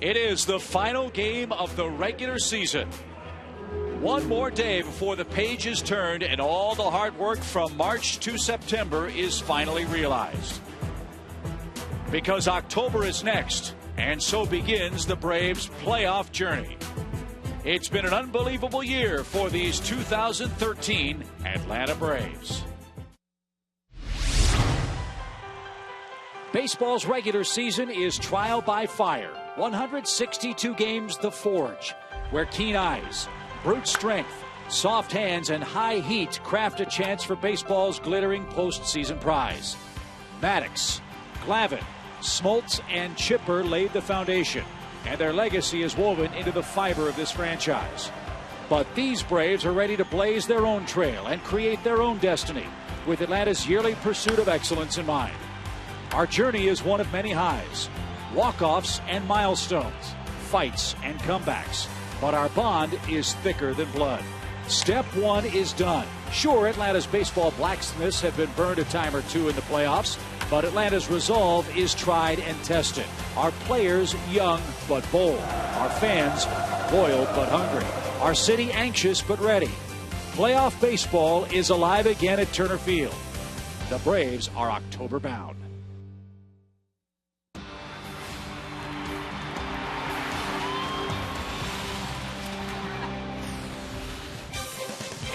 It is the final game of the regular season. One more day before the page is turned and all the hard work from March to September is finally realized. Because October is next, and so begins the Braves' playoff journey. It's been an unbelievable year for these 2013 Atlanta Braves. Baseball's regular season is trial by fire. 162 games the forge, where keen eyes, brute strength, soft hands, and high heat craft a chance for baseball's glittering postseason prize. Maddox, Glavine, Smoltz, and Chipper laid the foundation, and their legacy is woven into the fiber of this franchise. But these Braves are ready to blaze their own trail and create their own destiny, with Atlanta's yearly pursuit of excellence in mind. Our journey is one of many highs, walk-offs and milestones, fights and comebacks. But our bond is thicker than blood. Step one is done. Sure, Atlanta's baseball blacksmiths have been burned a time or two in the playoffs, but Atlanta's resolve is tried and tested. Our players young but bold. Our fans loyal but hungry. Our city anxious but ready. Playoff baseball is alive again at Turner Field. The Braves are October bound.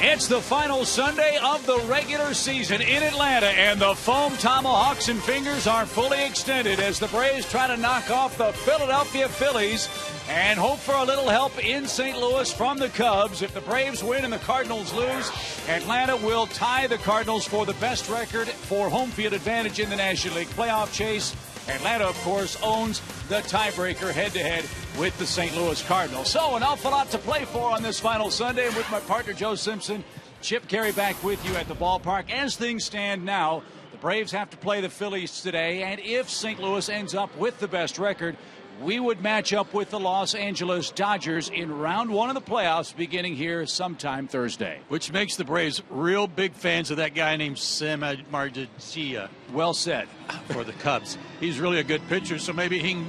It's the final Sunday of the regular season in Atlanta, and the foam tomahawks and fingers are fully extended as the Braves try to knock off the Philadelphia Phillies and hope for a little help in St. Louis from the Cubs. If the Braves win and the Cardinals lose, Atlanta will tie the Cardinals for the best record for home field advantage in the National League playoff chase. Atlanta, of course, owns the tiebreaker head-to-head with the St. Louis Cardinals. So an awful lot to play for on this final Sunday. And with my partner, Joe Simpson, Chip Carey back with you at the ballpark. As things stand now, the Braves have to play the Phillies today. And if St. Louis ends up with the best record, we would match up with the Los Angeles Dodgers in round one of the playoffs beginning here sometime Thursday. Which makes the Braves real big fans of that guy named Sam Margiccia. Well said. For the Cubs. He's really a good pitcher, so maybe he can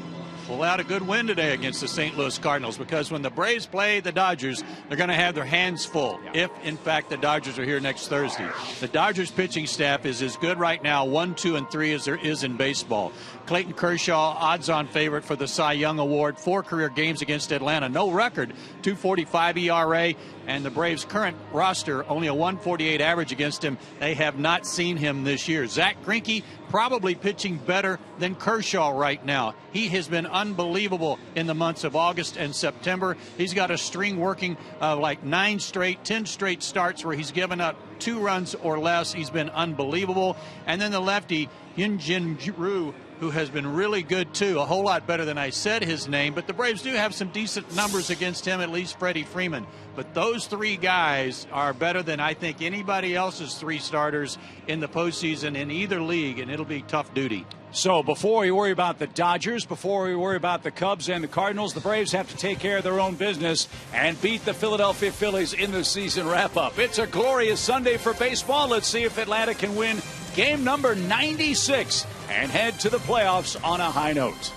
pull out a good win today against the St. Louis Cardinals, because when the Braves play the Dodgers, they're going to have their hands full if, in fact, the Dodgers are here next Thursday. The Dodgers pitching staff is as good right now, 1, 2, and 3, as there is in baseball. Clayton Kershaw, odds-on favorite for the Cy Young Award, 4 career games against Atlanta. No record, 2.45 ERA, and the Braves' current roster, only a 1.48 average against him. They have not seen him this year. Zach Greinke probably pitching better than Kershaw right now. He has been unbelievable in the months of August and September. He's got a string working like 10 straight starts where he's given up 2 runs or less. He's been unbelievable. And then the lefty, Hyun-Jin Ryu, who has been really good too, a whole lot better than I said his name. But the Braves do have some decent numbers against him, at least Freddie Freeman. But those 3 guys are better than I think anybody else's 3 starters in the postseason in either league, and it'll be tough duty. So before we worry about the Dodgers, before we worry about the Cubs and the Cardinals, the Braves have to take care of their own business and beat the Philadelphia Phillies in the season wrap-up. It's a glorious Sunday for baseball. Let's see if Atlanta can win game number 96 and head to the playoffs on a high note.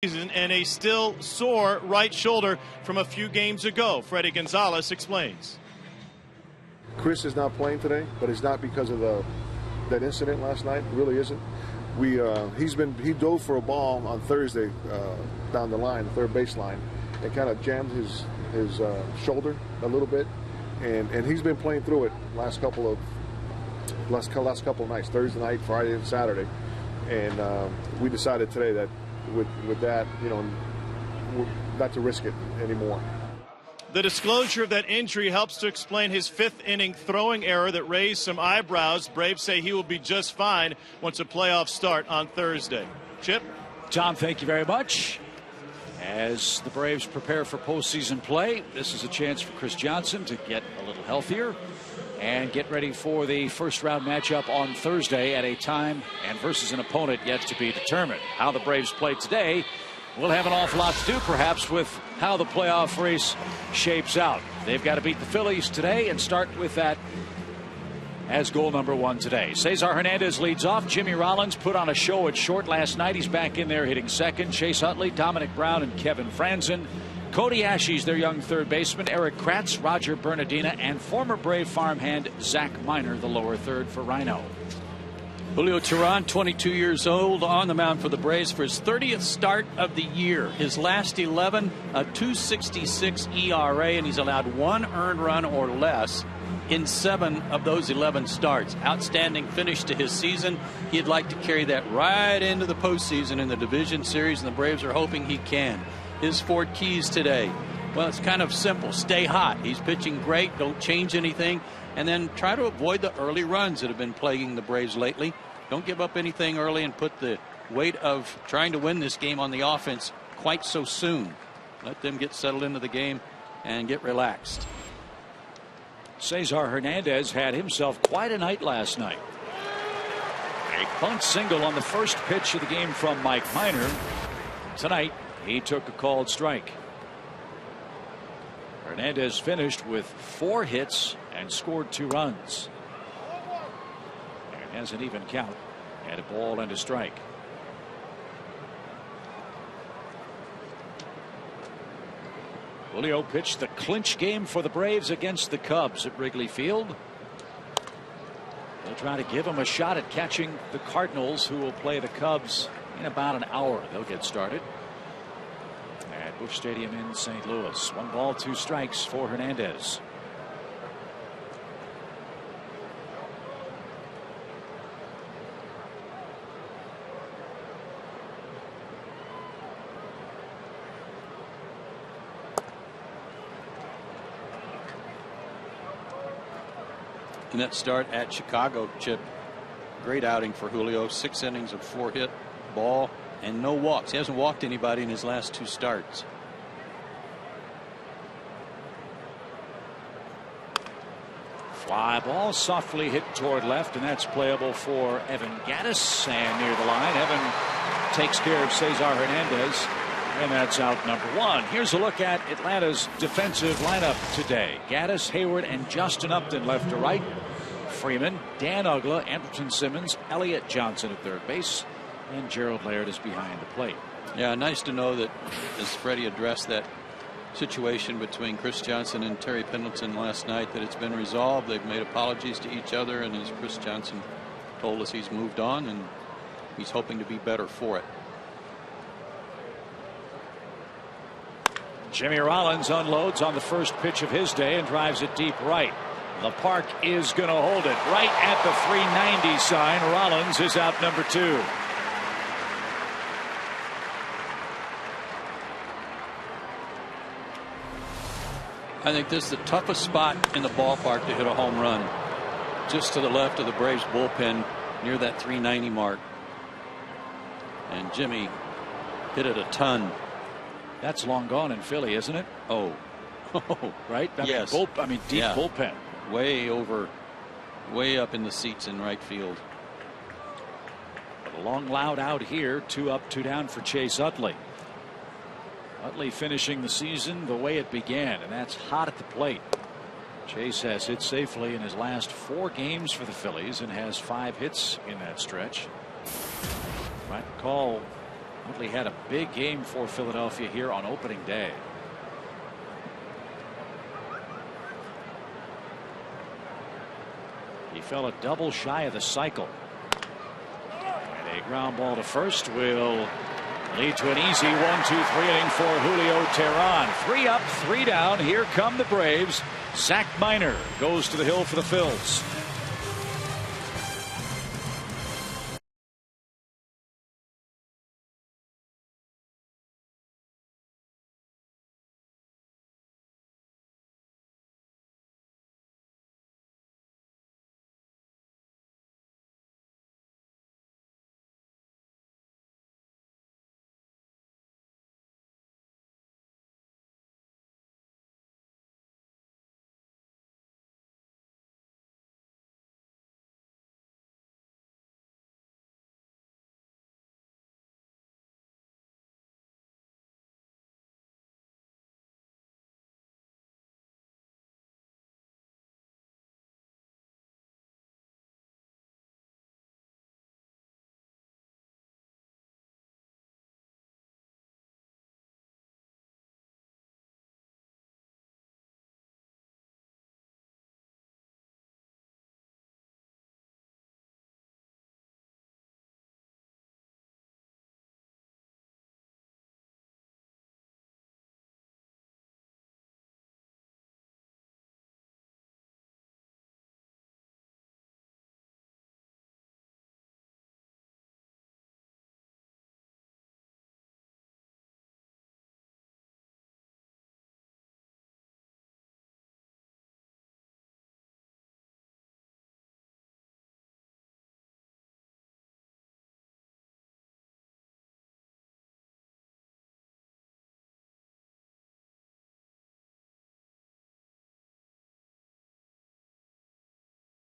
And a still sore right shoulder from a few games ago. Freddie Gonzalez explains. Chris is not playing today, but it's not because of that incident last night. It really isn't. He dove for a ball on Thursday down the line, the third base line, and kind of jammed his shoulder a little bit, and he's been playing through it last couple of nights, Thursday night, Friday, and Saturday, and we decided today that with that, not to risk it anymore. The disclosure of that injury helps to explain his fifth inning throwing error that raised some eyebrows. Braves say he will be just fine once the playoffs start on Thursday. Chip? John, thank you very much. As the Braves prepare for postseason play, this is a chance for Chris Johnson to get a little healthier and get ready for the first round matchup on Thursday at a time and versus an opponent yet to be determined. How the Braves play today will have an awful lot to do perhaps with how the playoff race shapes out. They've got to beat the Phillies today and start with that as goal number one today. Cesar Hernandez leads off. Jimmy Rollins put on a show at short last night. He's back in there hitting second. Chase Utley, Dominic Brown, and Kevin Franzen. Cody Ashe's their young third baseman. Eric Kratz, Roger Bernardina, and former Brave farmhand Zach Miner, the lower third for Rhino. Julio Teheran, 22 years old, on the mound for the Braves for his 30th start of the year. His last 11, a .266 ERA, and he's allowed one earned run or less in 7 of those 11 starts. Outstanding finish to his season. He'd like to carry that right into the postseason in the division series, and the Braves are hoping he can. His 4 keys today. Well, it's kind of simple. Stay hot. He's pitching great. Don't change anything. And then try to avoid the early runs that have been plaguing the Braves lately. Don't give up anything early and put the weight of trying to win this game on the offense quite so soon. Let them get settled into the game and get relaxed. Cesar Hernandez had himself quite a night last night. A bunt single on the first pitch of the game from Mike Miner. Tonight, he took a called strike. Hernandez finished with 4 hits and scored 2 runs. And has an even count and a ball and a strike. Julio pitched the clinch game for the Braves against the Cubs at Wrigley Field. They'll try to give him a shot at catching the Cardinals, who will play the Cubs in about an hour. They'll get started at Busch Stadium in St. Louis. 1 ball, 2 strikes for Hernandez. In that start at Chicago, Chip, great outing for Julio. 6 innings of 4 hit ball and no walks. He hasn't walked anybody in his last 2 starts. Fly ball softly hit toward left, and that's playable for Evan Gattis. And near the line, Evan takes care of Cesar Hernandez, and that's out number 1. Here's a look at Atlanta's defensive lineup today. Gattis, Hayward, and Justin Upton left to right. Freeman, Dan Uggla, Anderson Simmons, Elliott Johnson at third base, and Gerald Laird is behind the plate. Yeah, nice to know that as Freddie addressed that situation between Chris Johnson and Terry Pendleton last night, that it's been resolved. They've made apologies to each other, and as Chris Johnson told us, he's moved on and he's hoping to be better for it. Jimmy Rollins unloads on the first pitch of his day and drives it deep right. The park is going to hold it right at the 390 sign. Rollins is out number 2. I think this is the toughest spot in the ballpark to hit a home run. Just to the left of the Braves bullpen near that 390 mark. And Jimmy hit it a ton. That's long gone in Philly, isn't it? Oh. Right? Yes. Deep bullpen. Way over, way up in the seats in right field. But a long loud out here. 2 up, 2 down for Chase Utley. Utley finishing the season the way it began, and that's hot at the plate. Chase has hit safely in his last 4 games for the Phillies and has 5 hits in that stretch. Might recall Utley had a big game for Philadelphia here on opening day. He fell a double shy of the cycle. And a ground ball to first will lead to an easy 1-2-3 inning for Julio Teheran. 3 up, 3 down. Here come the Braves. Zach Miner goes to the hill for the Phils.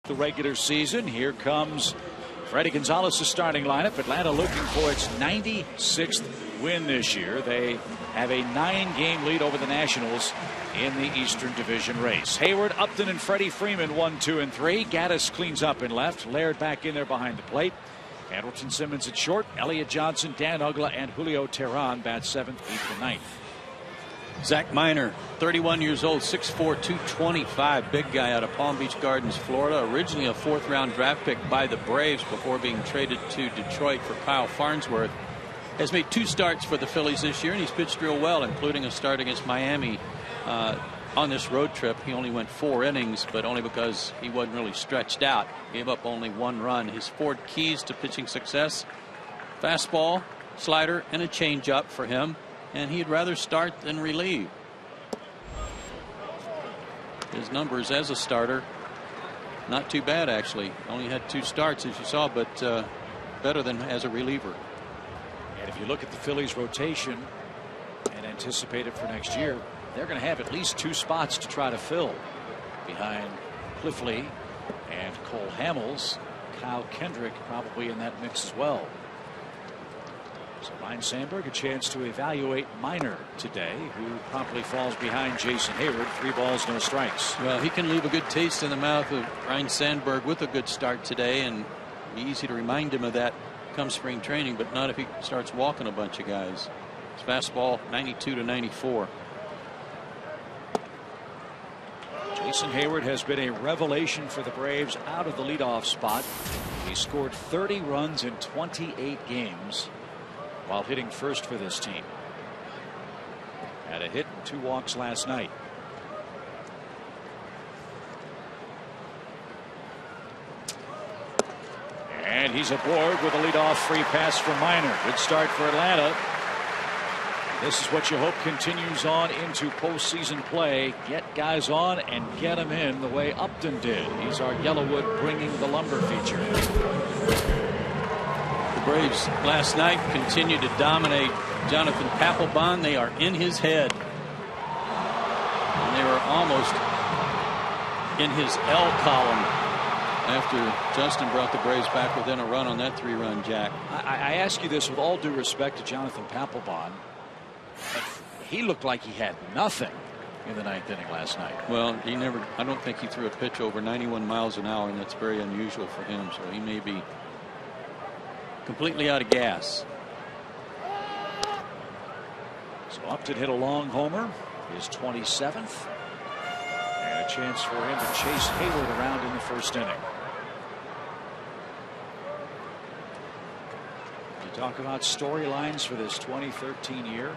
The regular season. Here comes Freddie Gonzalez's starting lineup. Atlanta looking for its 96th win this year. They have a 9-game lead over the Nationals in the Eastern Division race. Hayward, Upton, and Freddie Freeman 1, 2, and 3. Gaddis cleans up in left. Laird back in there behind the plate. Andrelton Simmons at short. Elliott Johnson, Dan Uggla, and Julio Teheran bat 7th, 8th, and 9th. Zach Miner, 31 years old, 6'4", 225, big guy out of Palm Beach Gardens, Florida. Originally a 4th-round draft pick by the Braves before being traded to Detroit for Kyle Farnsworth. Has made 2 starts for the Phillies this year, and he's pitched real well, including a start against Miami on this road trip. He only went 4 innings, but only because he wasn't really stretched out. Gave up only 1 run. His 4 keys to pitching success: fastball, slider, and a changeup for him. And he'd rather start than relieve. His numbers as a starter, not too bad actually. Only had 2 starts, as you saw, but better than as a reliever. And if you look at the Phillies rotation and anticipate it for next year, they're going to have at least 2 spots to try to fill behind Cliffley and Cole Hamels. Kyle Kendrick probably in that mix as well. So Ryan Sandberg a chance to evaluate Miner today, who promptly falls behind Jason Hayward. 3 balls, no strikes. Well, he can leave a good taste in the mouth of Ryan Sandberg with a good start today, and be easy to remind him of that come spring training, but not if he starts walking a bunch of guys. His fastball 92 to 94. Jason Hayward has been a revelation for the Braves out of the leadoff spot. He scored 30 runs in 28 games while hitting first for this team. Had a hit and 2 walks last night. And he's aboard with a leadoff free pass from Miner. Good start for Atlanta. This is what you hope continues on into postseason play. Get guys on and get them in the way Upton did. He's our Yellowwood bringing the lumber feature. Braves last night continued to dominate Jonathan Papelbon. They are in his head. And they were almost in his L column after Justin brought the Braves back within a run on that 3-run jack. I ask you this with all due respect to Jonathan Papelbon. He looked like he had nothing in the 9th inning last night. Well, I don't think he threw a pitch over 91 miles an hour, and that's very unusual for him. So he may be completely out of gas. Upton hit a long homer, his 27th, and a chance for him to chase Hayward around in the first inning. You talk about storylines for this 2013 year.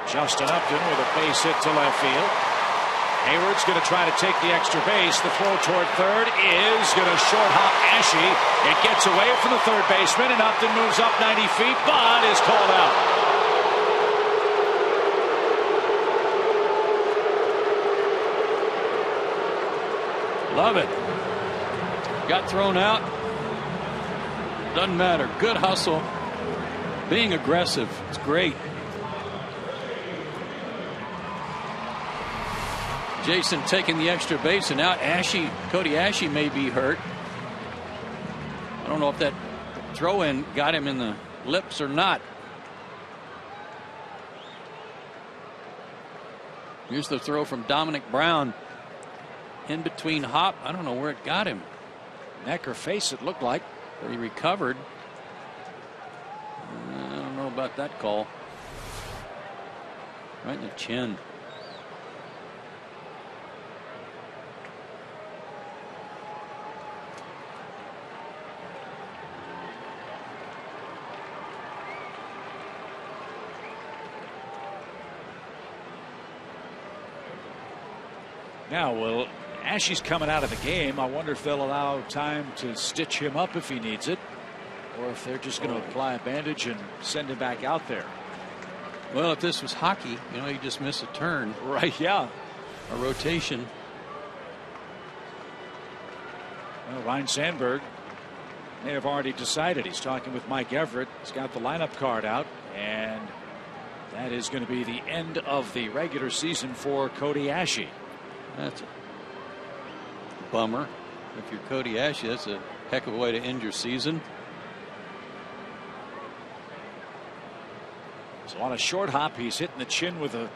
Justin Upton with a base hit to left field. Hayward's going to try to take the extra base. The throw toward third is going to short hop Ashe. It gets away from the third baseman, and Upton moves up 90 feet, but is called out. Love it. Got thrown out. Doesn't matter. Good hustle. Being aggressive. It's great. Jason taking the extra base, and now Cody Ashe may be hurt. I don't know if that throw-in got him in the lips or not. Here's the throw from Dominic Brown. In between hop. I don't know where it got him. Neck or face, it looked like. But he recovered. I don't know about that call. Right in the chin. Now, well, Ashe's coming out of the game. I wonder if they'll allow time to stitch him up if he needs it, or if they're just going to apply a bandage and send him back out there. Well, if this was hockey, you just miss a turn. Right, yeah. A rotation. Well, Ryan Sandberg may have already decided. He's talking with Mike Everett. He's got the lineup card out, and that is going to be the end of the regular season for Cody Ashe. That's a bummer. If you're Cody Ashe, that's a heck of a way to end your season. So on a short hop, he's hitting the chin with a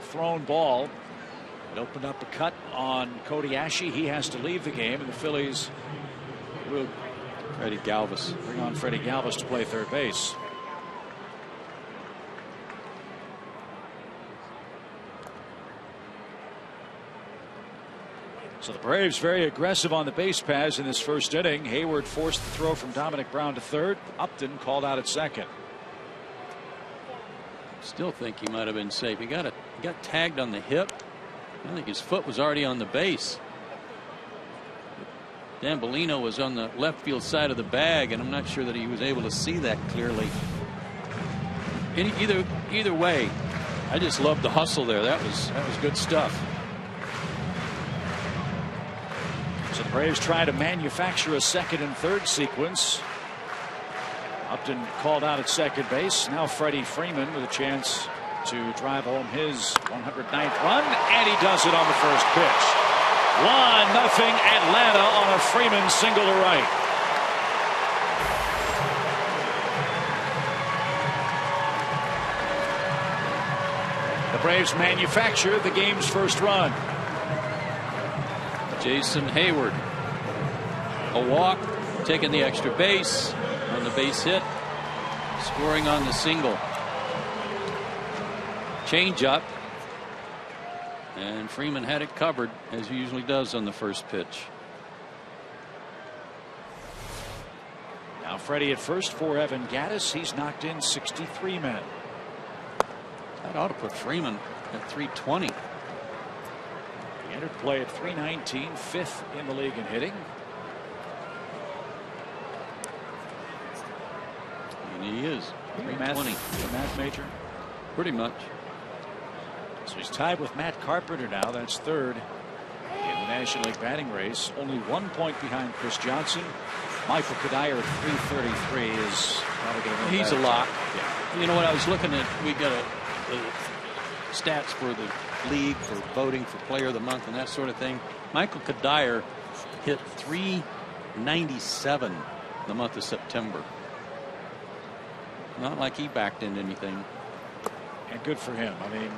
thrown ball. It opened up a cut on Cody Ashe. He has to leave the game, and the Phillies will Freddie Galvis. Bring on Freddie Galvis to play third base. So the Braves very aggressive on the base paths in this first inning. Hayward forced the throw from Dominic Brown to third. Upton called out at second. Still think he might have been safe. He got tagged on the hip. I think his foot was already on the base. Dan Bellino was on the left field side of the bag, and I'm not sure that he was able to see that clearly. Either way, I just loved the hustle there. That was good stuff. So the Braves try to manufacture a second and third sequence. Upton called out at second base. Now Freddie Freeman with a chance to drive home his 109th run, and he does it on the first pitch. 1-0 Atlanta on a Freeman single to right. The Braves manufacture the game's first run. Jason Hayward, a walk, taking the extra base on the base hit, scoring on the single. Change up, and Freeman had it covered, as he usually does on the first pitch. Now Freddie at first for Evan Gattis. He's knocked in 63 men. That ought to put Freeman at 320. He entered play at 319, fifth in the league in hitting. And he is 320. The math major. Pretty much. So he's tied with Matt Carpenter now. That's third in the National League batting race. Only 1 point behind Chris Johnson. Michael Kadire at 333 is probably going to win. He's a lock. Yeah. You know what? I was looking at. We got the stats for the league for voting for player of the month and that sort of thing. Michael Kadire hit 397 the month of September. Not like he backed into anything. And good for him. I mean,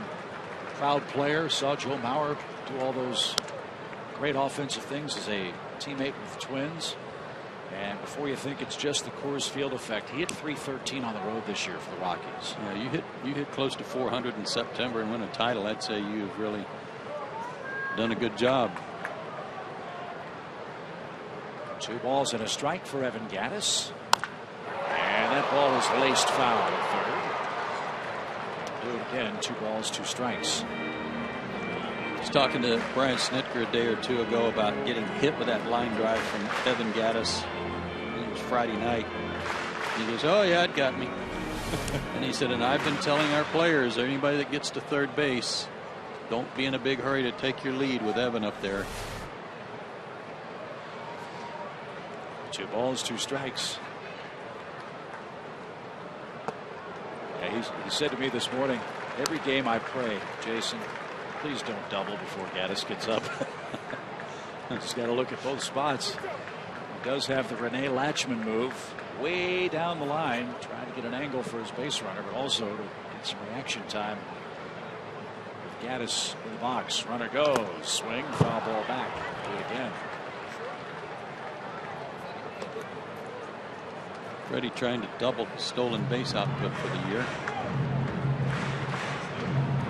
proud player. Saw Joe Mauer do all those great offensive things as a teammate with the Twins. And before you think it's just the Coors Field effect, he hit .313 on the road this year for the Rockies. Yeah, you hit close to 400 in September and win a title. I'd say you've really done a good job. 2 balls and a strike for Evan Gattis. And that ball is laced foul at third. Do it again. 2 balls, 2 strikes. I was talking to Brian Snitker a day or two ago about getting hit with that line drive from Evan Gattis. It was Friday night. He goes, "Oh yeah, it got me." And he said, "And I've been telling our players, anybody that gets to third base, don't be in a big hurry to take your lead with Evan up there." 2 balls, 2 strikes. Yeah, he said to me this morning, every game I pray, Jason, please don't double before Gattis gets up. Just got to look at both spots. He does have the Rene Latchman move way down the line, trying to get an angle for his base runner, but also to get some reaction time. With Gattis in the box, runner goes, swing, foul ball back. Do it again. Freddie trying to double the stolen base output for the year.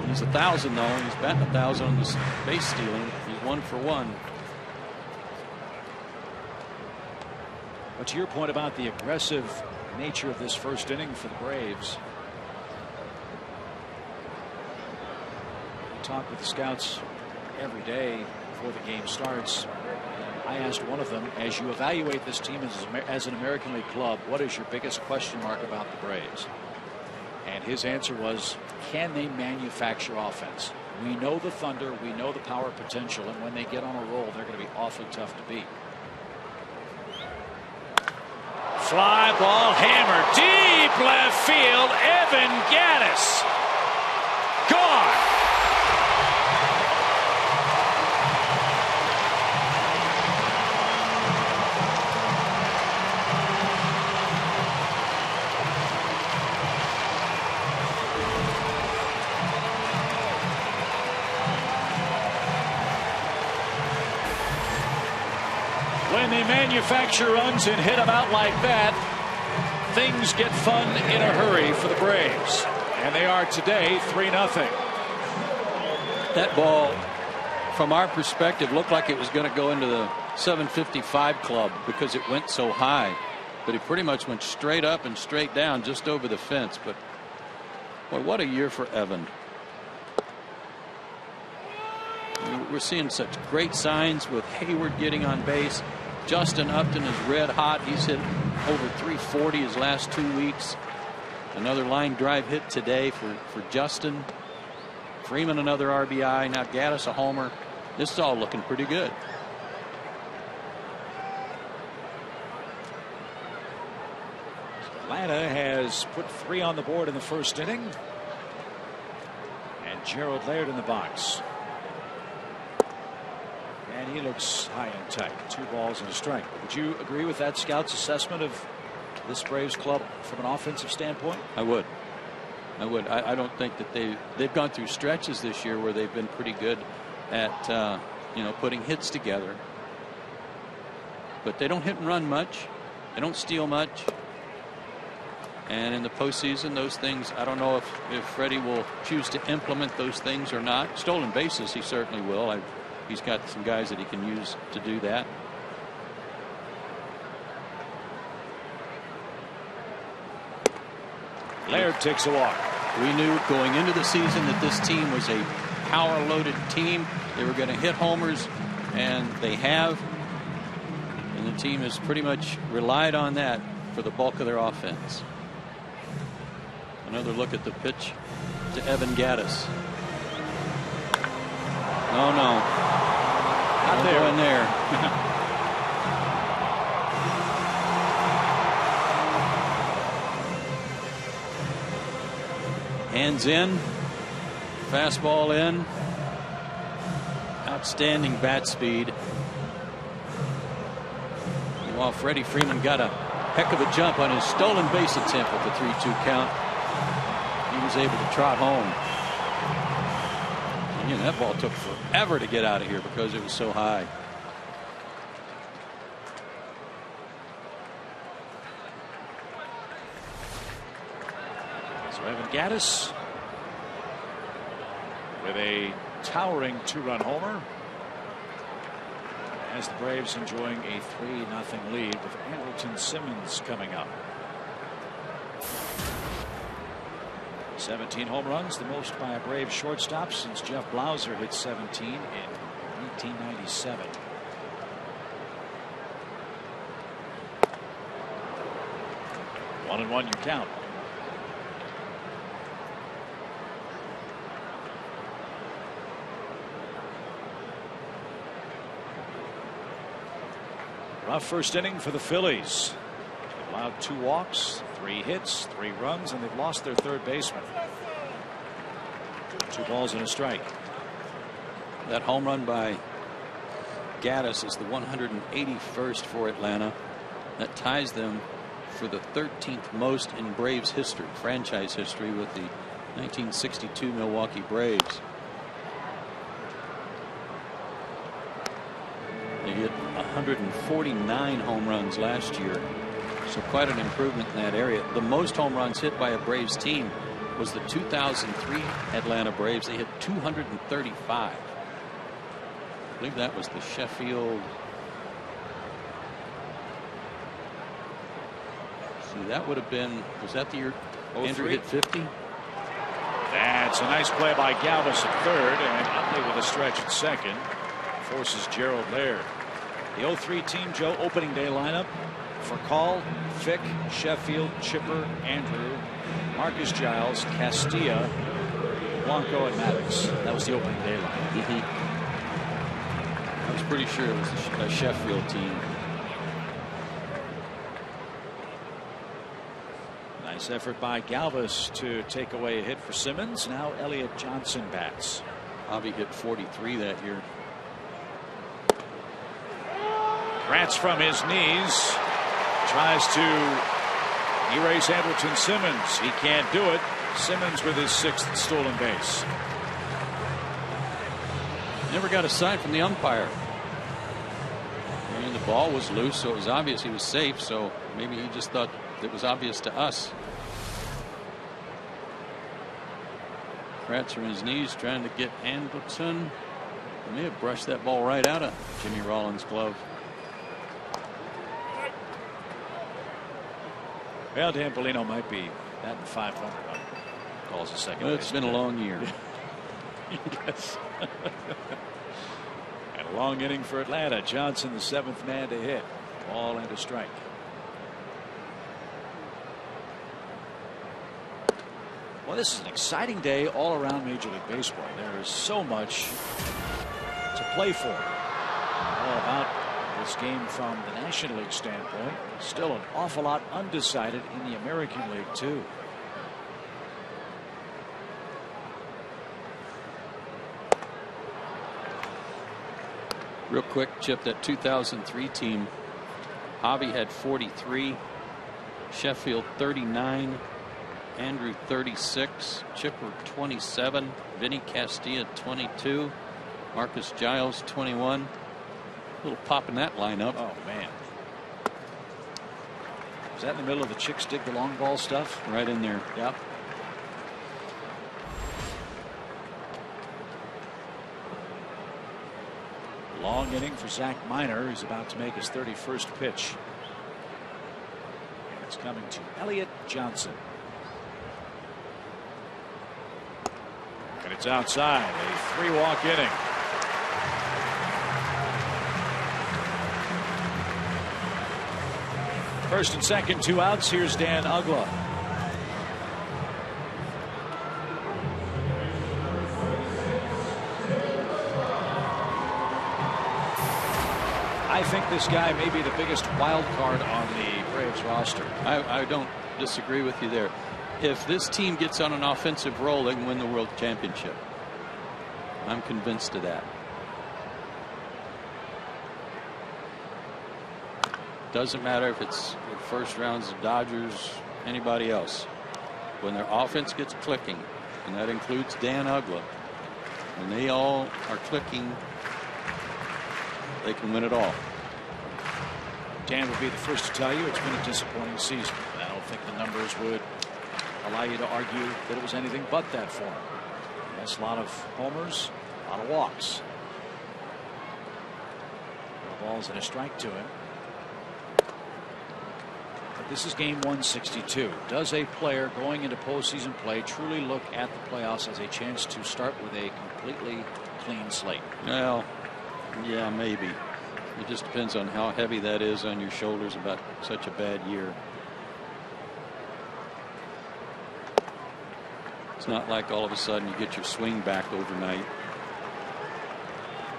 He's 1,000 though. He's batting 1,000 on this base stealing. He's 1 for 1. But to your point about the aggressive nature of this first inning for the Braves, we talk with the scouts every day before the game starts. I asked one of them, as you evaluate this team as an American League club, what is your biggest question mark about the Braves? And his answer was, can they manufacture offense? We know the thunder, we know the power potential, and when they get on a roll, they're going to be awfully tough to beat. Fly ball hammered deep left field. Evan Gattis gone. When they manufacture runs and hit them out like that, things get fun in a hurry for the Braves. And they are today 3-0. That ball, from our perspective, looked like it was going to go into the 755 club because it went so high. But it pretty much went straight up and straight down just over the fence. But boy, what a year for Evan. We're seeing such great signs with Hayward getting on base. Justin Upton is red hot. He's hit over 340 his last 2 weeks. Another line drive hit today for Justin. Freeman another RBI. Now Gattis a homer. This is all looking pretty good. Atlanta has put 3 on the board in the first inning. And Gerald Laird in the box. And he looks high and tight. 2 balls and a strike. Would you agree with that scout's assessment of this Braves club from an offensive standpoint? I would. I don't think that they've gone through stretches this year where they've been pretty good at putting hits together. But they don't hit and run much. They don't steal much. And in the postseason, those things, I don't know if Freddie will choose to implement those things or not. Stolen bases, he certainly will. He's got some guys that he can use to do that. Laird takes a walk. We knew going into the season that this team was a power-loaded team. They were going to hit homers, and they have. And the team has pretty much relied on that for the bulk of their offense. Another look at the pitch to Evan Gattis. No. Not there. Go in there. Hands in. Fastball in. Outstanding bat speed. While Freddie Freeman got a heck of a jump on his stolen base attempt with the 3-2 count, he was able to trot home. And that ball took forever to get out of here because it was so high. Gaddis with a towering 2-run homer, as the Braves enjoying a 3-0 lead with Andrelton Simmons coming up. 17 home runs, the most by a Brave shortstop since Jeff Blauser hit 17 in 1997. One and one, you count. Rough first inning for the Phillies. They've allowed 2 walks, 3 hits, 3 runs, and they've lost their third baseman. 2 balls and a strike. That home run by Gaddis is the 181st for Atlanta. That ties them for the 13th most in Braves history, franchise history, with the 1962 Milwaukee Braves. They hit 149 home runs last year, so quite an improvement in that area. The most home runs hit by a Braves team was the 2003 Atlanta Braves. They hit 235. I believe that was the Sheffield. See, that would have been, was that the year Andrew hit 50? That's a nice play by Galvis at third, and Utley with a stretch at second forces Gerald Laird. The 03 team, Joe, opening day lineup: for Call, Fick, Sheffield, Chipper, Andrew, Marcus Giles, Castilla, Blanco, and Maddox. That was the opening day lineup. I was pretty sure it was a Sheffield team. Nice effort by Galvis to take away a hit for Simmons. Now Elliot Johnson bats. Javi hit 43 that year. Grants from his knees. Tries to erase Andrelton Simmons. He can't do it. Simmons with his 6th stolen base. Never got a sign from the umpire. I mean, the ball was loose, so it was obvious he was safe. So maybe he just thought it was obvious to us. Grants from his knees, trying to get Andrelton. He may have brushed that ball right out of Jimmy Rollins' glove. Well, Dan Bellino might be batting 500. Calls a second. Well, it's been a long year. Yes. And a long inning for Atlanta. Johnson, the 7th man to hit. Ball and a strike. Well, this is an exciting day all around Major League Baseball. There is so much to play for. All about this game from the National League standpoint. Still an awful lot undecided in the American League, too. Real quick, Chip, that 2003 team, Javi had 43, Sheffield 39, Andrew 36, Chipper 27, Vinny Castilla 22, Marcus Giles 21. A little pop in that lineup. Oh, man. Was that in the middle of the Chicks Dig the Long Ball stuff? Right in there. Yep. Long inning for Zach Miner. He's about to make his 31st pitch. And it's coming to Elliot Johnson. And it's outside. A 3-walk inning. First and second, 2 outs. Here's Dan Uggla. I think this guy may be the biggest wild card on the Braves roster. I don't disagree with you there. If this team gets on an offensive roll, they can win the World Championship. I'm convinced of that. Doesn't matter if it's the first rounds of Dodgers, anybody else. When their offense gets clicking, and that includes Dan Uggla, when they all are clicking, they can win it all. Dan would be the first to tell you it's been a disappointing season. I don't think the numbers would allow you to argue that it was anything but that for him. Yes, a lot of homers, a lot of walks. No balls and a strike to him. But this is game 162. Does a player going into postseason play truly look at the playoffs as a chance to start with a completely clean slate? Well, yeah, maybe. It just depends on how heavy that is on your shoulders about such a bad year. It's not like all of a sudden you get your swing back overnight.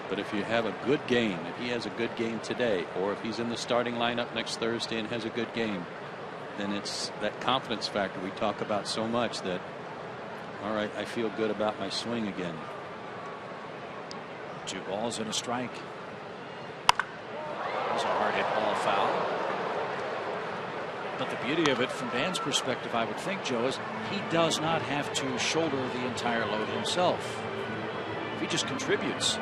But if you have a good game, if he has a good game today, or if he's in the starting lineup next Thursday and has a good game, then it's that confidence factor we talk about so much that, all right, I feel good about my swing again. 2 balls and a strike. That was a hard hit ball foul. But the beauty of it from Dan's perspective, I would think, Joe, is he does not have to shoulder the entire load himself. If he just contributes,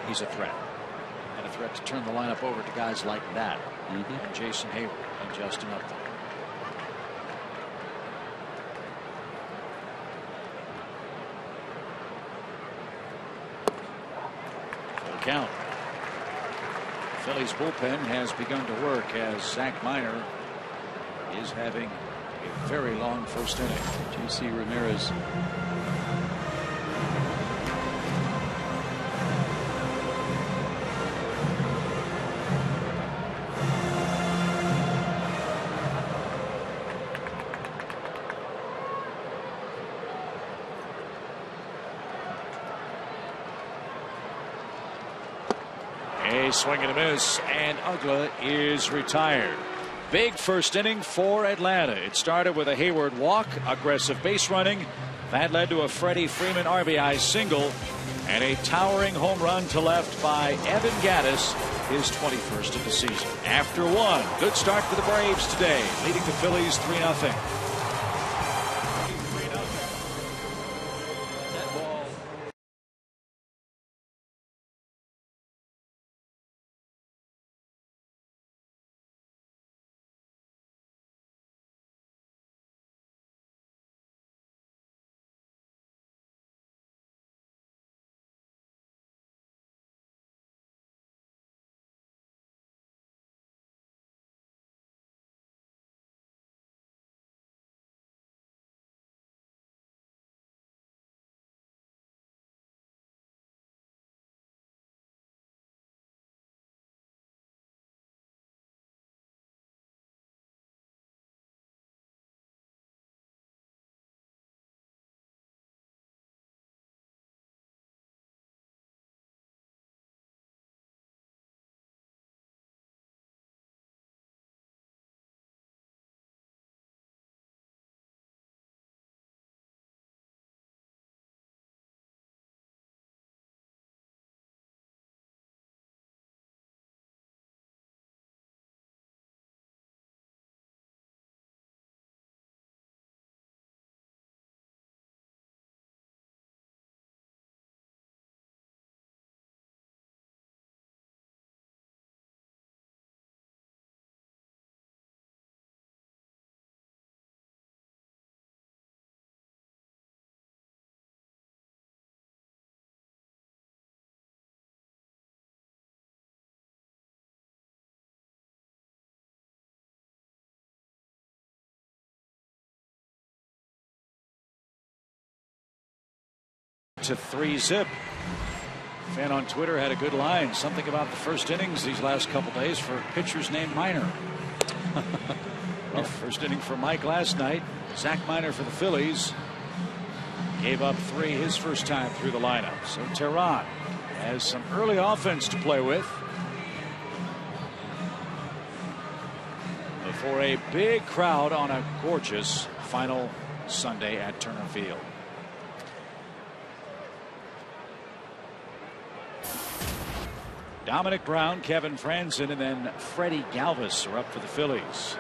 he's a threat. And a threat to turn the lineup over to guys like that. And Jason Hayward and Justin Upton. Full count. Phillies bullpen has begun to work as Zach Minor is having a very long first inning. J.C. Ramirez. A swing and a miss, and Uggla is retired. Big first inning for Atlanta. It started with a Hayward walk, aggressive base running. That led to a Freddie Freeman RBI single and a towering home run to left by Evan Gattis, his 21st of the season. After 1, good start for the Braves today, leading the Phillies 3-0. To 3-0. Fan on Twitter had a good line, something about the first innings these last couple days for pitchers named Minor. Well, first inning for Mike last night. Zach Minor for the Phillies gave up 3 his first time through the lineup. So Tehran has some early offense to play with before a big crowd on a gorgeous final Sunday at Turner Field. Dominic Brown, Kevin Franzen, and then Freddie Galvis are up for the Phillies.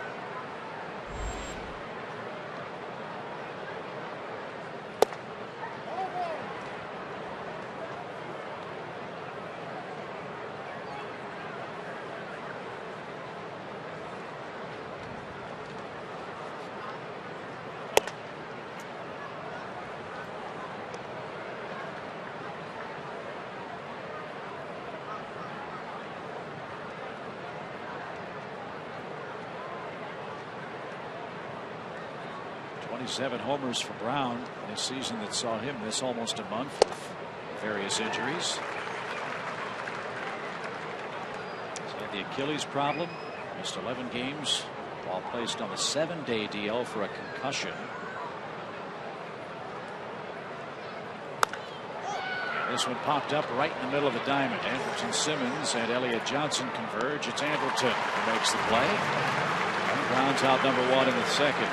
27 homers for Brown in a season that saw him miss almost a month with various injuries. He's had the Achilles problem, missed 11 games while placed on a 7-day DL for a concussion. This one popped up right in the middle of the diamond. Andrelton Simmons and Elliott Johnson converge. It's Andrelton who makes the play. And Brown's out number 1 in the second.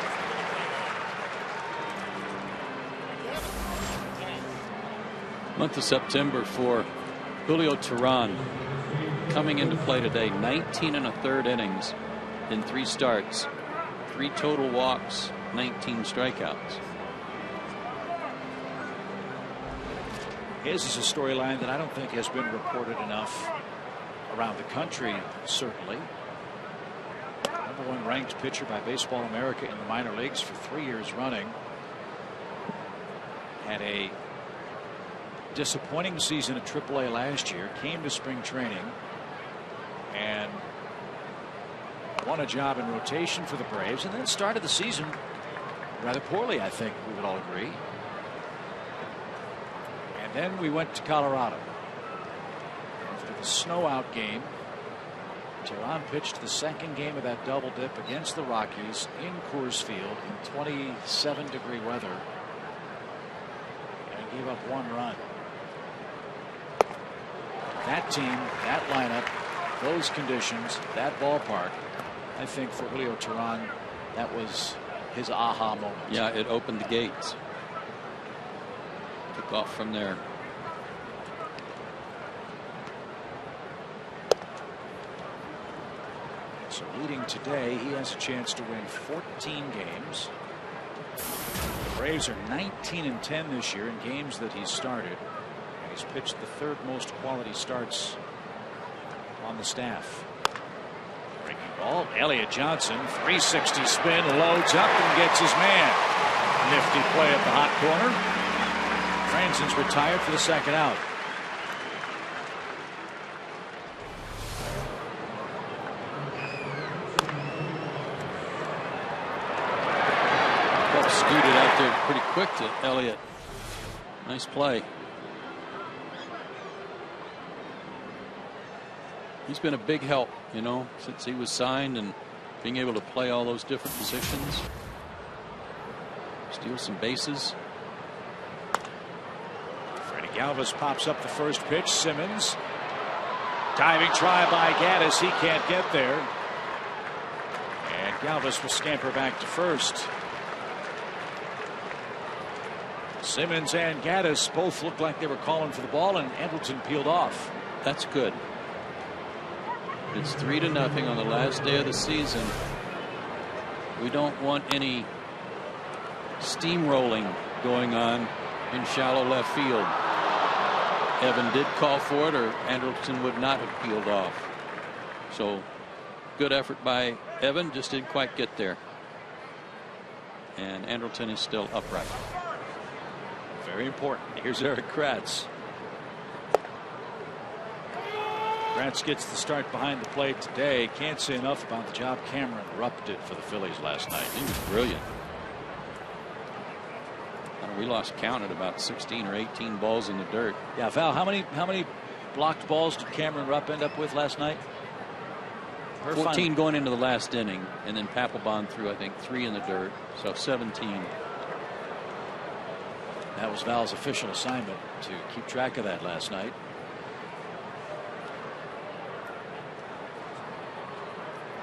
Month of September for Julio Teheran coming into play today. 19 1/3 innings in 3 starts, 3 total walks, 19 strikeouts. His is a storyline that I don't think has been reported enough around the country, certainly. Number 1 ranked pitcher by Baseball America in the minor leagues for 3 years running. Had a disappointing season at AAA last year, came to spring training and won a job in rotation for the Braves, and then started the season rather poorly, I think we would all agree. And then we went to Colorado. After the snow out game, Teheran pitched the second game of that double dip against the Rockies in Coors Field in 27-degree weather and gave up 1 run. That team, that lineup, those conditions, that ballpark, I think for Julio Teheran, that was his aha moment. Yeah, it opened the gates. Took off from there. So leading today, he has a chance to win 14 games. The Braves are 19-10 this year in games that he's started. And he's pitched the 3rd most quality starts on the staff. Breaking ball, Elliott Johnson, 360 spin, loads up and gets his man. Nifty play at the hot corner. Franzen's retired for the second out. Scooted out there pretty quick to Elliott. Nice play. He's been a big help, you know, since he was signed, and being able to play all those different positions. Steal some bases. Freddie Galvis pops up the first pitch. Simmons. Diving try by Gaddis. He can't get there. And Galvis will scamper back to first. Simmons and Gaddis both looked like they were calling for the ball, and Andrelton peeled off. That's good. It's 3-0 on the last day of the season. We don't want any steamrolling going on in shallow left field. Evan did call for it, or Andrelton would not have peeled off. So good effort by Evan, just didn't quite get there. And Andrelton is still upright. Very important. Here's Eric Kratz. Kratz gets the start behind the plate today. Can't say enough about the job Cameron Rupp did for the Phillies last night. He was brilliant. We lost count at about 16 or 18 balls in the dirt. Yeah, Val, how many blocked balls did Cameron Rupp end up with last night? 14 going into the last inning, and then Papelbon threw, I think, 3 in the dirt, so 17. That was Val's official assignment, to keep track of that last night.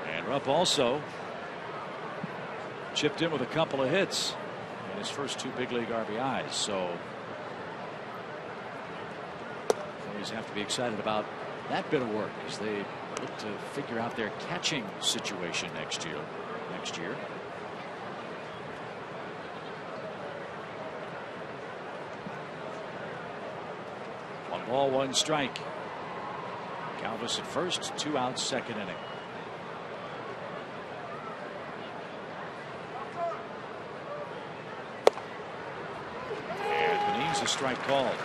And Rupp also chipped in with a couple of hits in his first 2 big league RBIs. So Phillies have to be excited about that bit of work as they look to figure out their catching situation next year. 1 ball, 1 strike. Galvis at first, 2 outs, second inning. And Benig's a strike called.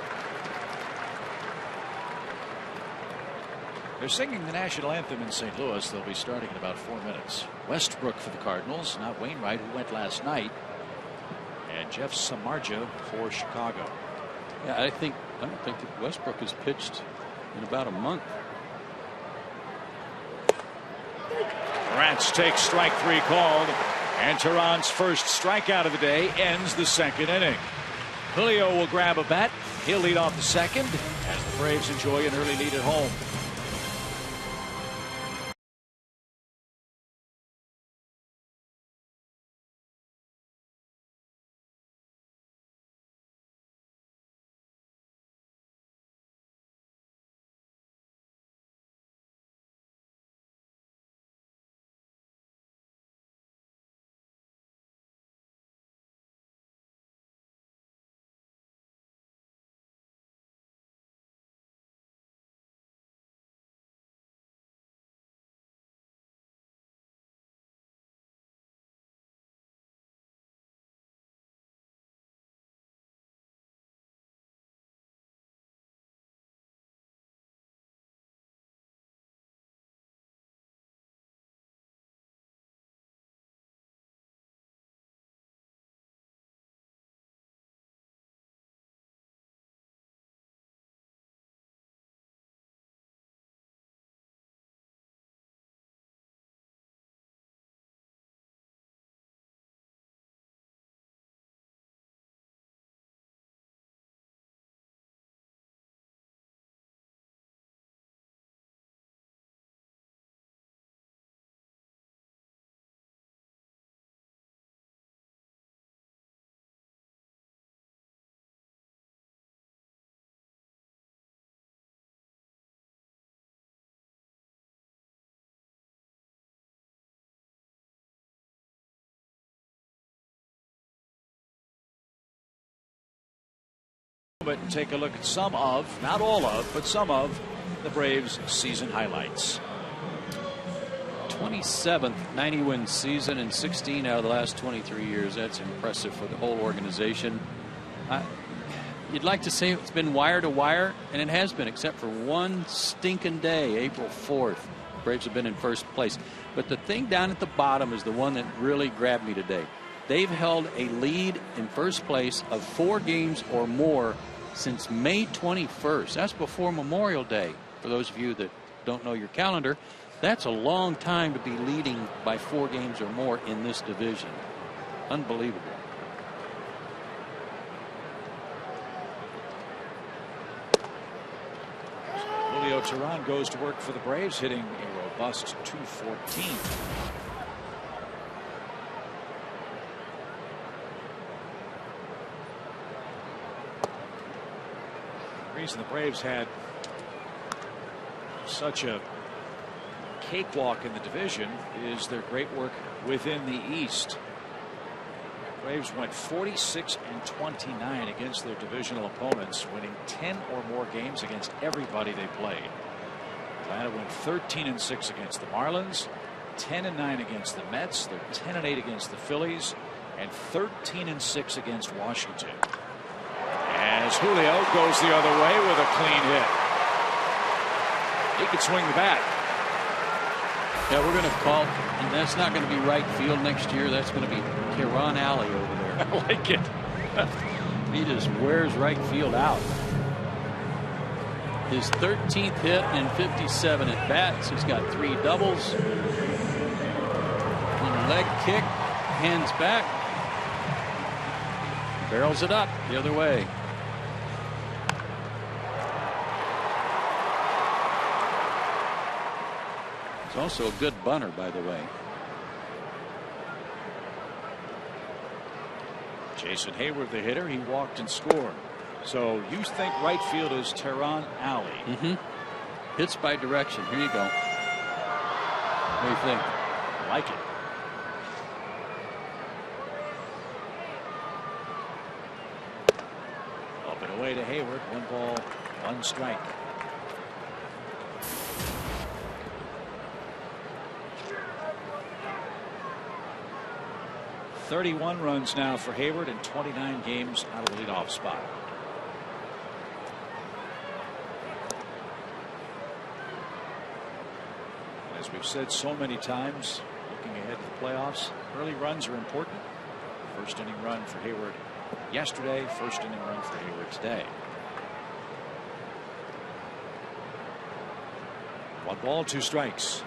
They're singing the national anthem in St. Louis. They'll be starting in about 4 minutes. Westbrook for the Cardinals, not Wainwright, who went last night. Jeff Samardzija for Chicago. Yeah, I don't think that Westbrook has pitched in about a month. Rats take strike 3 called, and Teheran's first strikeout of the day ends the 2nd inning. Julio will grab a bat. He'll lead off the 2nd as the Braves enjoy an early lead at home. But take a look at some of, not all of, but some of the Braves' season highlights. 27th 90-win season in 16 out of the last 23 years. That's impressive for the whole organization. You'd like to say it's been wire to wire, and it has been, except for one stinking day, April 4th. Braves have been in first place. But the thing down at the bottom is the one that really grabbed me today. They've held a lead in first place of 4 games or more since May 21st. That's before Memorial Day. For those of you that don't know your calendar, that's a long time to be leading by 4 games or more in this division. Unbelievable. Julio Teheran goes to work for the Braves, hitting a robust .214. The reason the Braves had such a cakewalk in the division is their great work within the East. Braves went 46-29 against their divisional opponents, winning 10 or more games against everybody they played. Atlanta went 13-6 against the Marlins, 10-9 against the Mets, they're 10-8 against the Phillies, and 13-6 against Washington. As Julio goes the other way with a clean hit. He could swing the bat. Yeah, we're going to call, and that's not going to be right field next year. That's going to be Teheran Alley over there. I like it. He just wears right field out. His 13th hit in 57 at bats. He's got 3 doubles. One leg kick, hands back, barrels it up the other way. He's also a good bunter, by the way. Jason Hayward, the hitter, he walked and scored. So you think right field is Teheran Alley? Mm-hmm. Hits by direction. Here you go. What do you think? I like it. Up and away to Hayward. 1 ball, 1 strike. .31 runs now for Hayward in 29 games out of the leadoff spot. As we've said so many times, looking ahead to the playoffs, early runs are important. First inning run for Hayward yesterday. First inning run for Hayward today. 1 ball, 2 strikes.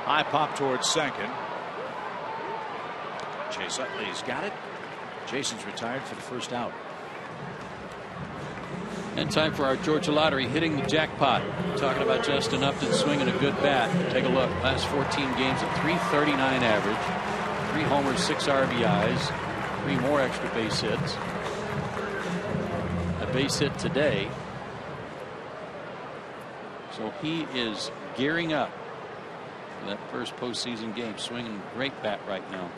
High pop towards second. Chase Utley's got it. Jason's retired for the first out. And time for our Georgia Lottery hitting the jackpot. Talking about Justin Upton swinging a good bat. Take a look. Last 14 games at .339 average. 3 homers, 6 RBIs. 3 more extra base hits. A base hit today. So he is gearing up for that first postseason game. Swinging a great bat right now.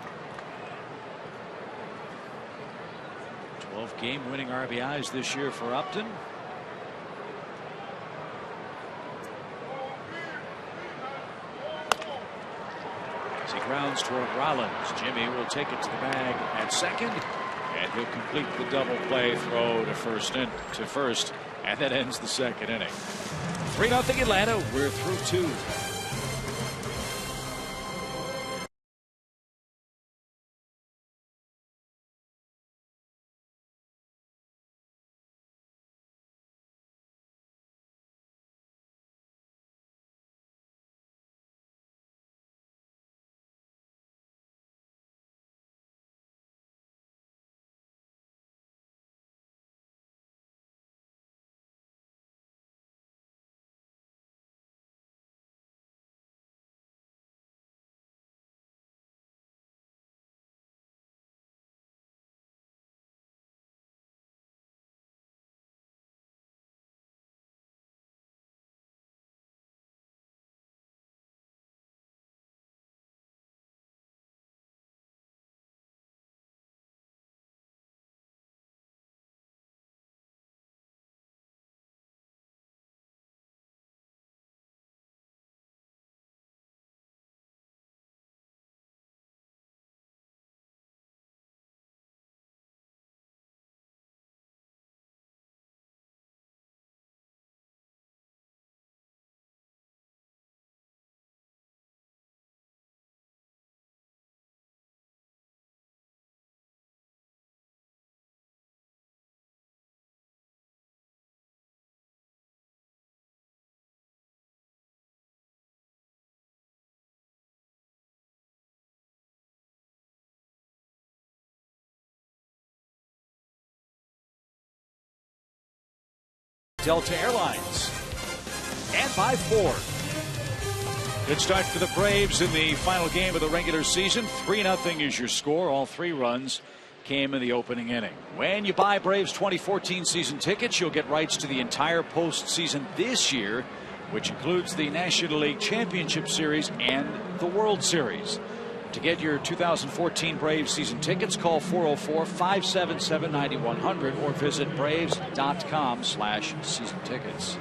12 game winning RBIs this year for Upton. As he grounds toward Rollins, Jimmy will take it to the bag at second, and he'll complete the double play throw to first, and that ends the second inning. 3-0 Atlanta. We're through 2. Delta Airlines, and by 4. Good start for the Braves in the final game of the regular season. 3-0 is your score. All 3 runs came in the opening inning. When you buy Braves 2014 season tickets, you'll get rights to the entire postseason this year, which includes the National League Championship Series and the World Series. To get your 2014 Braves season tickets, call 404-577-9100 or visit braves.com/season tickets.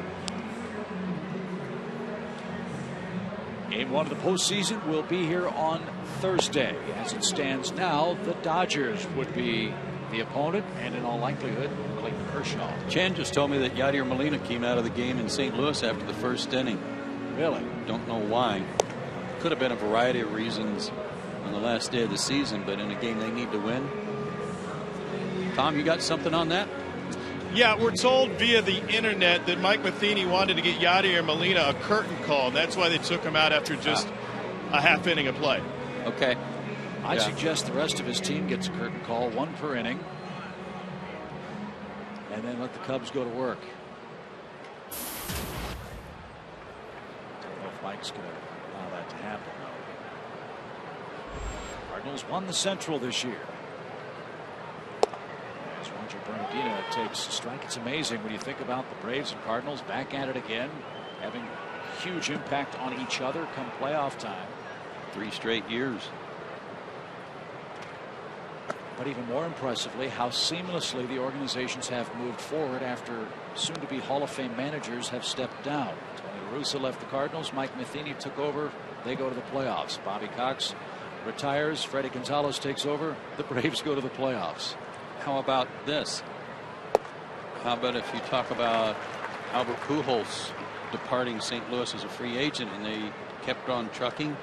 Game 1 of the postseason will be here on Thursday. As it stands now, the Dodgers would be the opponent, and in all likelihood, Clayton Kershaw. Chen just told me that Yadier Molina came out of the game in St. Louis after the first inning. Really? Don't know why. Could have been a variety of reasons on the last day of the season, but in a game they need to win. Tom, you got something on that? Yeah, we're told via the internet that Mike Matheny wanted to get Yadier Molina a curtain call, and that's why they took him out after just a half inning of play. Okay. I'd suggest the rest of his team gets a curtain call, 1 per inning, and then let the Cubs go to work. I don't know if Mike's going to allow that to happen. Cardinals won the Central this year. After Bernardino takes a strike, it's amazing when you think about the Braves and Cardinals back at it again, having huge impact on each other come playoff time. 3 straight years. But even more impressively, how seamlessly the organizations have moved forward after soon-to-be Hall of Fame managers have stepped down. Tony La Russa left the Cardinals. Mike Matheny took over. They go to the playoffs. Bobby Cox retires. Freddie Gonzalez takes over. The Braves go to the playoffs. How about this? How about if you talk about Albert Pujols departing St. Louis as a free agent, and they kept on trucking.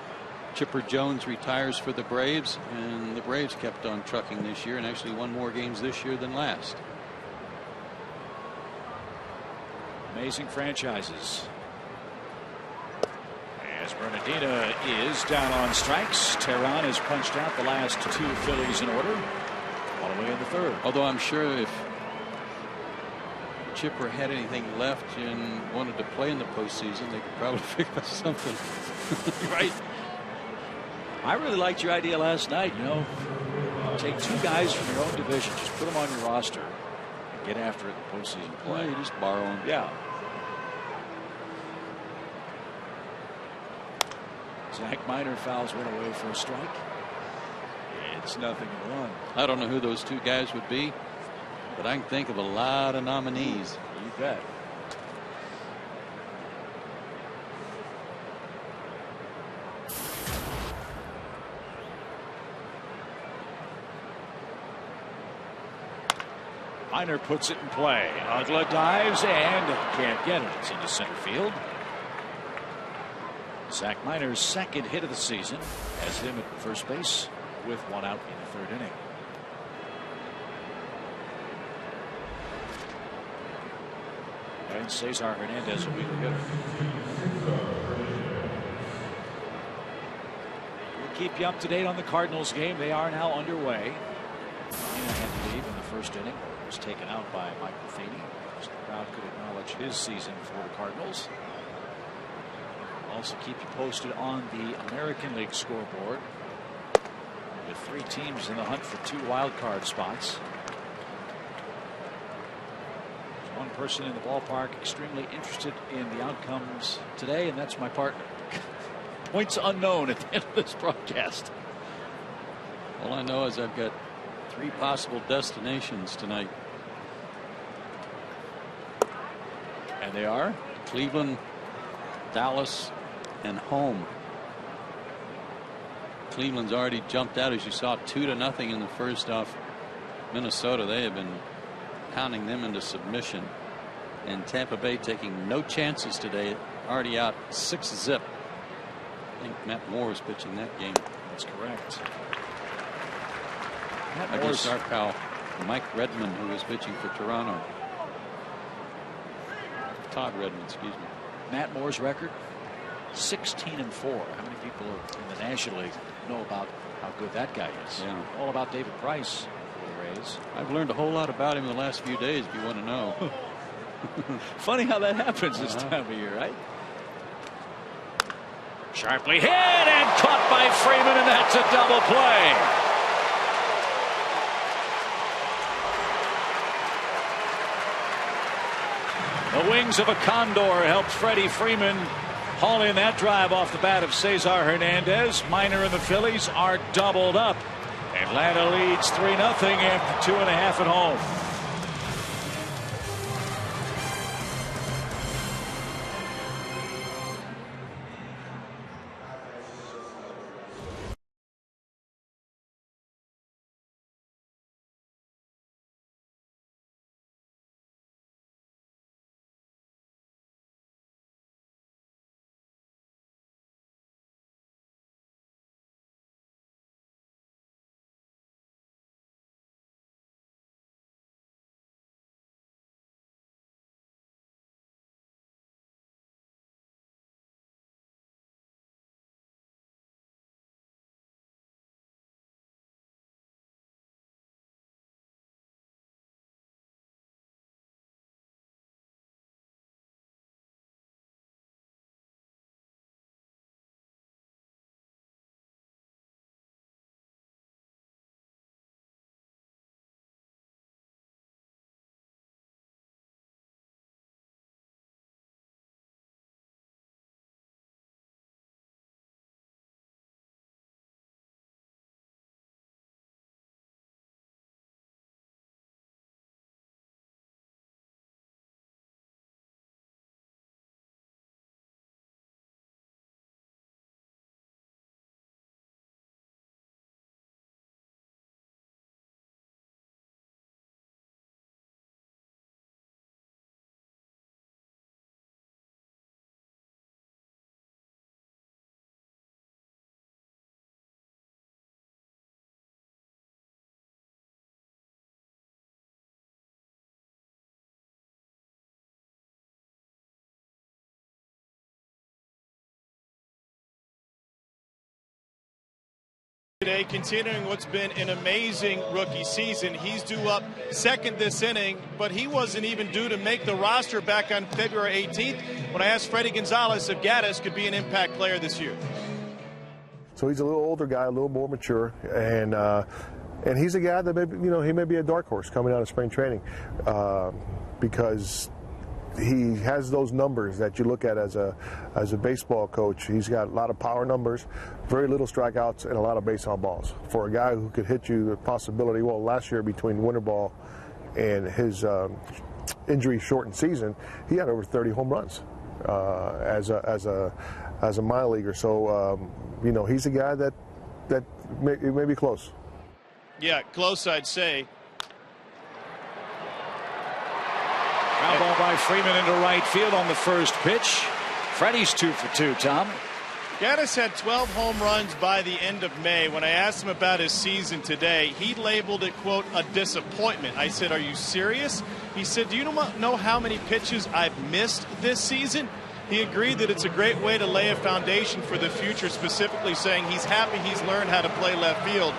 Chipper Jones retires for the Braves, and the Braves kept on trucking this year and actually won more games this year than last. Amazing franchises. As Bernardino is down on strikes, Tehran has punched out the last 2 Phillies in order. All the way in the 3rd. Although I'm sure if Chipper had anything left and wanted to play in the postseason, they could probably figure out something. Right. I really liked your idea last night. You know, take 2 guys from your own division, just put them on your roster, and get after it in postseason play. Well, you just borrow them. Yeah. Zach Minor fouls one away for a strike. It's 0-1. I don't know who those 2 guys would be, but I can think of a lot of nominees. You bet. Minor puts it in play. Ugla dives and can't get it. It's into center field. Zach Minor's 2nd hit of the season has him at first base with 1 out in the 3rd inning. And Cesar Hernandez will be the hitter. We'll keep you up to date on the Cardinals game. They are now underway. Molina had to leave in the 1st inning. Was taken out by Mike Matheny. So the crowd could acknowledge his season for the Cardinals. Also keep you posted on the American League scoreboard with 3 teams in the hunt for 2 wild card spots. There's one person in the ballpark extremely interested in the outcomes today, and that's my partner. Points unknown at the end of this broadcast. All I know is I've got 3 possible destinations tonight. And they are Cleveland, Dallas, and home. Cleveland's already jumped out, as you saw, 2-0 in the first off Minnesota. They have been pounding them into submission. And Tampa Bay taking no chances today, already out 6-0. I think Matt Moore is pitching that game. That's correct. Against our pal Mike Redmond, who is pitching for Toronto. Todd Redmond, excuse me. Matt Moore's record, 16-4. How many people in the National League know about how good that guy is? Yeah. All about David Price for the Rays. I've learned a whole lot about him in the last few days, if you want to know. Funny how that happens this time of year, right? Sharply hit and caught by Freeman, and that's a double play. The wings of a condor helped Freddie Freeman haul in that drive off the bat of Cesar Hernandez. Minor and the Phillies are doubled up. Atlanta leads 3-0 after 2.5 at home. Today, continuing what's been an amazing rookie season. He's due up second this inning, but he wasn't even due to make the roster back on February 18th when I asked Freddie Gonzalez if Gaddis could be an impact player this year. So he's a little older guy, a little more mature, and he's a guy that maybe, he may be a dark horse coming out of spring training because he has those numbers that you look at as a baseball coach. He's got a lot of power numbers, very little strikeouts, and a lot of base on balls. For a guy who could hit you the possibility, well, last year between winter ball and his injury-shortened season, he had over 30 home runs as a minor leaguer. So he's a guy that may be close. Yeah, close, I'd say. Ground ball by Freeman into right field on the first pitch. Freddie's 2 for 2, Tom. Gaddis had 12 home runs by the end of May. When I asked him about his season today, he labeled it, quote, a disappointment. I said, are you serious? He said, do you know how many pitches I've missed this season? He agreed that it's a great way to lay a foundation for the future, specifically saying he's happy he's learned how to play left field.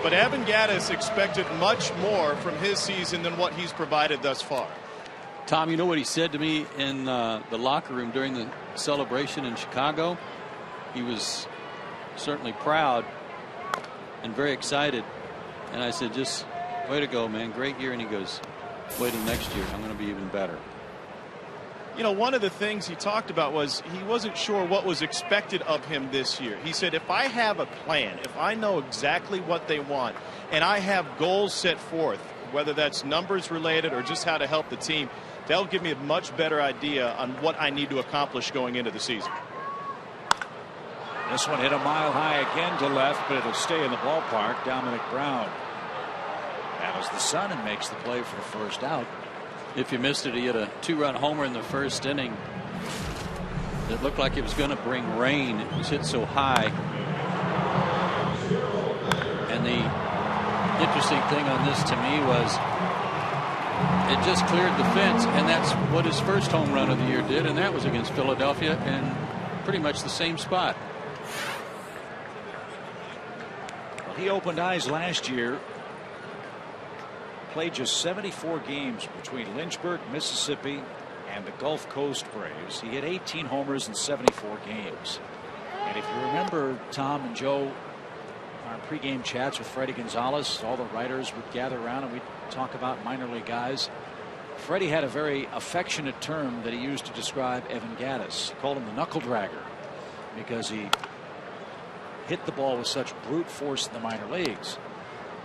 But Evan Gaddis expected much more from his season than what he's provided thus far. Tom, you know what he said to me in the locker room during the celebration in Chicago? He was certainly proud and very excited. And I said, just way to go, man. Great year. And he goes, wait till next year. I'm going to be even better. One of the things he talked about was he wasn't sure what was expected of him this year. He said, if I have a plan, if I know exactly what they want, and I have goals set forth, whether that's numbers related or just how to help the team, that'll give me a much better idea on what I need to accomplish going into the season. This one hit a mile high again to left, but it'll stay in the ballpark. Dominic Brown battles the sun and makes the play for the first out. If you missed it, he had a 2-run homer in the first inning. It looked like it was going to bring rain. It was hit so high. And the interesting thing on this to me was it just cleared the fence, and that's what his first home run of the year did, and that was against Philadelphia in pretty much the same spot. Well, he opened eyes last year. Played just 74 games between Lynchburg, Mississippi, and the Gulf Coast Braves. He hit 18 homers in 74 games. And if you remember, Tom and Joe, our pregame chats with Freddie Gonzalez, all the writers would gather around and we'd talk about minor league guys. Freddie had a very affectionate term that he used to describe Evan Gaddis. He called him the knuckle dragger because he hit the ball with such brute force in the minor leagues.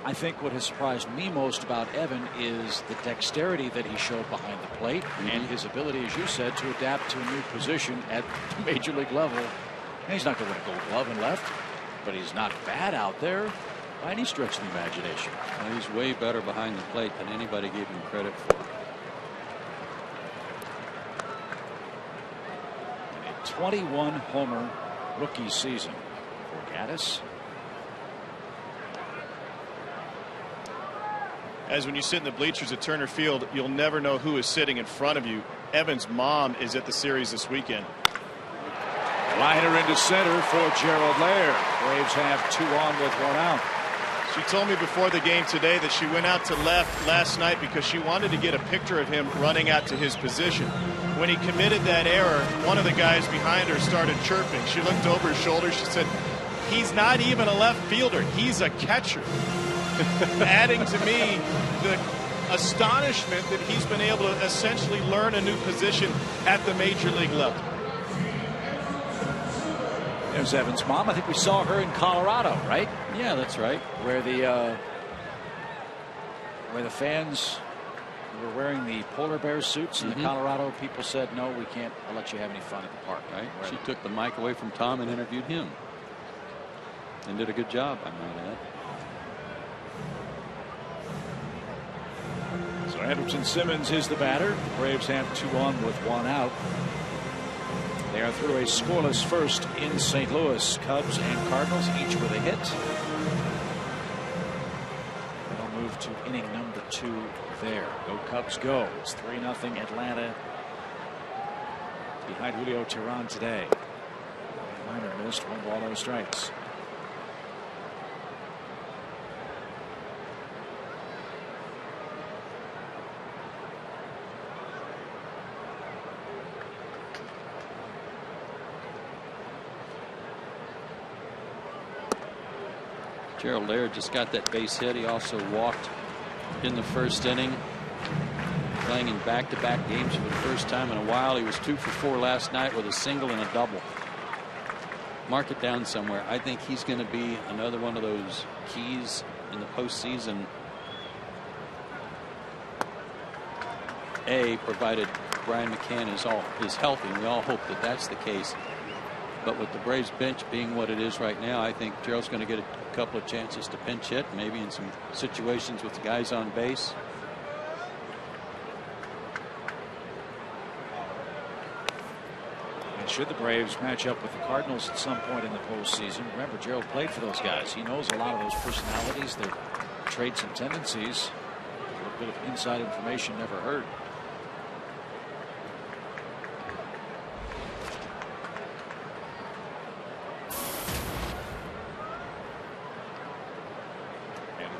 I think what has surprised me most about Evan is the dexterity that he showed behind the plate and his ability, as you said, to adapt to a new position at the major league level. And he's not going to win a Gold Glove in left, but he's not bad out there by any stretch of the imagination. Well, he's way better behind the plate than anybody gave him credit for. And a 21 homer rookie season for Gaddis. As when you sit in the bleachers at Turner Field, you'll never know who is sitting in front of you. Evan's mom is at the series this weekend. Liner into center for Gerald Laird. Braves have 2 on with 1 out. She told me before the game today that she went out to left last night because she wanted to get a picture of him running out to his position. When he committed that error, one of the guys behind her started chirping. She looked over his shoulder. She said, he's not even a left fielder. He's a catcher. Adding to me the astonishment that he's been able to essentially learn a new position at the major league level. There's Evan's mom. I think we saw her in Colorado, right? Yeah, that's right. Where the fans were wearing the polar bear suits in the Colorado people said, no, we can't let you have any fun at the park. Right. She took the mic away from Tom and interviewed him. And did a good job, I might add. So Anderson Simmons is the batter. The Braves have 2 on with 1 out. They are through a scoreless first in St. Louis. Cubs and Cardinals each with a hit. They'll move to inning number 2 there. Go Cubs go. It's 3-0 Atlanta behind Julio Teheran today. Minor missed, 1 ball, no strikes. Gerald Laird just got that base hit. He also walked in the first inning, playing in back-to-back games for the first time in a while. He was 2 for 4 last night with a single and a double. Mark it down somewhere. I think he's going to be another one of those keys in the postseason. Provided Brian McCann is healthy, and we all hope that that's the case. But with the Braves bench being what it is right now, I think Gerald's going to get a couple of chances to pinch hit, maybe in some situations with the guys on base. And should the Braves match up with the Cardinals at some point in the postseason, remember Gerald played for those guys. He knows a lot of those personalities, their traits and tendencies. A little bit of inside information never heard.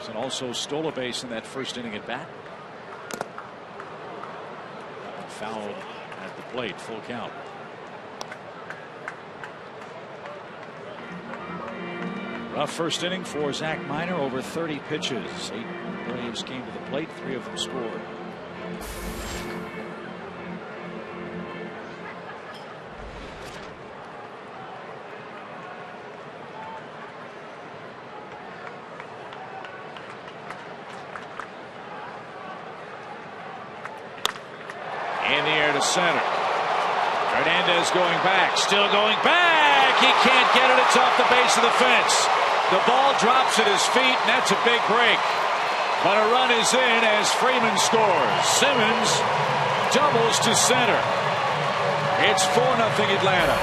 And also stole a base in that first inning at bat. And fouled at the plate, full count. Rough first inning for Zach Minor, over 30 pitches. 8 Braves came to the plate, 3 of them scored. In the air to center. Hernandez going back, still going back. He can't get it. It's off the base of the fence. The ball drops at his feet, and that's a big break. But a run is in as Freeman scores. Simmons doubles to center. It's 4-0 Atlanta.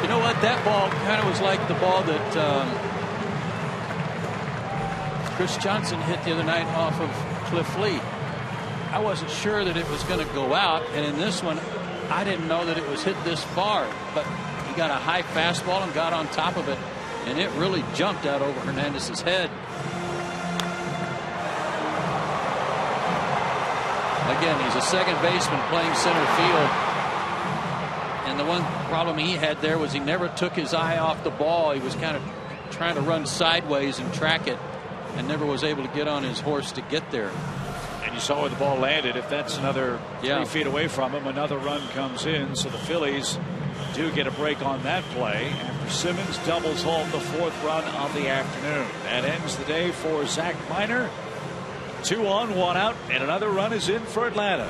You know what? That ball kind of was like the ball that Chris Johnson hit the other night off of Cliff Lee. I wasn't sure that it was going to go out, and in this one I didn't know that it was hit this far, but he got a high fastball and got on top of it, and it really jumped out over Hernandez's head. Again, he's a second baseman playing center field, and the one problem he had there was he never took his eye off the ball. He was kind of trying to run sideways and track it, and never was able to get on his horse to get there. And you saw where the ball landed. If that's another 3 feet away from him, another run comes in. So the Phillies do get a break on that play after Simmons doubles home the 4th run of the afternoon. That ends the day for Zach Minor. 2 on, 1 out, and another run is in for Atlanta.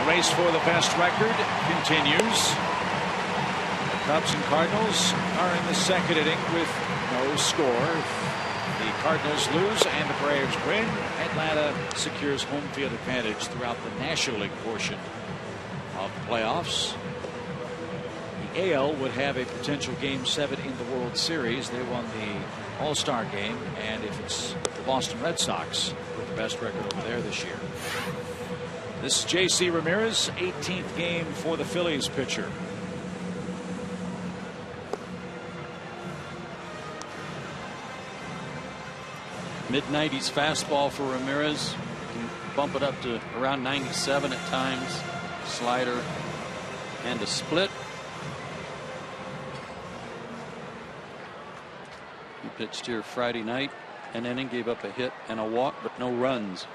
Race for the best record continues. The Cubs and Cardinals are in the 2nd inning with no score. The Cardinals lose and the Braves win. Atlanta secures home field advantage throughout the National League portion of the playoffs. The AL would have a potential Game 7 in the World Series. They won the All-Star game, and if it's the Boston Red Sox with the best record over there this year. This is J.C. Ramirez, 18th game for the Phillies pitcher. Mid-90s fastball for Ramirez. Can bump it up to around 97 at times. Slider and a split. He pitched here Friday night. An inning, gave up a hit and a walk, but no runs.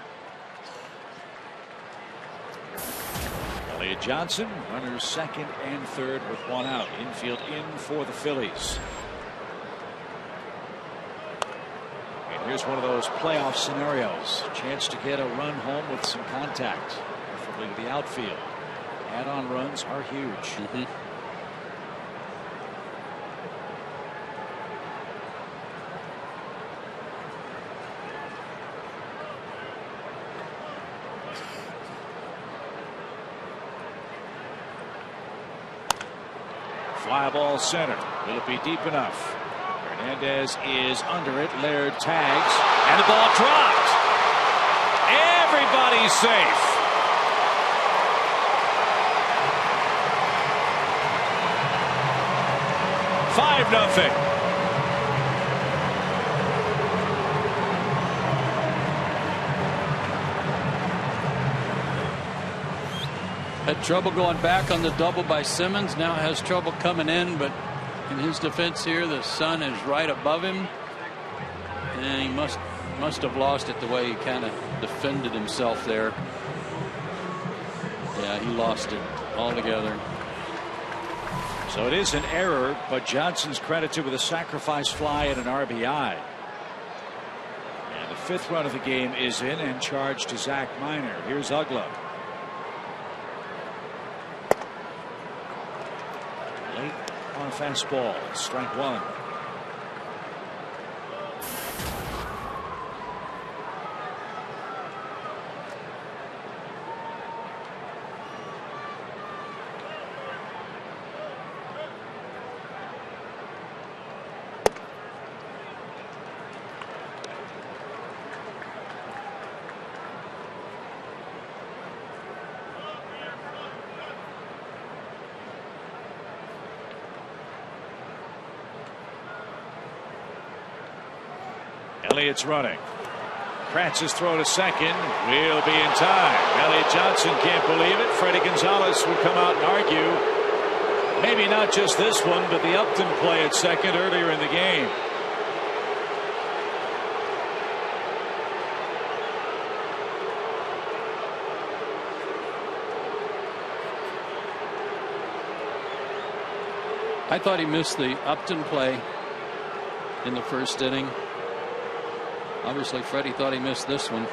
Elliott Johnson, runners second and third with one out. Infield in for the Phillies. And here's one of those playoff scenarios. Chance to get a run home with some contact, preferably to the outfield. Add-on runs are huge. Fly ball center. Will it be deep enough? Hernandez is under it. Laird tags, and the ball dropped. Everybody's safe. Nothing. Had trouble going back on the double by Simmons. Now has trouble coming in, but in his defense here, the sun is right above him, and he must have lost it the way he kind of defended himself there. Yeah, he lost it altogether. So it is an error, but Johnson's credited with a sacrifice fly and an RBI. And the fifth run of the game is in and charged to Zach Minor. Here's Ugla. Late on a fastball. Strike one. Elliott's running. Krantz's throw to second will be in time. Elliott Johnson can't believe it. Freddie Gonzalez will come out and argue. Maybe not just this one, but the Upton play at second earlier in the game. I thought he missed the Upton play in the first inning. Obviously, Freddie thought he missed this one.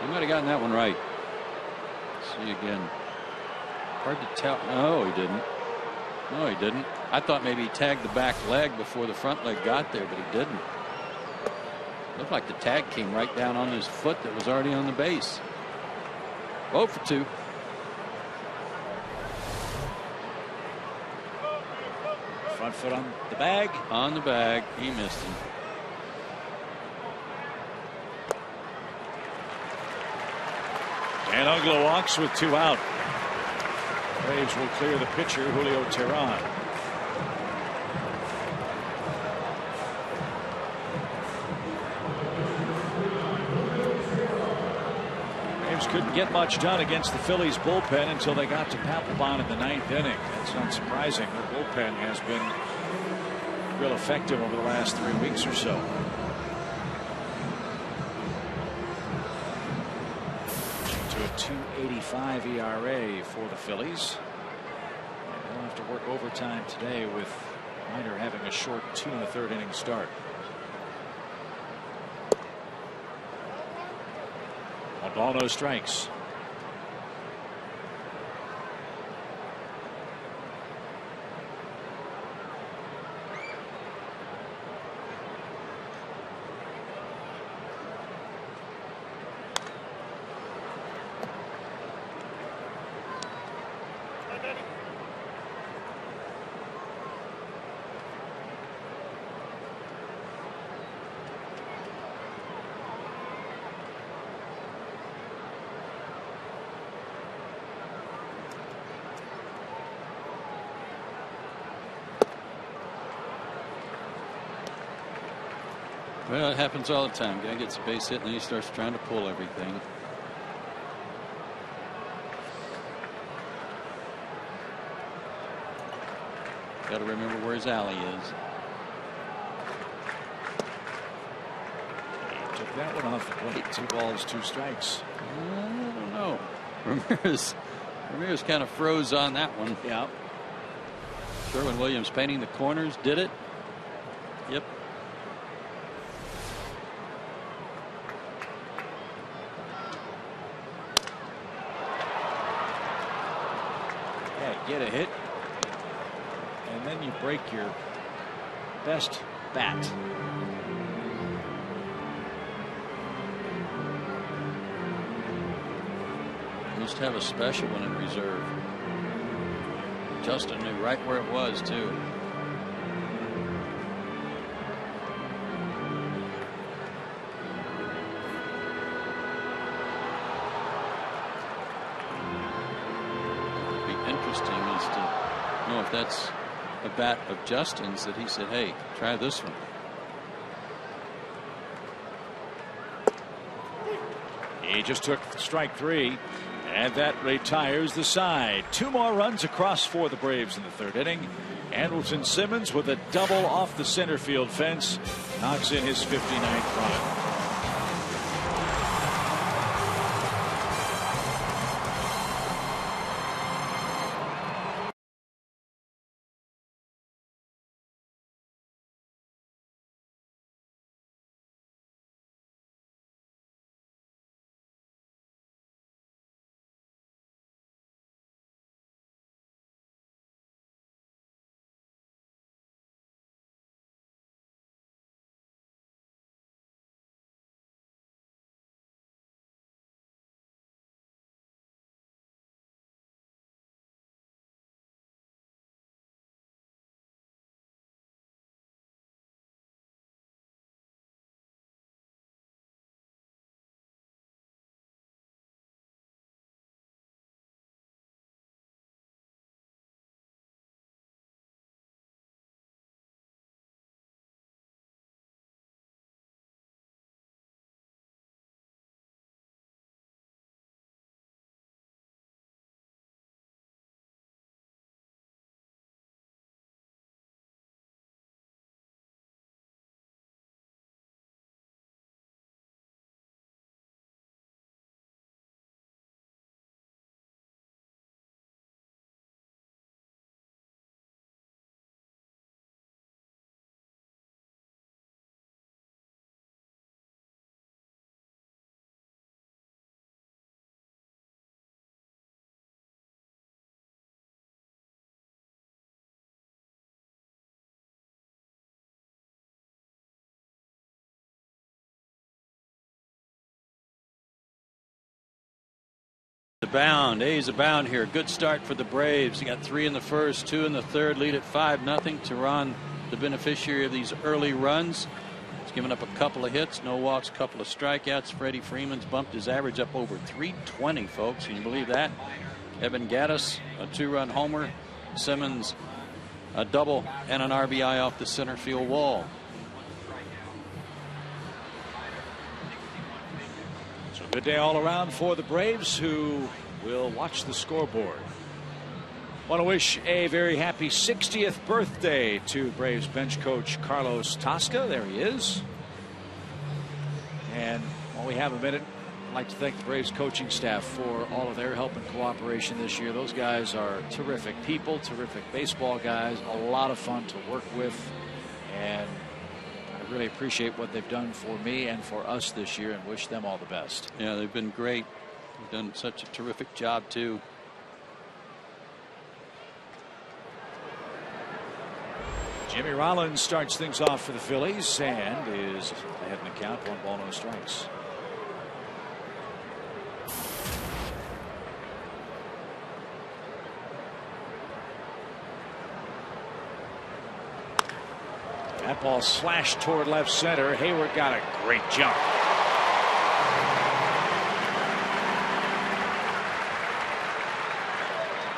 He might have gotten that one right. Let's see again. Hard to tell. No, he didn't. No, he didn't. I thought maybe he tagged the back leg before the front leg got there, but he didn't. Looked like the tag came right down on his foot that was already on the base. 0 for 2. Front foot on the bag. On the bag. He missed him. And Ugla walks with 2 out. Braves will clear the pitcher, Julio Teheran. Couldn't get much done against the Phillies bullpen until they got to Papelbon in the 9th inning. That's not surprising. The bullpen has been real effective over the last 3 weeks or so. To a 2.85 ERA for the Phillies. And they'll have to work overtime today with Minor having a short 2 1/3 inning start. Ball, no strikes. Well, it happens all the time. Guy gets a base hit and then he starts trying to pull everything. Got to remember where his alley is. He took that one off the plate. 2 balls, 2 strikes. I don't know. Ramirez kind of froze on that one. Yeah. Sherwin-Williams painting the corners. Did it? Yep. Yeah, get a hit. And then you break your best bat. Used to have a special one in reserve. Justin knew right where it was, too. It'd be interesting as to know if that's a bat of Justin's that he said, hey, try this one. He just took strike 3. And that retires the side. 2 more runs across for the Braves in the 3rd inning. Andrelton Simmons with a double off the center field fence knocks in his 59th run. The bound. A's abound here. Good start for the Braves. You got 3 in the first, 2 in the third. Lead at 5-0. Tehran, the beneficiary of these early runs. He's given up a couple of hits, no walks, couple of strikeouts. Freddie Freeman's bumped his average up over 320, folks. Can you believe that? Evan Gattis, a 2-run homer. Simmons, a double and an RBI off the center field wall. Good day all around for the Braves, who will watch the scoreboard. Want to wish a very happy 60th birthday to Braves bench coach Carlos Tosca. There he is. And while we have a minute, I'd like to thank the Braves coaching staff for all of their help and cooperation this year. Those guys are terrific people, terrific baseball guys, a lot of fun to work with, and I really appreciate what they've done for me and for us this year, and wish them all the best. Yeah, they've been great. They've done such a terrific job too. Jimmy Rollins starts things off for the Phillies and is ahead in the count. 1 ball, no strikes. That ball slashed toward left center. Hayward got a great jump.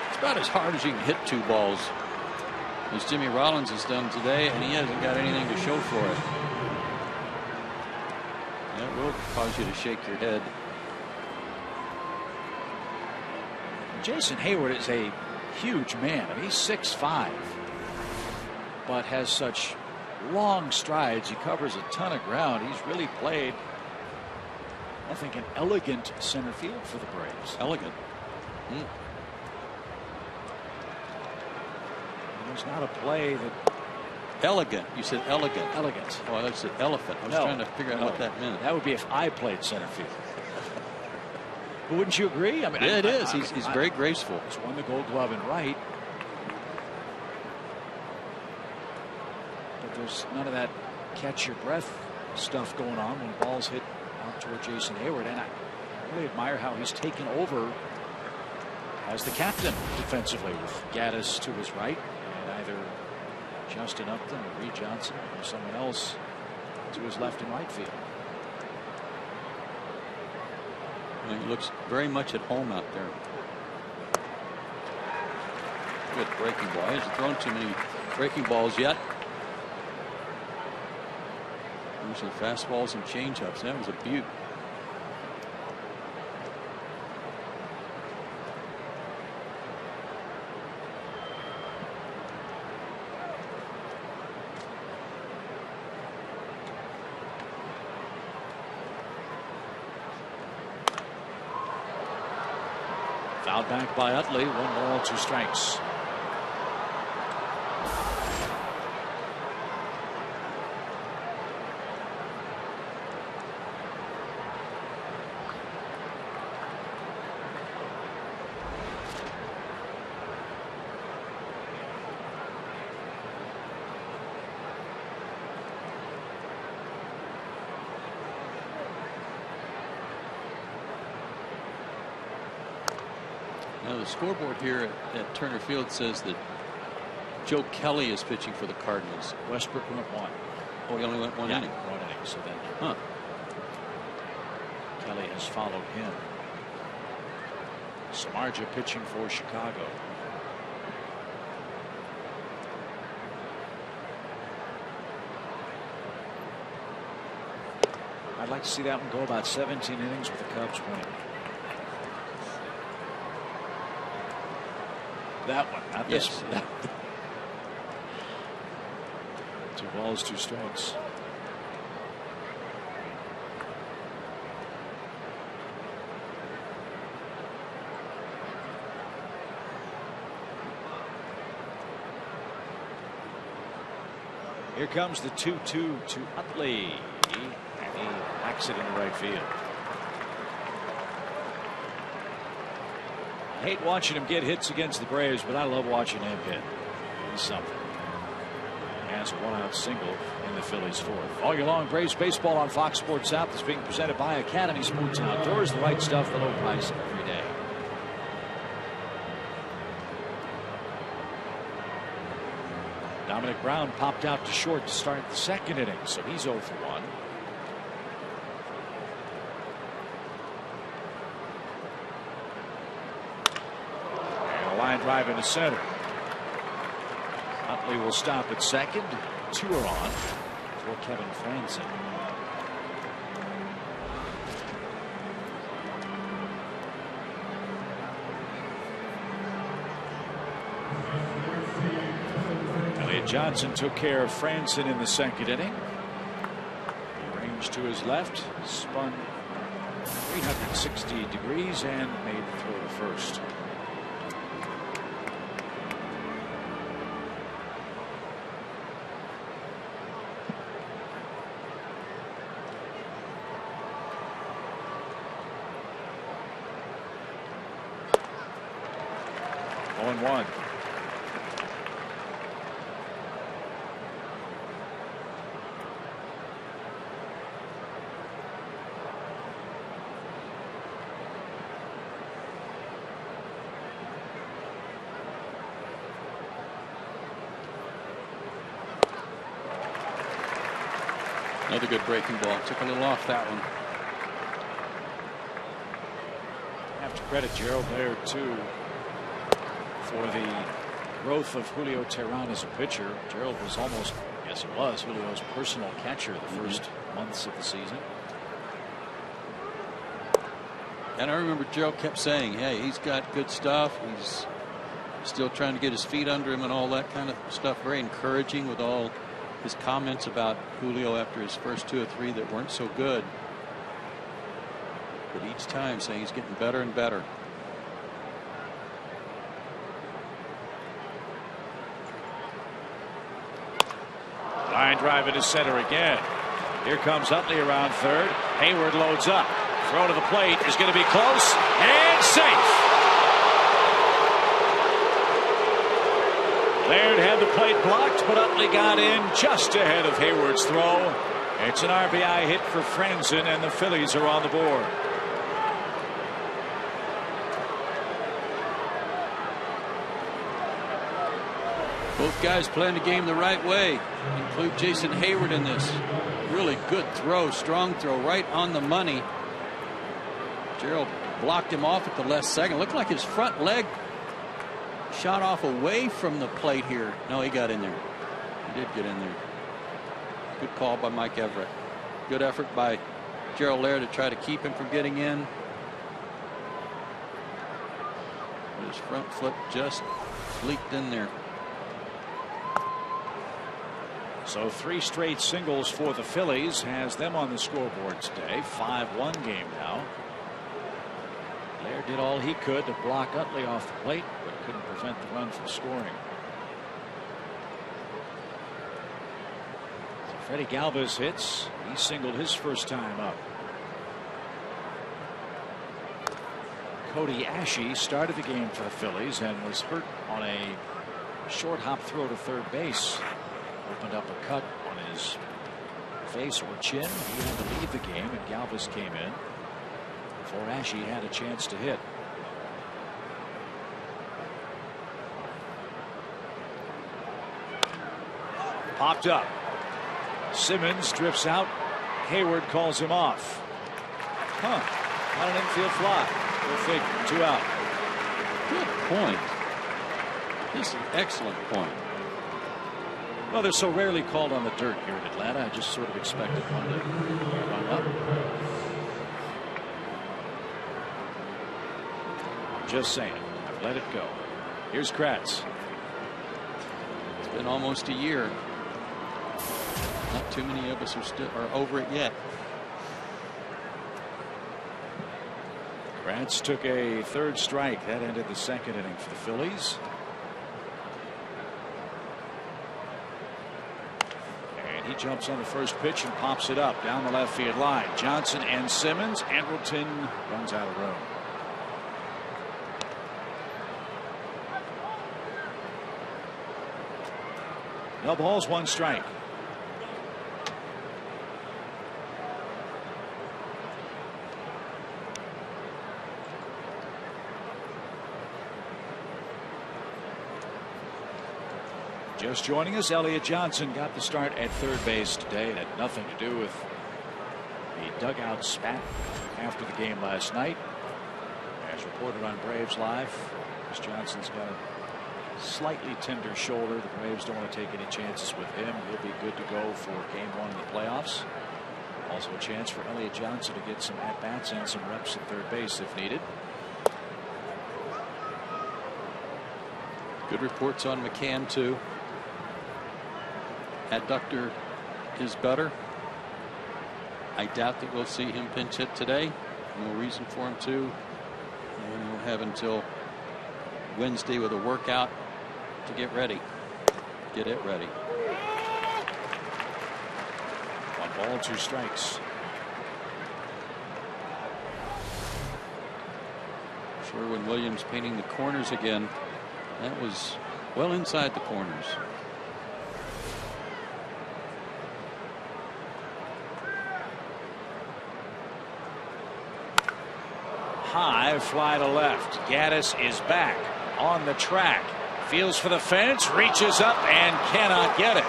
It's about as hard as you can hit 2 balls as Jimmy Rollins has done today, and he hasn't got anything to show for it. That will cause you to shake your head. Jason Hayward is a huge man. I mean, he's 6'5", but has such long strides. He covers a ton of ground. He's really played, I think, an elegant center field for the Braves. Elegant. There's not a play that. Elegant. You said elegant. Elegant. Oh, I said elephant. I was trying to figure out what that meant. That would be if I played center field. But wouldn't you agree? I mean, yeah, it is. He's very graceful. He's won the Gold Glove in right. But there's none of that catch your breath stuff going on when balls hit out toward Jason Hayward. And I really admire how he's taken over as the captain defensively with Gaddis to his right and either Justin Upton or Reed Johnson or someone else to his left and right field. Well, he looks very much at home out there. Good breaking ball. He hasn't thrown too many breaking balls yet. Usually fastballs and changeups. That was a beaut. Fouled back by Utley. 1 ball, 2 strikes. Now the scoreboard here at Turner Field says that Joe Kelly is pitching for the Cardinals. Westbrook went 1. Oh, he only went 1 inning. 1 inning. So then, Kelly has followed him. Samardzija pitching for Chicago. I'd like to see that one go about 17 innings with the Cubs winning. That one, not this one. 2 balls, 2 strikes. Here comes the 2-2 to Utley. And he hacks it into right field. I hate watching him get hits against the Braves, but I love watching him hit. He's something. He has a 1-out single in the Phillies 4th. All year long, Braves baseball on Fox Sports South is being presented by Academy Sports and Outdoors. The right stuff, the low price every day. Dominic Brown popped out to short to start the 2nd inning, so he's 0 for 1. Line drive into center. Utley will stop at 2nd. 2 are on for Kevin Franzen. Elliott Johnson took care of Franzen in the 2nd inning. He ranged to his left, spun 360 degrees and made the throw to first. On 1. Another good breaking ball. Took a little off that one. I have to credit Gerald Laird too for the growth of Julio Teheran as a pitcher. Gerald was almost, yes, it was Julio's personal catcher the first months of the season. And I remember Gerald kept saying, hey, he's got good stuff. He's still trying to get his feet under him and all that kind of stuff. Very encouraging with all his comments about Julio after his first 2 or 3 that weren't so good. But each time saying he's getting better and better. Line drive into center again. Here comes Utley around third. Hayward loads up. Throw to the plate is going to be close and safe. Laird had the plate blocked, but Utley got in just ahead of Hayward's throw. It's an RBI hit for Franzen, and the Phillies are on the board. Both guys playing the game the right way. Include Jason Hayward in this. Really good throw, strong throw, right on the money. Gerald blocked him off at the last second. Looked like his front leg shot off away from the plate here. No, he got in there. He did get in there. Good call by Mike Everett. Good effort by Gerald Laird to try to keep him from getting in. But his front foot just leaked in there. So 3 straight singles for the Phillies has them on the scoreboard today. 5-1 game now. Laird did all he could to block Utley off the plate, but couldn't prevent the run from scoring. So Freddie Galvis hits. He singled his first time up. Cody Ashe started the game for the Phillies and was hurt on a short hop throw to third base. Opened up a cut on his face or chin. He had to leave the game, and Galvis came in before Ashe had a chance to hit. Popped up. Simmons drifts out. Hayward calls him off. Not an infield fly. Go figure. 2 out. Good point. This is an excellent point. Well, they're so rarely called on the dirt here in Atlanta. I just sort of expected one to run up. I'm just saying. I've let it go. Here's Kratz. It's been almost a year. Not too many of us are over it yet. Kratz took a 3rd strike. That ended the 2nd inning for the Phillies. He jumps on the first pitch and pops it up down the left field line. Johnson and Simmons. Andrelton runs out of room. No balls, 1 strike. Just joining us, Elliott Johnson got the start at third base today. It had nothing to do with the dugout spat after the game last night. As reported on Braves Live, Chris Johnson's got a slightly tender shoulder. The Braves don't want to take any chances with him. He'll be good to go for game 1 of the playoffs. Also a chance for Elliott Johnson to get some at-bats and some reps at third base if needed. Good reports on McCann, too. Adductor is better. I doubt that we'll see him pinch hit today. No reason for him to. And we'll have until Wednesday with a workout to get ready. Get it ready. 1 ball, 2 strikes. Sherwin-Williams painting the corners again. That was well inside the corners. High fly to left. Gaddis is back on the track. Feels for the fence. Reaches up and cannot get it.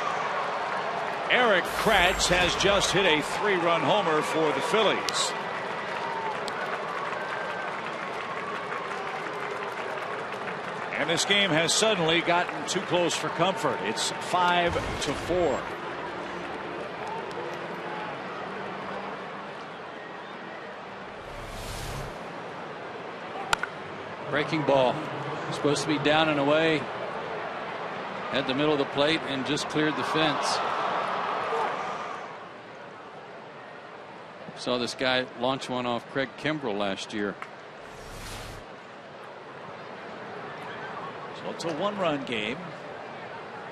Eric Kratz has just hit a 3-run homer for the Phillies. And this game has suddenly gotten too close for comfort. It's 5-4. Breaking ball. Supposed to be down and away at the middle of the plate and just cleared the fence. Saw this guy launch one off Craig Kimbrell last year. So it's a one-run game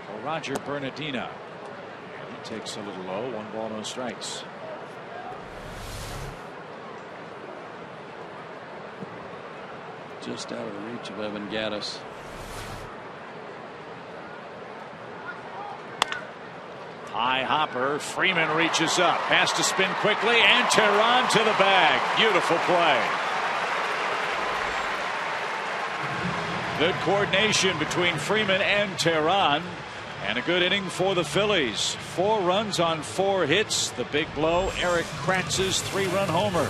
for Roger Bernardino. He takes a little low. 1 ball, no strikes. Just out of the reach of Evan Gattis. High hopper. Freeman reaches up. Has to spin quickly. And Tehran to the bag. Beautiful play. Good coordination between Freeman and Tehran. And a good inning for the Phillies. 4 runs on 4 hits. The big blow. Eric Kratz's 3-run homer.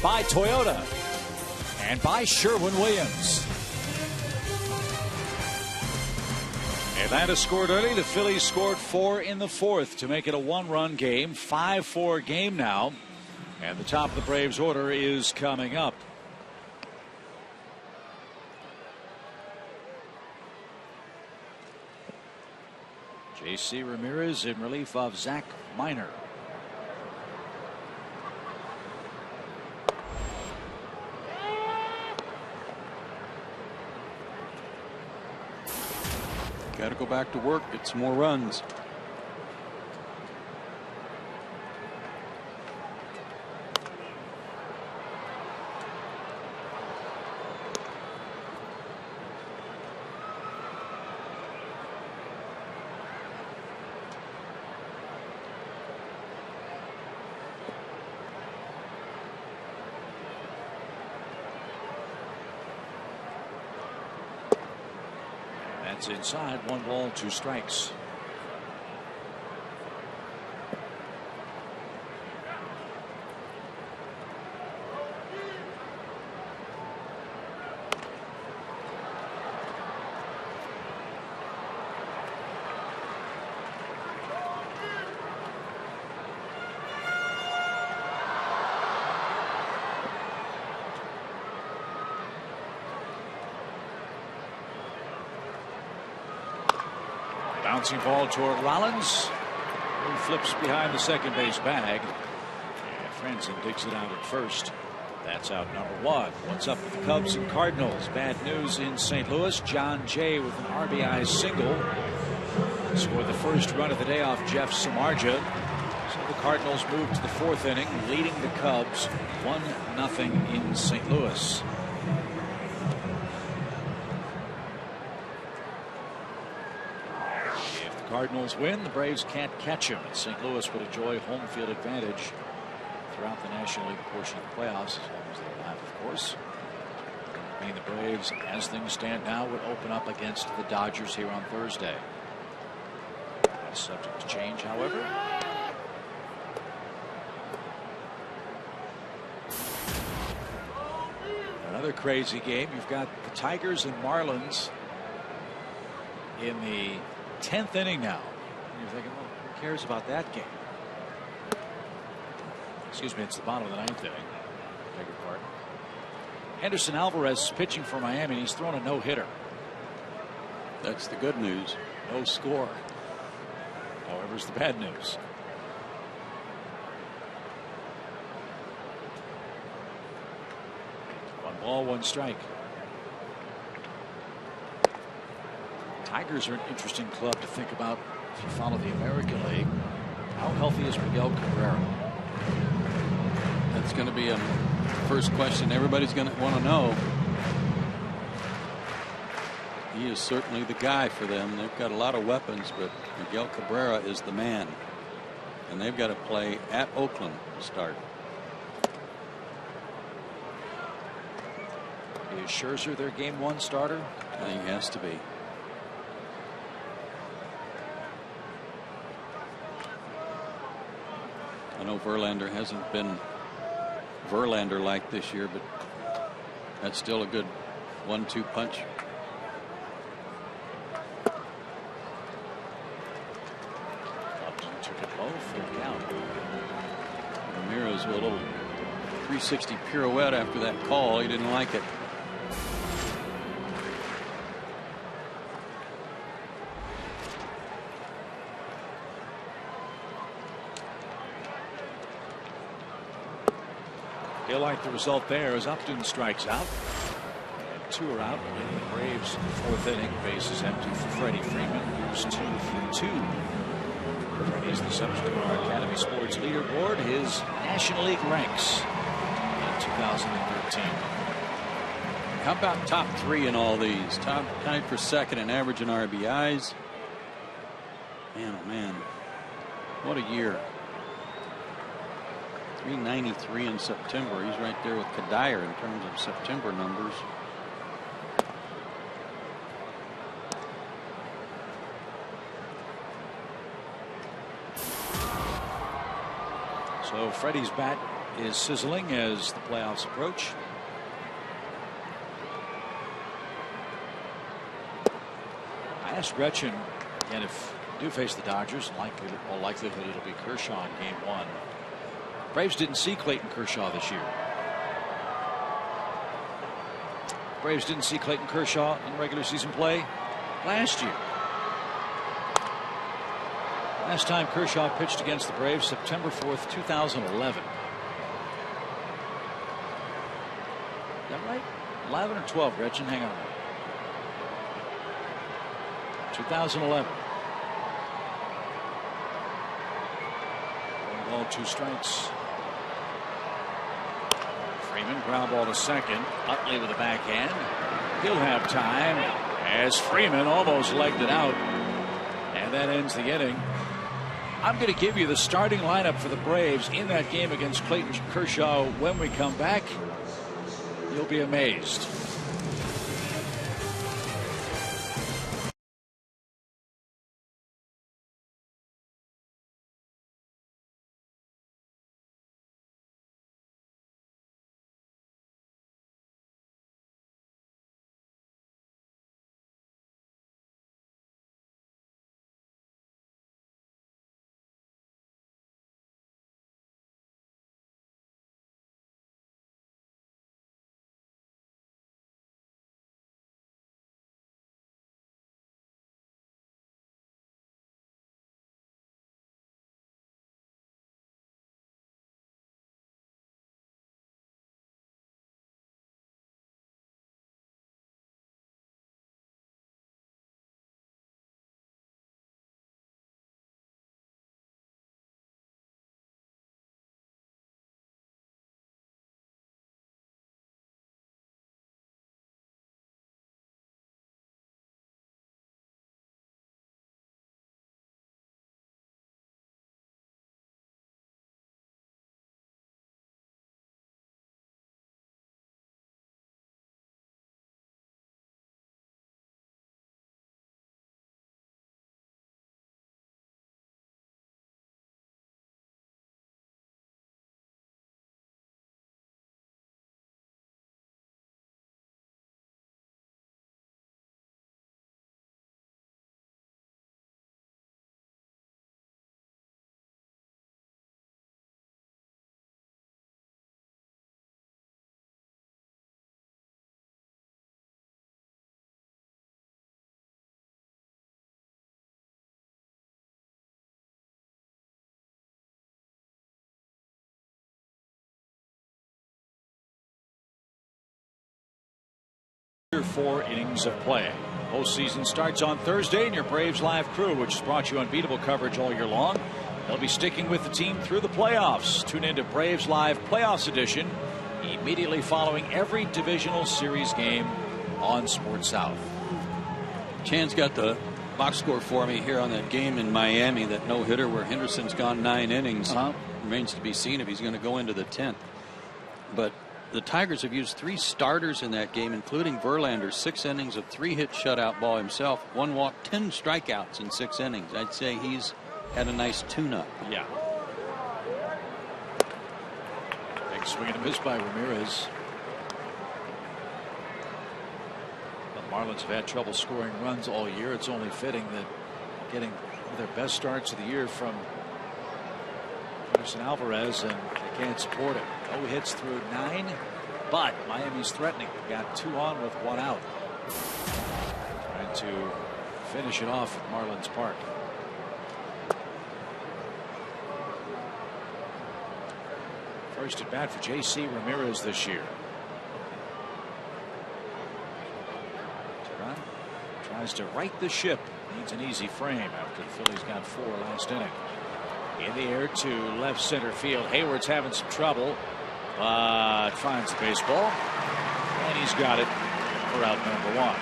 By Toyota and by Sherwin-Williams. Atlanta scored early. The Phillies scored 4 in the 4th to make it a 1-run game. 5-4 game now. And the top of the Braves order is coming up. J.C. Ramirez in relief of Zach Minor. Got to go back to work, get some more runs. That's inside. 1 ball, 2 strikes. Bouncing ball toward Rollins, who flips behind the second base bag. And Franzen digs it out at first. That's out number 1. What's up with the Cubs and Cardinals? Bad news in St. Louis. John Jay with an RBI single scored the first run of the day off Jeff Samardzija. So the Cardinals move to the 4th inning, leading the Cubs 1-0 in St. Louis. Cardinals win. The Braves can't catch him. St. Louis would enjoy home field advantage throughout the National League portion of the playoffs, as long as they're alive, of course. I mean, the Braves, as things stand now, would open up against the Dodgers here on Thursday. That's subject to change, however. Another crazy game. You've got the Tigers and Marlins in the 10th inning now. And you're thinking, well, who cares about that game? Excuse me, it's the bottom of the 9th inning. Beg your pardon. Henderson Alvarez is pitching for Miami, and he's thrown a no-hitter. That's the good news. No score. However, it's the bad news. One ball, one strike. Tigers are an interesting club to think about if you follow the American League. How healthy is Miguel Cabrera? That's going to be a first question everybody's going to want to know. He is certainly the guy for them. They've got a lot of weapons, but Miguel Cabrera is the man. And they've got to play at Oakland to start. Is Scherzer their game 1 starter? I think he has to be. I know Verlander hasn't been Verlander-like this year, but that's still a good 1-2 punch. Upton took it low, full count. Ramirez with a little 360 pirouette after that call. He didn't like it. He'll like the result there as Upton strikes out. And 2 are out. In the Braves' 4th inning, base is empty for Freddie Freeman, who's 2 for 2. Freddie is the subject of our Academy Sports leaderboard. His National League ranks in 2013. How about top 3 in all these? Top tied for 2nd in average and RBIs. Man, oh man, what a year. 393 in September. He's right there with Kadire in terms of September numbers. So Freddie's bat is sizzling as the playoffs approach. I asked Gretchen, and if you do face the Dodgers, all likelihood it'll be Kershaw in game 1. Braves didn't see Clayton Kershaw this year. Braves didn't see Clayton Kershaw in regular season play last year. Last time Kershaw pitched against the Braves, September 4th, 2011. Is that right? 11 or 12, Gretchen? Hang on a minute. 2011. 1 ball, 2 strikes. Freeman, ground ball to second. Utley with a backhand. He'll have time as Freeman almost legged it out. And that ends the inning. I'm going to give you the starting lineup for the Braves in that game against Clayton Kershaw when we come back. You'll be amazed. 4 innings of play. Postseason starts on Thursday, and your Braves Live crew, which has brought you unbeatable coverage all year long, they'll be sticking with the team through the playoffs. Tune into Braves Live Playoffs Edition immediately following every divisional series game on Sports South. Chan's got the box score for me here on that game in Miami, that no-hitter where Henderson's gone 9 innings. Remains to be seen if he's going to go into the 10th. But the Tigers have used 3 starters in that game, including Verlander, 6 innings of 3-hit shutout ball himself, 1 walk, 10 strikeouts in 6 innings. I'd say he's had a nice tune-up. Yeah. Big swing and a miss by Ramirez. The Marlins have had trouble scoring runs all year. It's only fitting that getting one of their best starts of the year from Anderson Alvarez, and they can't support it. No hits through 9, but Miami's threatening. Got 2 on with 1 out. Trying to finish it off at Marlins Park. First at bat for J.C. Ramirez this year. Tehran tries to right the ship. Needs an easy frame after the Phillies got 4 last inning. In the air to left center field. Hayward's having some trouble, but finds the baseball, and he's got it for out number 1.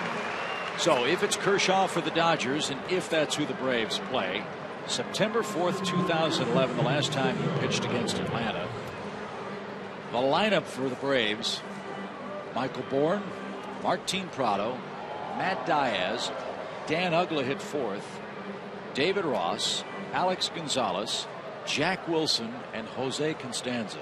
So if it's Kershaw for the Dodgers, and if that's who the Braves play, September 4th, 2011, the last time he pitched against Atlanta. The lineup for the Braves: Michael Bourne, Martin Prado, Matt Diaz, Dan Uggla hit 4th, David Ross, Alex Gonzalez, Jack Wilson, and Jose Constanza.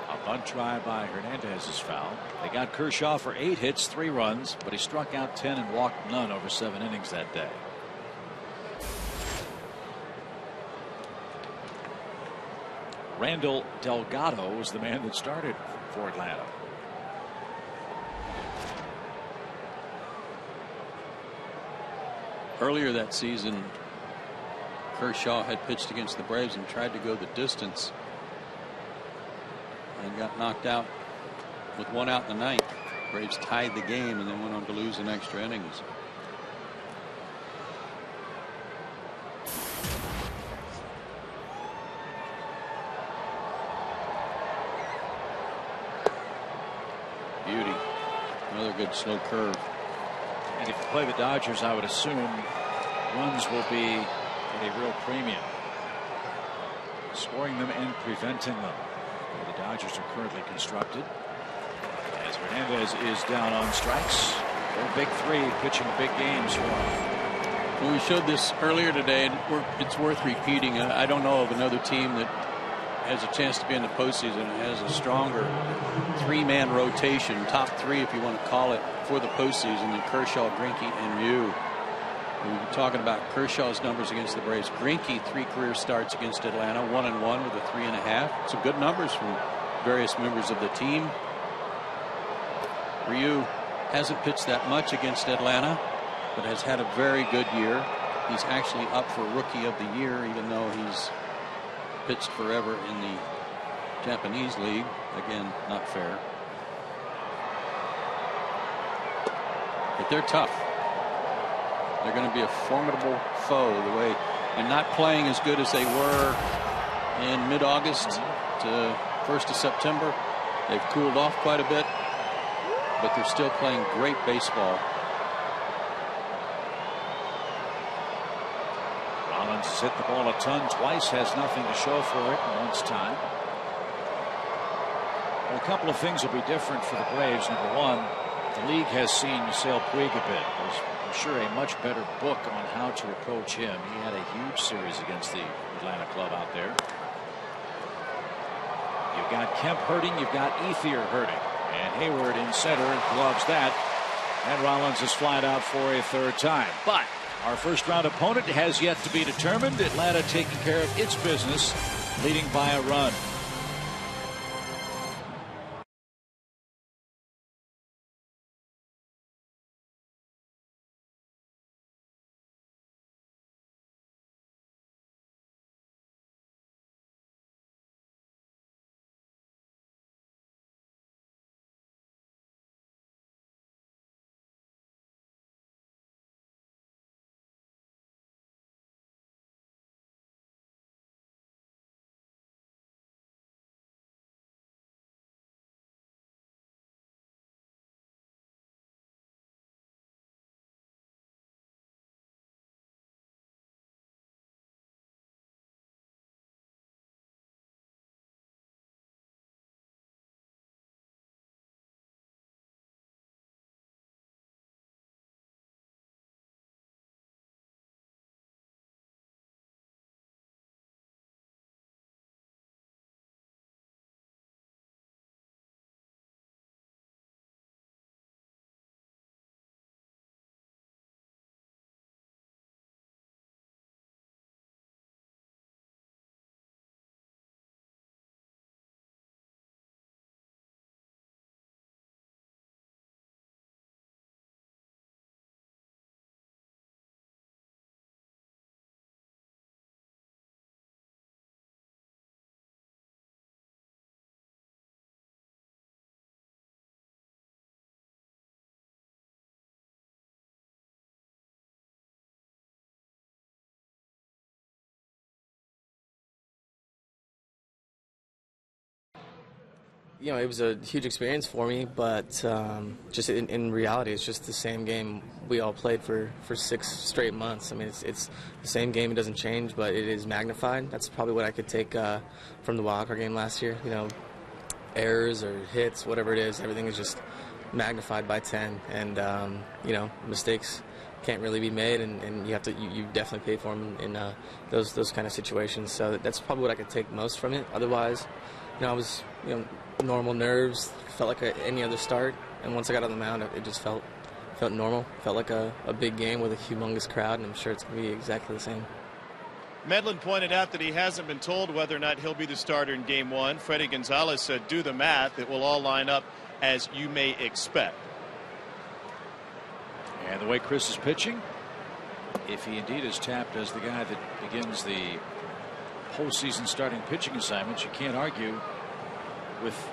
A bunt try by Hernandez is foul. They got Kershaw for 8 hits, 3 runs, but he struck out 10 and walked none over 7 innings that day. Randall Delgado was the man that started for Atlanta. Earlier that season, Kershaw had pitched against the Braves and tried to go the distance and got knocked out with 1 out in the 9th. Braves tied the game and then went on to lose in extra innings. Beauty. Another good slow curve. And if you play the Dodgers, I would assume runs will be at a real premium. Scoring them and preventing them. The Dodgers are currently constructed. As Hernandez is down on strikes. Their big 3 pitching big games for him. Well, we showed this earlier today, and it's worth repeating. I don't know of another team that has a chance to be in the postseason and has a stronger 3-man rotation, top 3 if you want to call it, for the postseason than Kershaw, Greinke, and Mew. We've been talking about Kershaw's numbers against the Braves. Greinke, 3 career starts against Atlanta, 1-1 with a 3.5. Some good numbers from various members of the team. Ryu hasn't pitched that much against Atlanta, but has had a very good year. He's actually up for Rookie of the Year, even though he's pitched forever in the Japanese League. Again, not fair. But they're tough. They're going to be a formidable foe the way, and not playing as good as they were in mid-August to 1st of September. They've cooled off quite a bit, but they're still playing great baseball. Rollins has hit the ball a ton twice, has nothing to show for it in once time. Well, a couple of things will be different for the Braves. Number 1, the league has seen Yasiel Puig a bit. There's, I'm sure, a much better book on how to approach him. He had a huge series against the Atlanta club out there. You've got Kemp hurting, you've got Ethier hurting, and Hayward in center gloves that, and Rollins is flying out for a 3rd time. But our first round opponent has yet to be determined. Atlanta taking care of its business, leading by a run. You know, it was a huge experience for me, but just in reality, it's just the same game we all played for 6 straight months. I mean, it's the same game. It doesn't change, but it is magnified. That's probably what I could take from the wildcard game last year. You know, errors or hits, whatever it is, everything is just magnified by 10. And, you know, mistakes can't really be made, and you definitely pay for them in those kind of situations. So that's probably what I could take most from it. Otherwise, you know, I was, you know, normal nerves, felt like any other start, and once I got on the mound, it just felt normal. Felt like a big game with a humongous crowd, and I'm sure it's going to be exactly the same. Medlin pointed out that he hasn't been told whether or not he'll be the starter in Game 1. Freddie Gonzalez said, do the math. It will all line up as you may expect. And the way Chris is pitching, if he indeed is tapped as the guy that begins the postseason starting pitching assignments, you can't argue with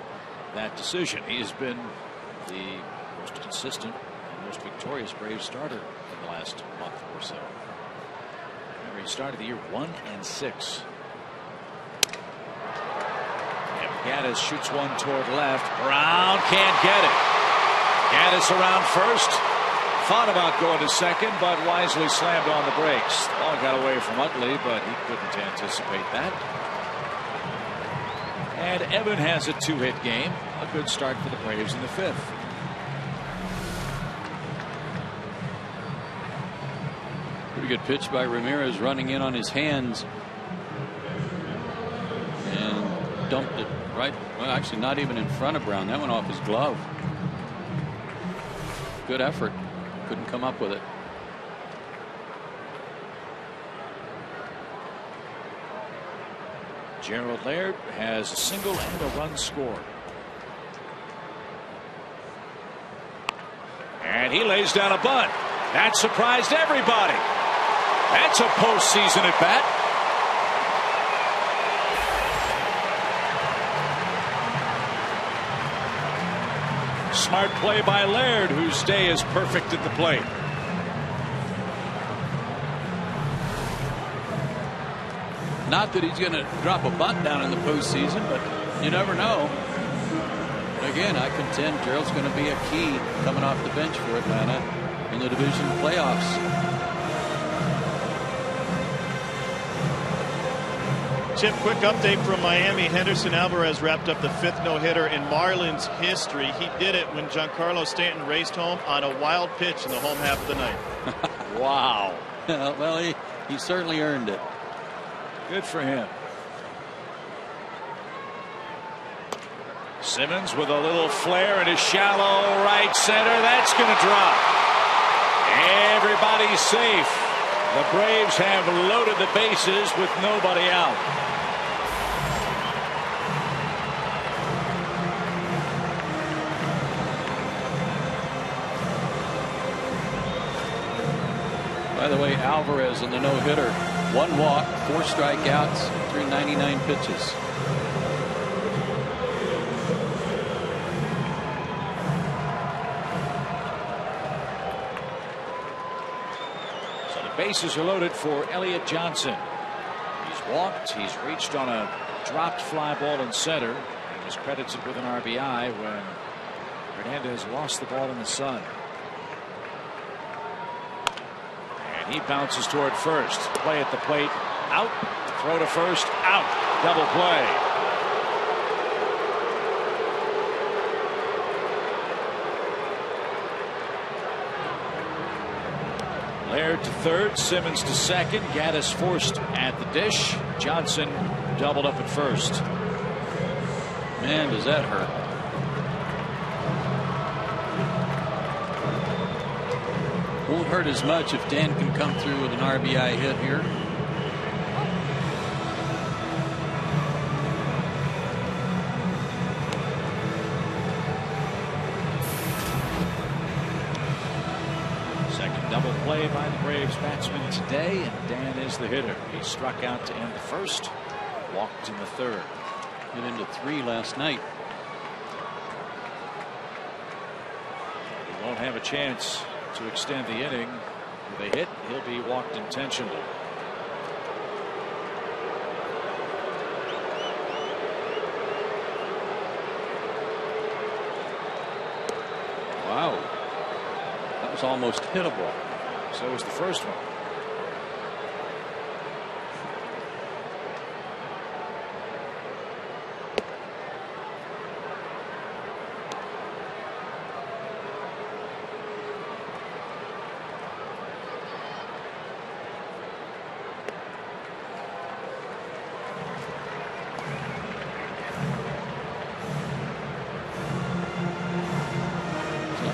that decision. He has been the most consistent and most victorious Braves starter in the last month or so. Remember, he started the year 1-6. And Gaddis shoots one toward left. Brown can't get it. Gaddis around first. Thought about going to second, but wisely slammed on the brakes. The ball got away from Utley, but he couldn't anticipate that. And Evan has a 2-hit game. A good start for the Braves in the 5th. Pretty good pitch by Ramirez, running in on his hands and dumped it right, well, actually not even in front of Brown. That went off his glove. Good effort. Couldn't come up with it. Gerald Laird has a single and a run scored. And he lays down a bunt. That surprised everybody. That's a postseason at bat. Smart play by Laird, whose day is perfect at the plate. Not that he's going to drop a bunt down in the postseason, but you never know. Again, I contend Gerald's going to be a key coming off the bench for Atlanta in the division playoffs. Chip, quick update from Miami. Henderson Alvarez wrapped up the 5th no-hitter in Marlins history. He did it when Giancarlo Stanton raced home on a wild pitch in the home half of the night. Wow. Well, he certainly earned it. Good for him. Simmons with a little flare in his shallow right center. That's going to drop. Everybody's safe. The Braves have loaded the bases with nobody out. By the way, Alvarez in the no-hitter. 1 walk, 4 strikeouts, through 99 pitches. So the bases are loaded for Elliott Johnson. He's walked. He's reached on a dropped fly ball in center. He was credited with an RBI when Hernandez lost the ball in the sun. He bounces toward first. Play at the plate. Out. Throw to first. Out. Double play. Laird to third. Simmons to second. Gaddis forced at the dish. Johnson doubled up at first. Man, does that hurt. Won't hurt as much if Dan can come through with an RBI hit here. Second double play by the Braves batsman today, and Dan is the hitter. He struck out to end the first, walked in the third. Hit into 3 last night. He won't have a chance to extend the inning with a hit. He'll be walked intentionally. was almost hittable. So was the first one.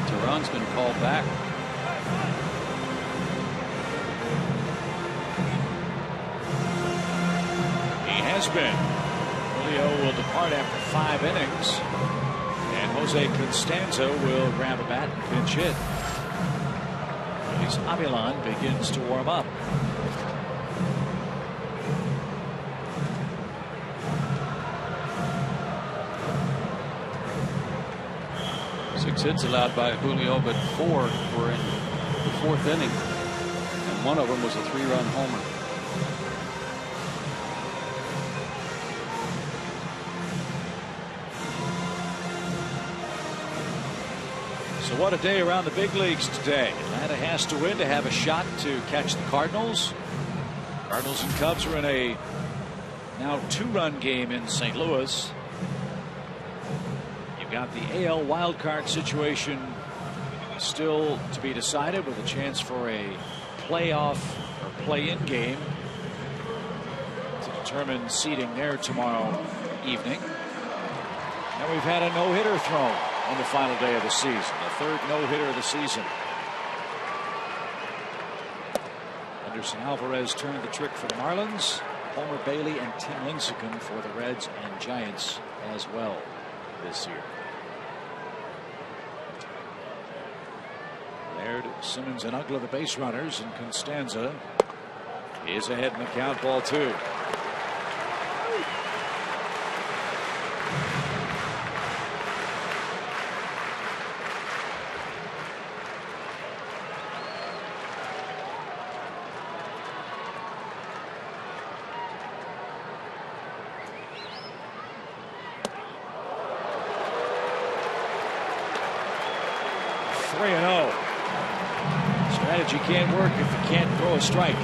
Tehran's been called back. He has been. Julio will depart after 5 innings. And Jose Constanzo will grab a bat and pinch hit. Luis Avilan begins to warm up. 6 hits allowed by Julio, but 4 were in the 4th inning, and one of them was a 3-run homer. So what a day around the big leagues today. Atlanta has to win to have a shot to catch the Cardinals. Cardinals and Cubs are in a now 2-run game in St. Louis. Got the AL wildcard situation still to be decided, with a chance for a playoff or play-in game to determine seeding there tomorrow evening. And we've had a no-hitter thrown on the final day of the season, the 3rd no-hitter of the season. Anderson Alvarez turned the trick for the Marlins. Homer Bailey and Tim Lincecum for the Reds and Giants as well this year. Laird, Simmons, and Uggla the base runners, and Constanza is ahead in the count, ball 2. Strategy can't work if you can't throw a strike.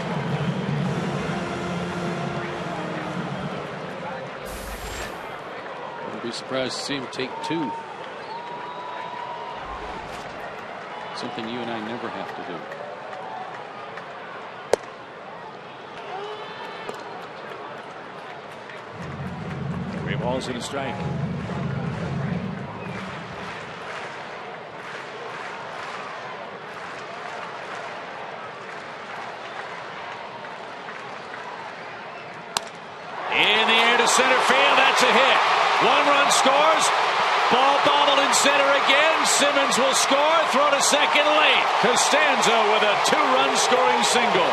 Wouldn't be surprised to see him take 2. Something you and I never have to do. 3 balls and a strike. Center field, that's a hit. 1 run scores. Ball bobbled in center again. Simmons will score. Throw to second late. Costanzo with a 2-run scoring single.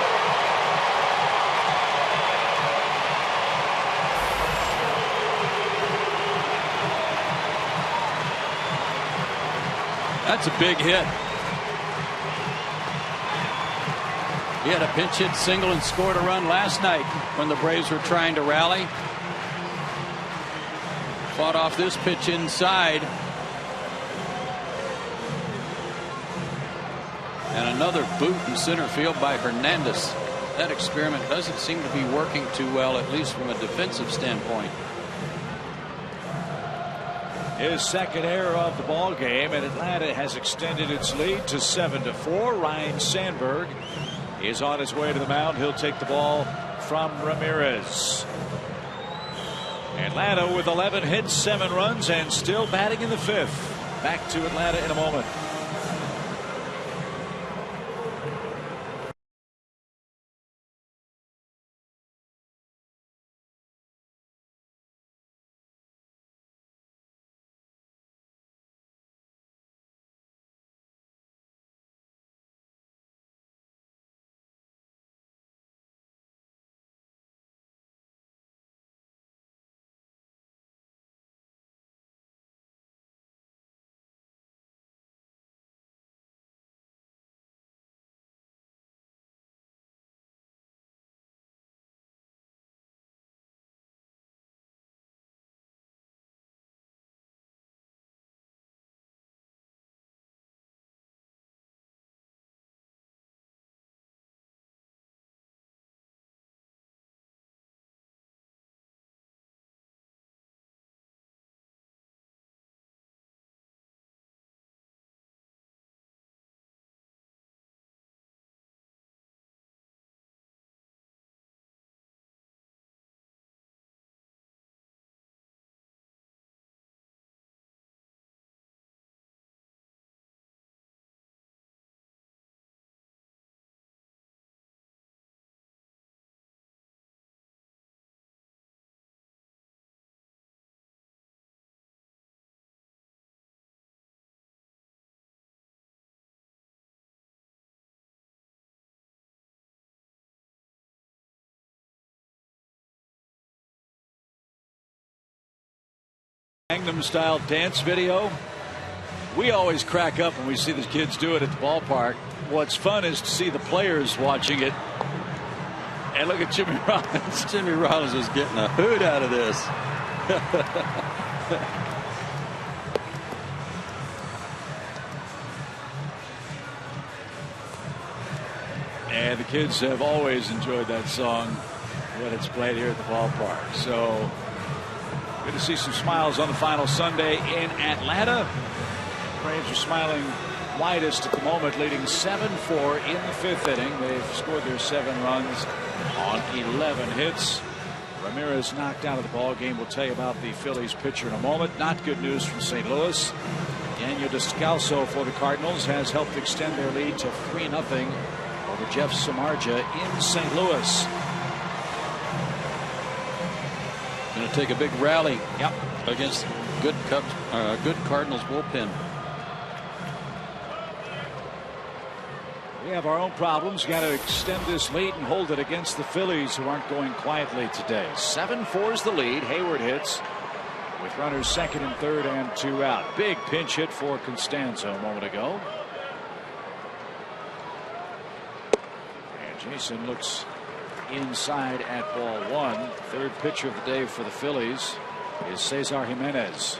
That's a big hit. He had a pinch hit single and scored a run last night when the Braves were trying to rally. Fought off this pitch inside. And another boot in center field by Hernandez. That experiment doesn't seem to be working too well, at least from a defensive standpoint. His 2nd error of the ball game, and Atlanta has extended its lead to 7-4. Ryan Sandberg is on his way to the mound. He'll take the ball from Ramirez. Atlanta with 11 hits, 7 runs, and still batting in the 5th. Back to Atlanta in a moment. Gangnam Style dance video. We always crack up when we see the kids do it at the ballpark. What's fun is to see the players watching it. And look at Jimmy Rollins. Jimmy Rollins is getting a hoot out of this. And the kids have always enjoyed that song when it's played here at the ballpark. So good to see some smiles on the final Sunday in Atlanta. Braves are smiling widest at the moment, leading 7-4 in the fifth inning. They've scored their 7 runs on 11 hits. Ramirez knocked out of the ball game. We'll tell you about the Phillies pitcher in a moment. Not good news from St. Louis. Daniel Descalso for the Cardinals has helped extend their lead to 3-0 over Jeff Samardzija in St. Louis. Going to take a big rally against good Cardinals bullpen. We have our own problems. Got to extend this lead and hold it against the Phillies, who aren't going quietly today. 7-4 is the lead. Hayward hits with runners second and third and 2 out. Big pinch hit for Constanzo a moment ago. And Jason looks inside at ball 1. Third pitcher of the day for the Phillies is Cesar Jimenez.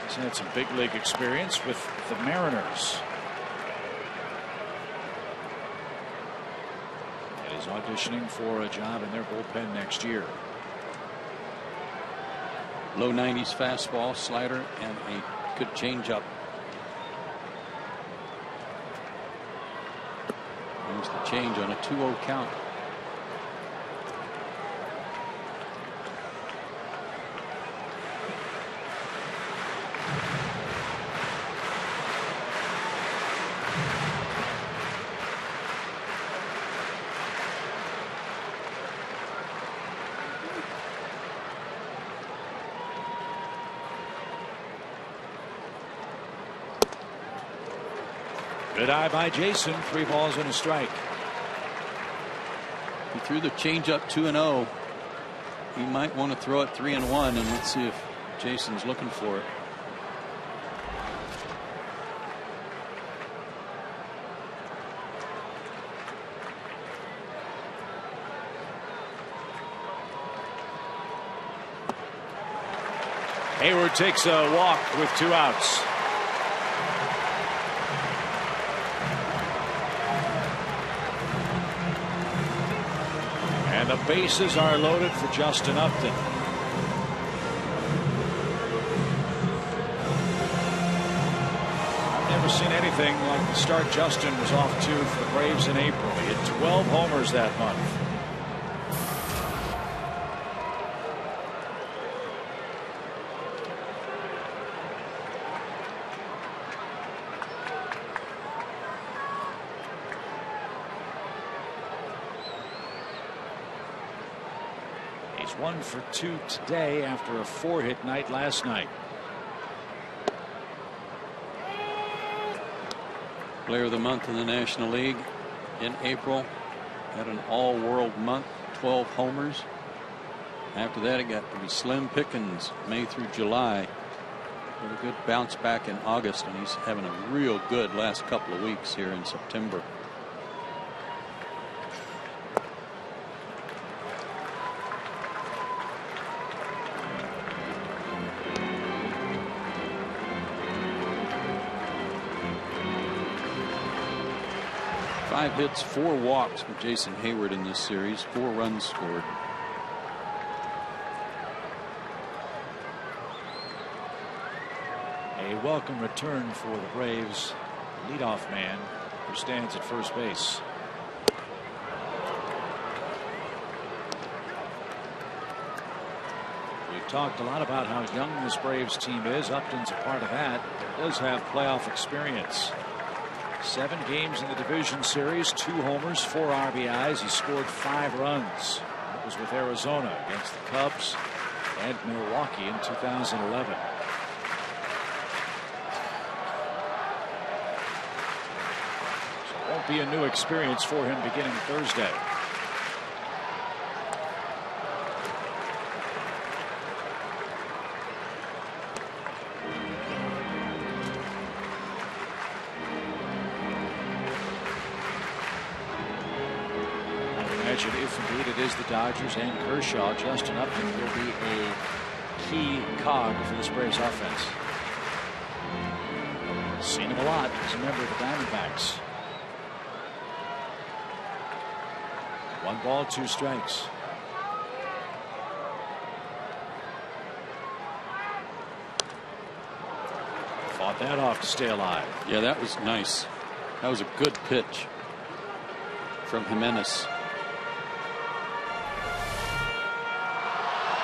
He's had some big league experience with the Mariners. And is auditioning for a job in their bullpen next year. Low 90s fastball, slider, and a good changeup. There's the change on a 2-0 count. Good eye by Jason. 3 balls and a strike. He threw the changeup 2-0. He might want to throw it 3-1, and let's see if Jason's looking for it. Hayward takes a walk with 2 outs. And the bases are loaded for Justin Upton. I've never seen anything like the start Justin was off to for the Braves in April. He had 12 homers that month. He's 1 for 2 today after a 4-hit night last night. Player of the month in the National League in April. Had an all-world month, 12 homers. After that, it got to be slim pickings May through July. With a good bounce back in August, and he's having a real good last couple of weeks here in September. Five hits, 4 walks for Jason Hayward in this series, 4 runs scored. A welcome return for the Braves leadoff man who stands at first base. We've talked a lot about how young this Braves team is. Upton's a part of that. He does have playoff experience. 7 games in the division series, 2 homers, 4 RBIs. He scored 5 runs. That was with Arizona against the Cubs and Milwaukee in 2011. be a new experience for him beginning Thursday. If indeed it is the Dodgers and Kershaw, Justin Upton will be a key cog for this Braves offense. Seen him a lot as a member of the Diamondbacks. 1 ball, 2 strikes. Fought that off to stay alive. Yeah, that was nice. That was a good pitch from Jimenez.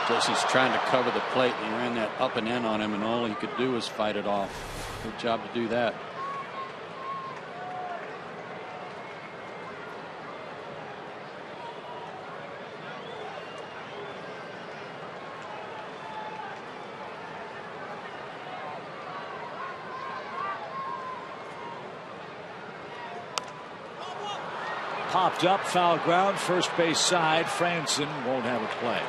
Jesse's trying to cover the plate, and he ran that up and in on him, and all he could do was fight it off. Good job to do that. Popped up, foul ground, first base side. Franson won't have a play.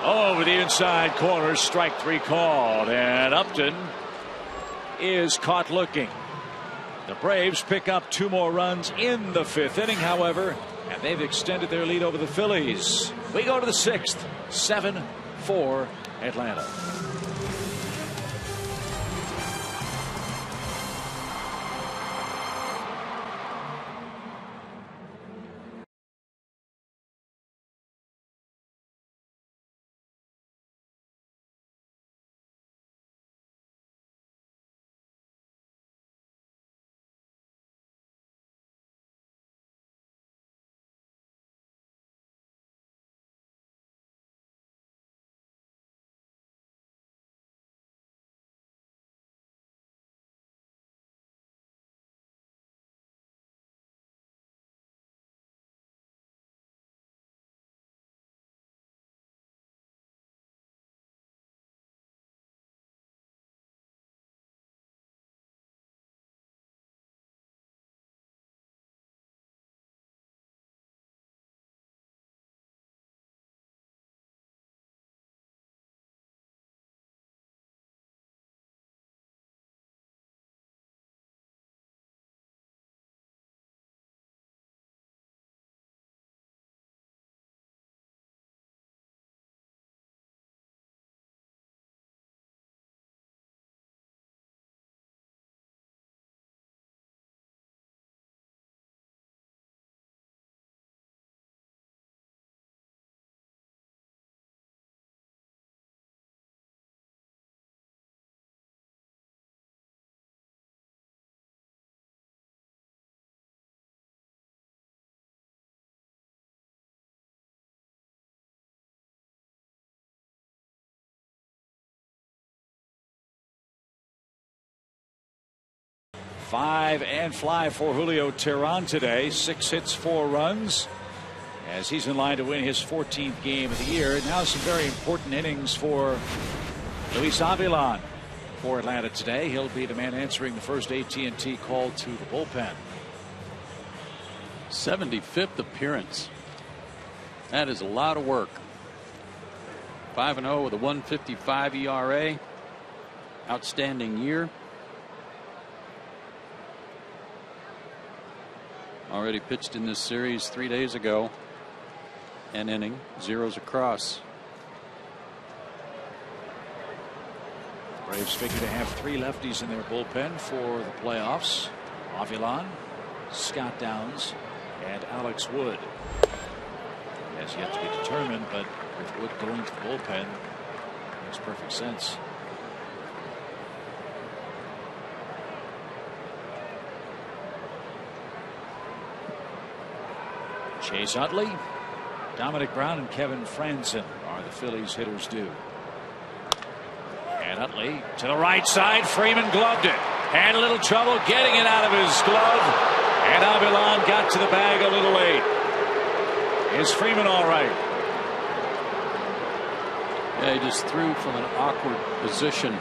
Over the inside corner, strike 3 called, and Upton is caught looking. The Braves pick up 2 more runs in the 5th inning, however, and they've extended their lead over the Phillies. We go to the 6th, 7-4 Atlanta. Five and fly for Julio Teheran today. 6 hits, 4 runs, as he's in line to win his 14th game of the year. Now some very important innings for Luis Avilan for Atlanta today. He'll be the man answering the first AT&T call to the bullpen. 75th appearance. That is a lot of work. 5-0 with a 1.55 ERA. Outstanding year. Already pitched in this series 3 days ago. An inning, 0s across. The Braves figure to have 3 lefties in their bullpen for the playoffs. Avilan, Scott Downs, and Alex Wood. Has yet to be determined, but with Wood going to the bullpen, makes perfect sense. Chase Utley, Dominic Brown, and Kevin Franzen are the Phillies hitters due. And Utley to the right side. Freeman gloved it. Had a little trouble getting it out of his glove. And Avilan got to the bag a little late. Is Freeman all right? Yeah, he just threw from an awkward position.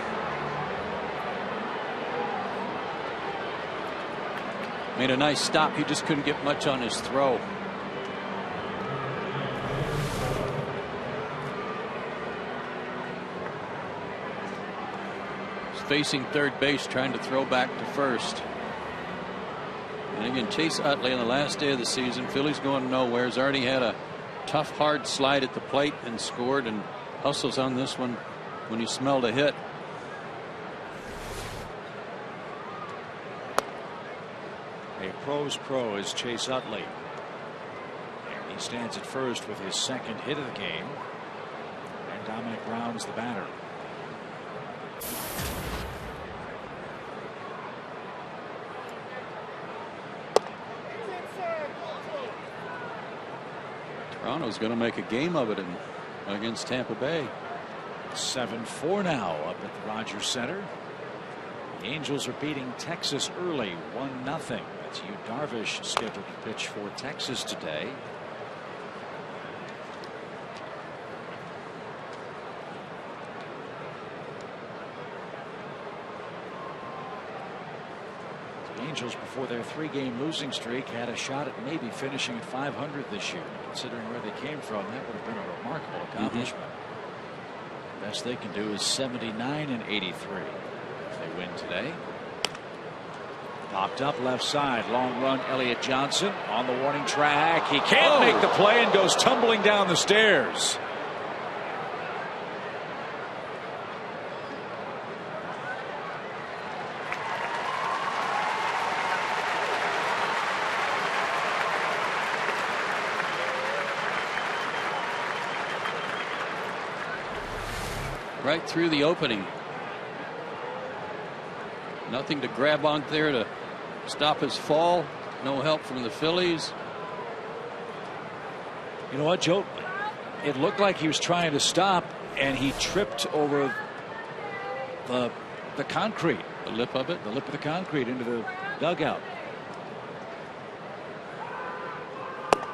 Made a nice stop. He just couldn't get much on his throw. He's facing third base, trying to throw back to first. And again, Chase Utley on the last day of the season, Phillies going nowhere, has already had a tough, hard slide at the plate and scored, and hustles on this one when he smelled a hit. A pro's pro is Chase Utley. And he stands at first with his second hit of the game. And Dominic Brown's the batter. Toronto's going to make a game of it against Tampa Bay. 7-4 now up at the Rogers Center. The Angels are beating Texas early 1-0. That's Yu Darvish scheduled to pitch for Texas today. The Angels, before their 3-game losing streak, had a shot at maybe finishing at 500 this year. Considering where they came from, that would have been a remarkable accomplishment. Best they can do is 79-83 if they win today. Popped up left side, long run. Elliott Johnson on the warning track. He can't make the play and goes tumbling down the stairs. Right through the opening. Nothing to grab on there to stop his fall. No help from the Phillies. You know what, Joe? It looked like he was trying to stop, and he tripped over the concrete. The lip of it? The lip of the concrete into the dugout.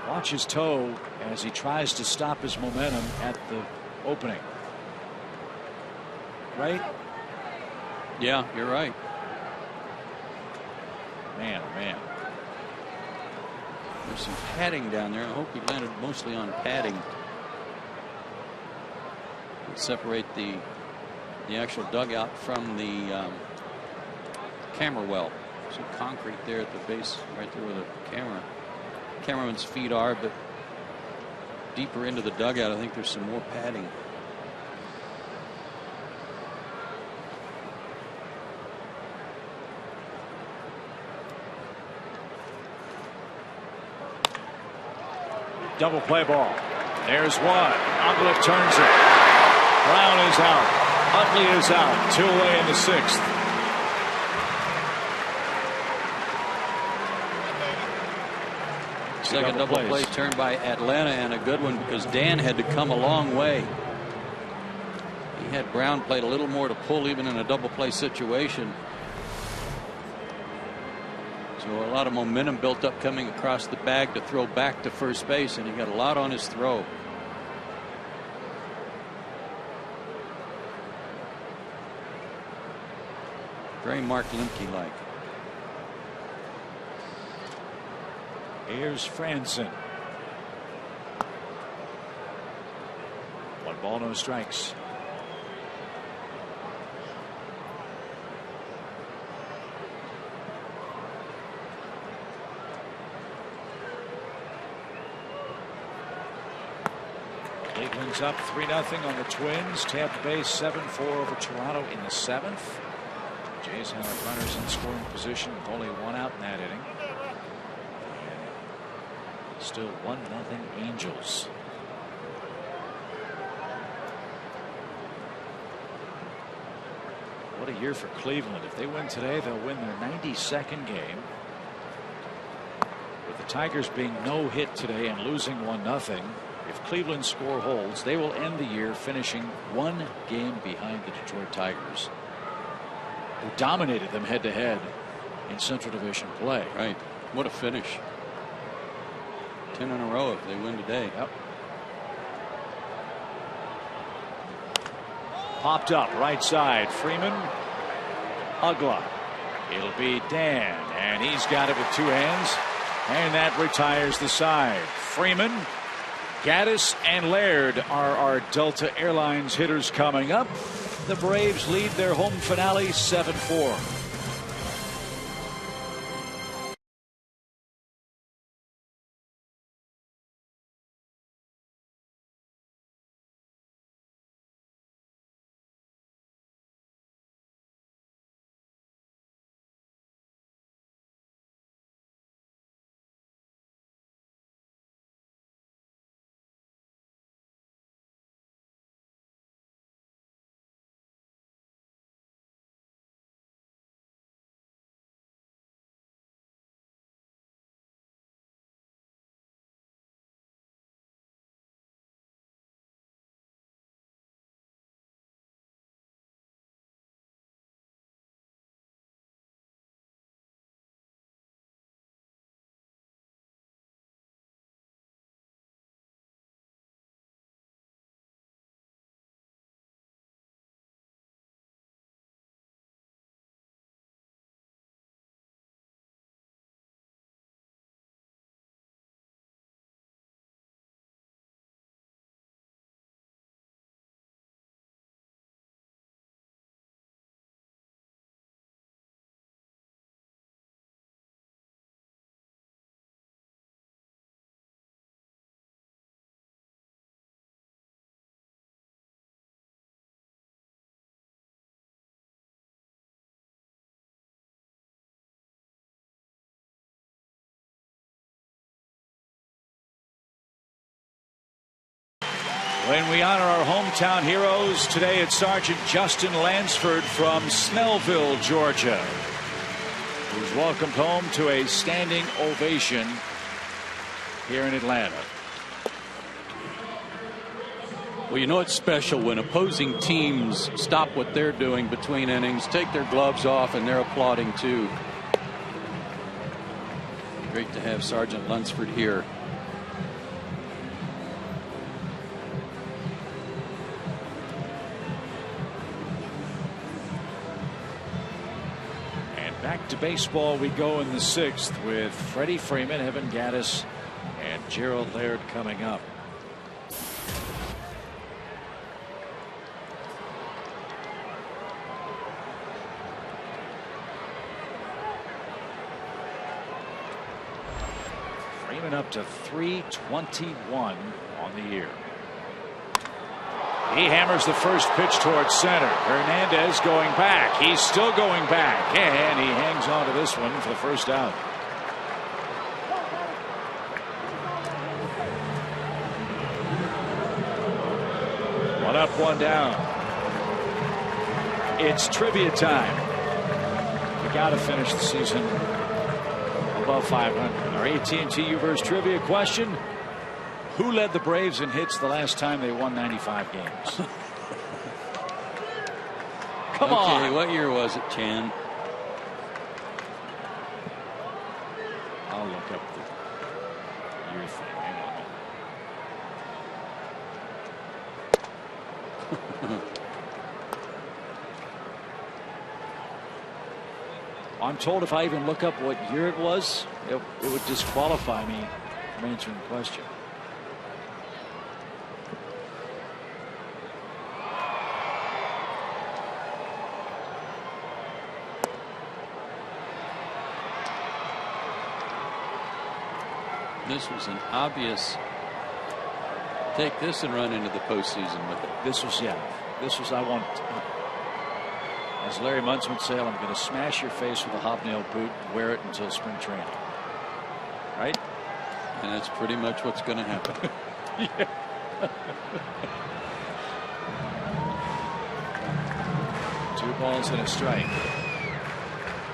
Watch his toe as he tries to stop his momentum at the opening. Right? Yeah, you're right. Man, oh man. There's some padding down there. I hope he landed mostly on padding. Separate the actual dugout from the camera well. Some concrete there at the base, right there where the cameraman's feet are, but deeper into the dugout, I think there's some more padding. Double play ball. There's one. Utley turns it. Brown is out. Utley is out. 2 away in the 6th. Second double play turned by Atlanta, and a good one because Dan had to come a long way. He had Brown played a little more to pull even in a double play situation. So a lot of momentum built up coming across the bag to throw back to first base, and he got a lot on his throw. Very Mark Lemke-like. Here's Franzen. 1 ball, no strikes. Cleveland's up 3-0 on the Twins. Tampa Bay 7-4 over Toronto in the 7th. Jays have runners in scoring position with only 1 out in that inning. Still 1-0 Angels. What a year for Cleveland. If they win today, they'll win their 92nd game. With the Tigers being no hit today and losing 1-0. If Cleveland's score holds, they will end the year finishing 1 game behind the Detroit Tigers, who dominated them head to head in Central Division play. Right. What a finish. 10 in a row if they win today. Yep. Popped up right side. Freeman. Ugla. It'll be Dan, and he's got it with 2 hands, and that retires the side. Freeman, Gaddis, and Laird are our Delta Airlines hitters coming up. The Braves lead their home finale 7-4. When we honor our hometown heroes, today it's Sergeant Justin Lansford from Snellville, Georgia, who's welcomed home to a standing ovation here in Atlanta. Well, you know it's special when opposing teams stop what they're doing between innings, take their gloves off, and they're applauding too. Great to have Sergeant Lunsford here. Back to baseball we go in the 6th with Freddie Freeman, Evan Gaddis, and Gerald Laird coming up. Freeman up to 321 on the year. He hammers the first pitch towards center. Hernandez going back. He's still going back, and he hangs on to this one for the first out. One up, one down. It's trivia time. We got to finish the season above 500. Our AT&T Uverse trivia question: who led the Braves in hits the last time they won 95 games? Come on. Okay, what year was it, Chan? I'll look up the year thing. Hang on. I'm told if I even look up what year it was, it would disqualify me from answering the question. This was an obvious take this and run into the postseason with it. This was, I want, as Larry Munson would say, I'm going to smash your face with a hobnail boot and wear it until spring training. Right? And that's pretty much what's going to happen. Yeah. 2 balls and a strike.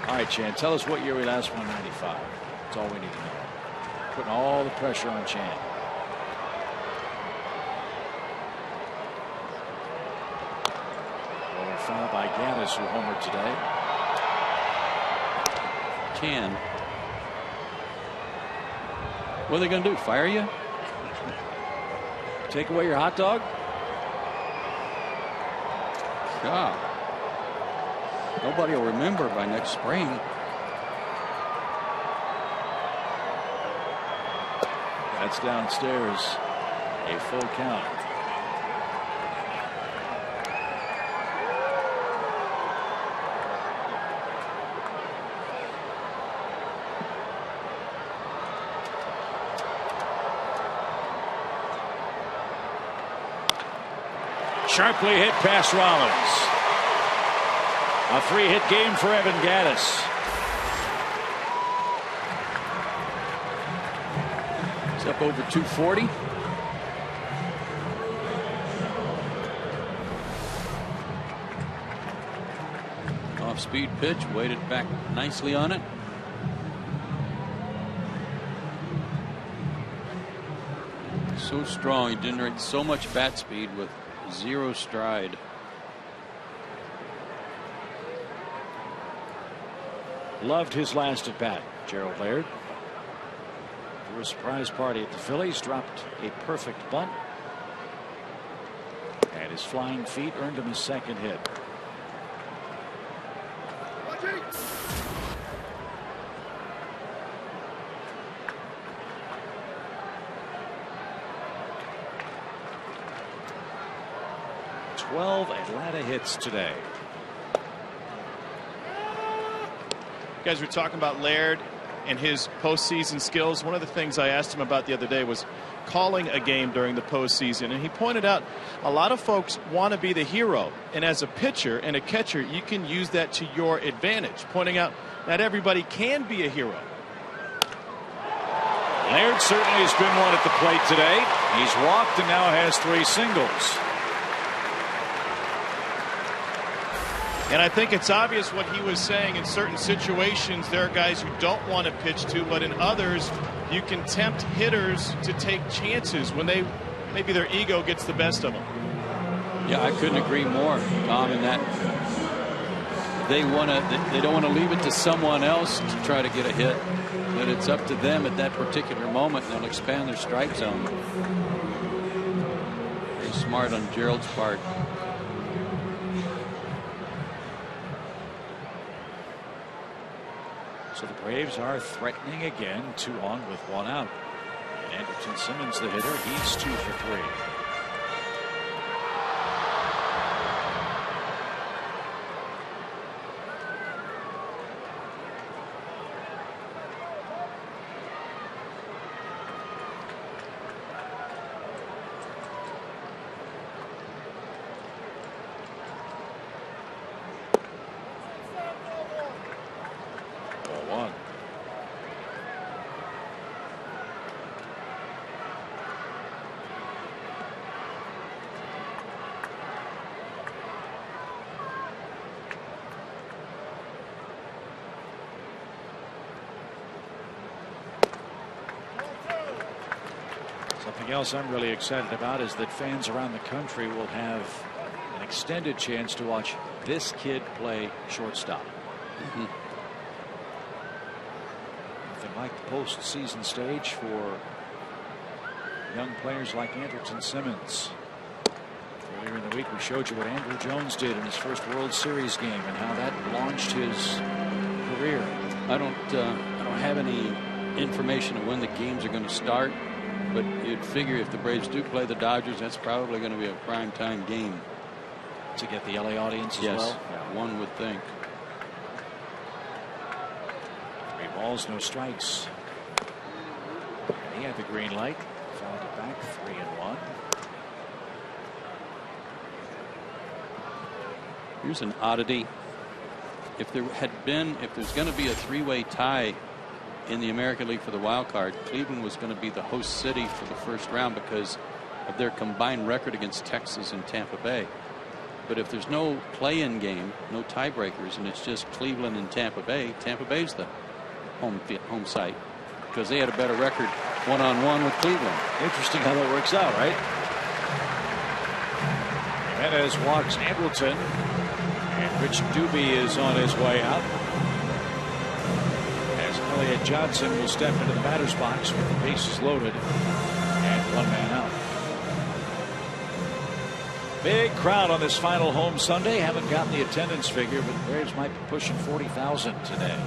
All right, Chan, tell us what year we last won 95. That's all we need to know. putting all the pressure on Chan. Well, foul by Gaddis, who homered today. Chan. What are they going to do? Fire you? Take away your hot dog? God. Nobody will remember by next spring. That's downstairs. A full count. Sharply hit past Rollins. A 3-hit game for Evan Gaddis. It's up over 240. Off-speed pitch, weighted back nicely on it. So strong, he generates so much bat speed with 0 stride. Loved his last at bat, Gerald Laird. For a surprise party at the Phillies, dropped a perfect bunt. And his flying feet earned him his second hit. Atlanta hits today. You guys were talking about Laird and his postseason skills. One of the things I asked him about the other day was calling a game during the postseason, and he pointed out a lot of folks want to be the hero, and as a pitcher and a catcher you can use that to your advantage, pointing out not everybody can be a hero. Laird certainly has been one at the plate today. He's walked and now has 3 singles. And I think it's obvious what he was saying. In certain situations there are guys who don't want to pitch to, but in others you can tempt hitters to take chances when maybe their ego gets the best of them. Yeah, I couldn't agree more, Tom, in that they don't want to leave it to someone else to try to get a hit, but it's up to them at that particular moment. They'll expand their strike zone. Very smart on Gerald's part. So the Braves are threatening again, 2 on with 1 out. Andrelton Simmons, the hitter, he's 2 for 3. Something else I'm really excited about is that fans around the country will have an extended chance to watch this kid play shortstop. Nothing like the postseason stage for young players like Andrelton Simmons. Earlier in the week we showed you what Andrew Jones did in his first World Series game and how that launched his career. I don't have any information on when the games are going to start, but you'd figure if the Braves do play the Dodgers, that's probably going to be a prime-time game. To get the LA audience as well? Yeah, one would think. 3 balls, no strikes. He had the green light. Fouled it back, 3-1. Here's an oddity. If there's going to be a 3-way tie in the American League for the wild card, Cleveland was going to be the host city for the first round because of their combined record against Texas and Tampa Bay. But if there's no play-in game, no tiebreakers, and it's just Cleveland and Tampa Bay's the home site because they had a better record one-on-one with Cleveland. Interesting how that works out, right? Jimenez walks Hamilton, and Rich Doobie is on his way out. As Elliott Johnson will step into the batter's box with the bases loaded and one man out. Big crowd on this final home Sunday. Haven't gotten the attendance figure, but the Braves might be pushing 40,000 today.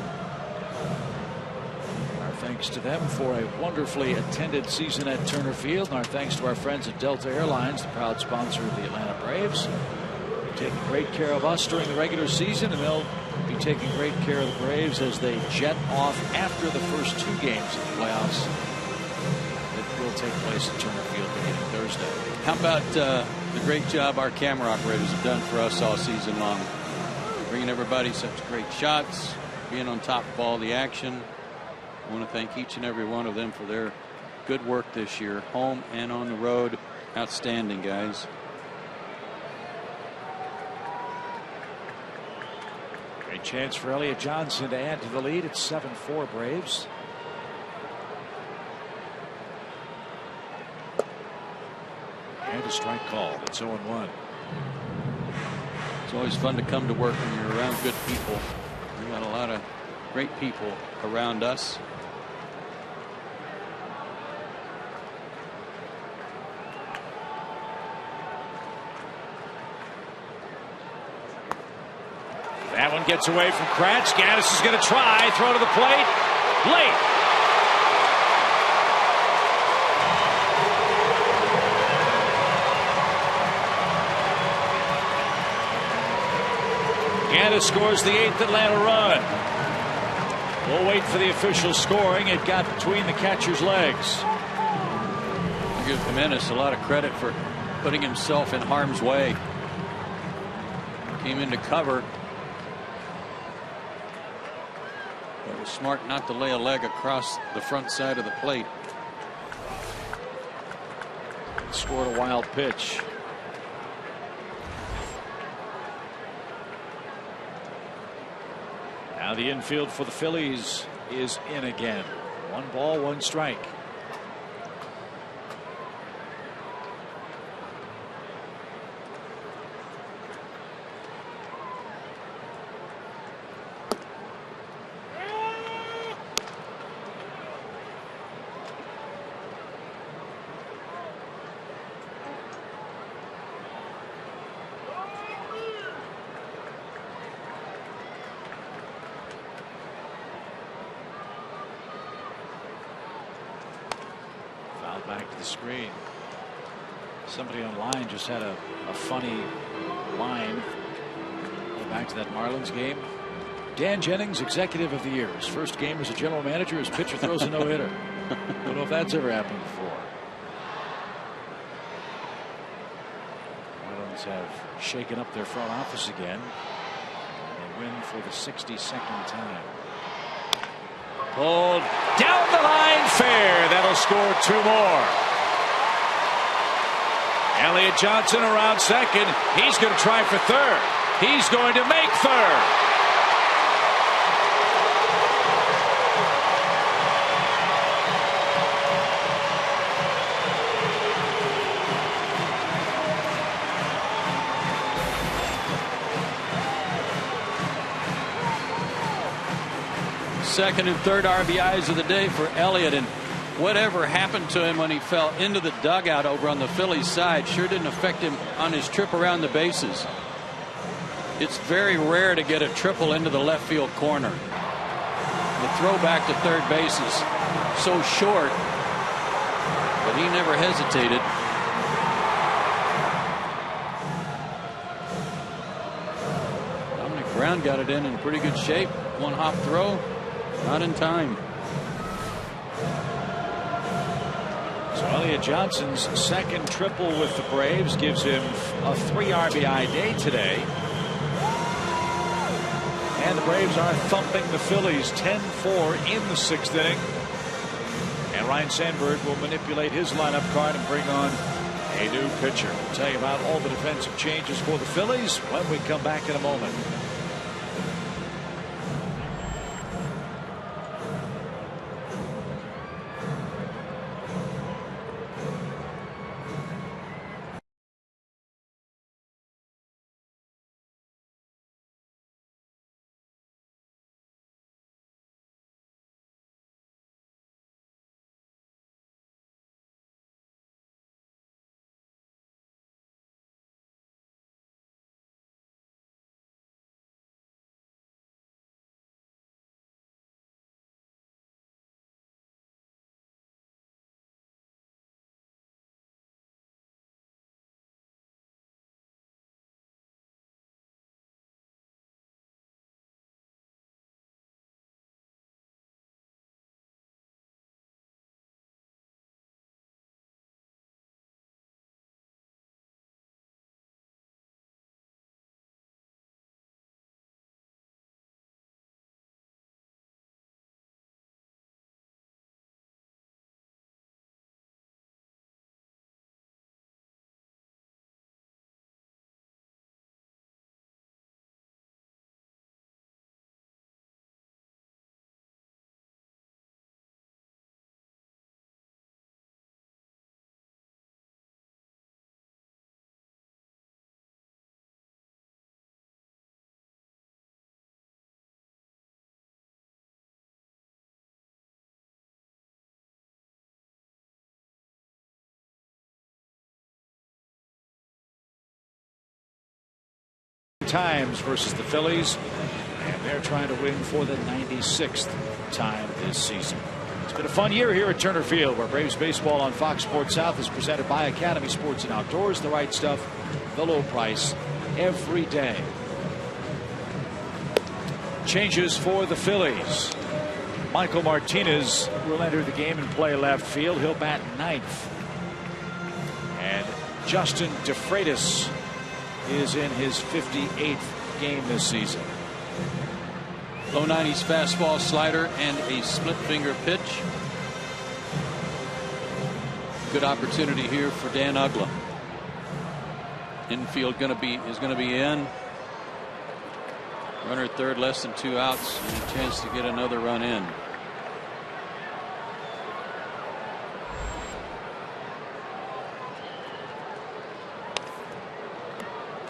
Our thanks to them for a wonderfully attended season at Turner Field, and our thanks to our friends at Delta Airlines, the proud sponsor of the Atlanta Braves. They're taking great care of us during the regular season, and they'll be taking great care of the Braves as they jet off after the first 2 games of the playoffs that will take place at Turner Field beginning Thursday. How about the great job our camera operators have done for us all season long, bringing everybody such great shots, being on top of all the action. I want to thank each and every one of them for their good work this year, home and on the road. Outstanding, guys. Great chance for Elliott Johnson to add to the lead. It's 7-4 Braves. And a strike called. It's 0-1. It's always fun to come to work when you're around good people. We got a lot of great people around us. That one gets away from Kratz. Gaddis is going to try. Throw to the plate. Late. Gaddis scores the 8th Atlanta run. We'll wait for the official scoring. It got between the catcher's legs. I give Jimenez a lot of credit for putting himself in harm's way. Came into cover. It was smart not to lay a leg across the front side of the plate. Scored a wild pitch. Now the infield for the Phillies is in again. 1 ball, 1 strike. Back to the screen. Somebody online just had a funny line. Go back to that Marlins game. Dan Jennings, executive of the year. His first game as a general manager, his pitcher throws a no-hitter. Don't know if that's ever happened before. Marlins have shaken up their front office again. They win for the 62nd time. Pulled down the line, fair. That'll score 2 more. Elliott Johnson around second. He's going to try for third. He's going to make third. Second and third RBIs of the day for Elliott, and whatever happened to him when he fell into the dugout over on the Phillies side sure didn't affect him on his trip around the bases. It's very rare to get a triple into the left field corner. The throw back to third base is so short, but he never hesitated. Dominic Brown got it in pretty good shape. 1 hop throw. Not in time. So Elliott Johnson's second triple with the Braves gives him a 3 RBI day today. And the Braves are thumping the Phillies 10-4 in the 6th inning. And Ryan Sandberg will manipulate his lineup card and bring on a new pitcher. We'll tell you about all the defensive changes for the Phillies when we come back in a moment. times versus the Phillies, and they're trying to win for the 96th time this season. It's been a fun year here at Turner Field, where Braves baseball on Fox Sports South is presented by Academy Sports and Outdoors. The right stuff, the low price, every day. Changes for the Phillies. Michael Martinez will enter the game and play left field. He'll bat ninth. And Justin DeFreitas is in his 58th game this season. Low 90s fastball, slider, and a split finger pitch. Good opportunity here for Dan Uggla. Infield is going to be in. Runner at third, less than 2 outs, and a chance to get another run in.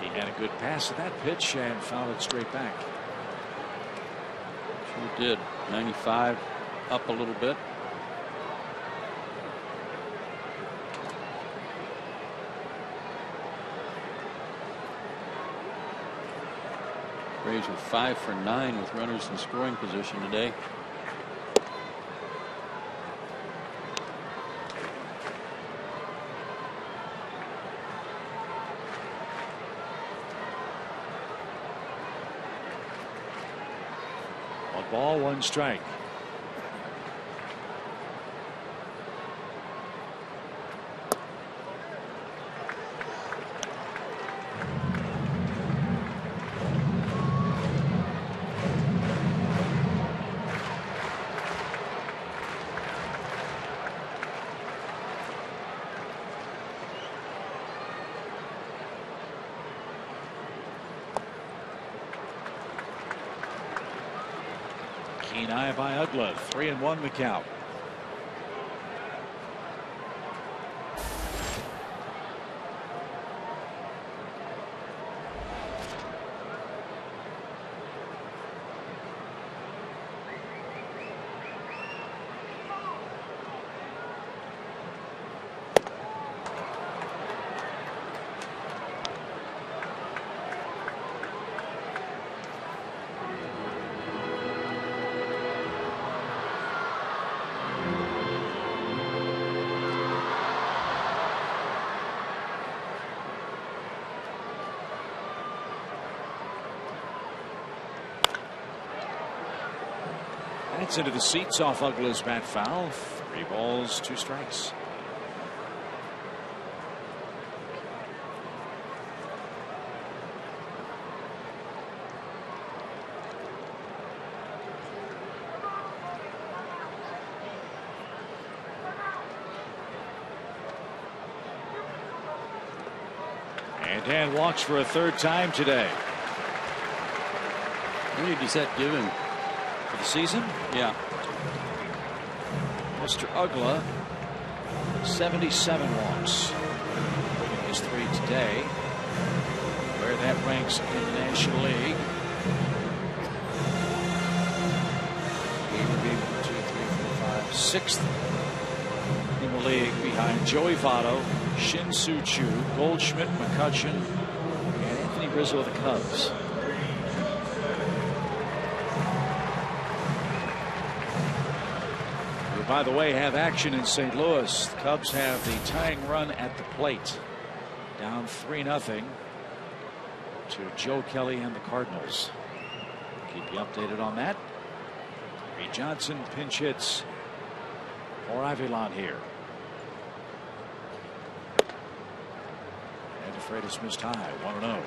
He had a good pass at that pitch and fouled it straight back. Sure did. 95 up a little bit. Braves are 5 for 9 with runners in scoring position today. One ball, one strike. Keen eye by Uggla. 3-1 the count. That's into the seats off Uggla's bat foul. 3 balls, 2 strikes. And Dan walks for a 3rd time today. How many does that give him? For the season? Yeah. Mr. Uggla, 77 walks. His 3 today. Where that ranks in the National League. He would be 1, 2, 3, 4, 5, 6th in the league behind Joey Votto, Shin-Soo Choo, Goldschmidt, McCutchen, and Anthony Rizzo of the Cubs. By the way, have action in St. Louis. The Cubs have the tying run at the plate. Down 3-0 to Joe Kelly and the Cardinals. Keep you updated on that. Reed Johnson pinch hits for Avilan here. And DeFreitas missed high. 1-0.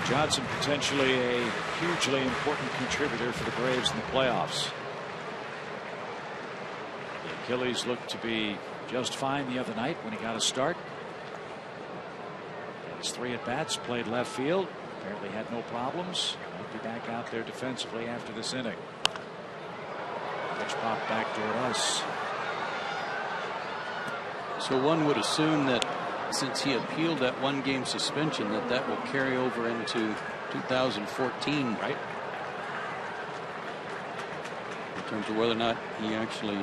Johnson potentially a hugely important contributor for the Braves in the playoffs. The Achilles looked to be just fine the other night when he got a start. His 3 at-bats, played left field. Apparently had no problems. Might be back out there defensively after this inning. Pitch pop back toward us. So one would assume that since he appealed that 1-game suspension, that will carry over into 2014, right? In terms of whether or not he actually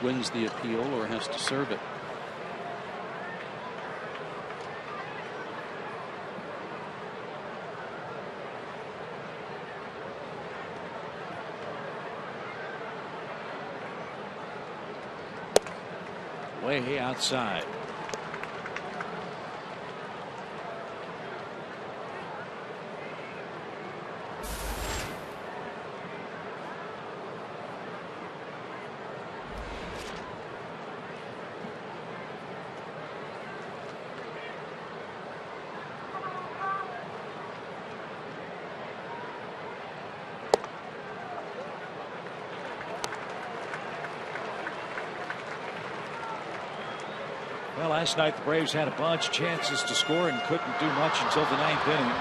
wins the appeal or has to serve it. Way outside. Well, last night the Braves had a bunch of chances to score and couldn't do much until the 9th inning.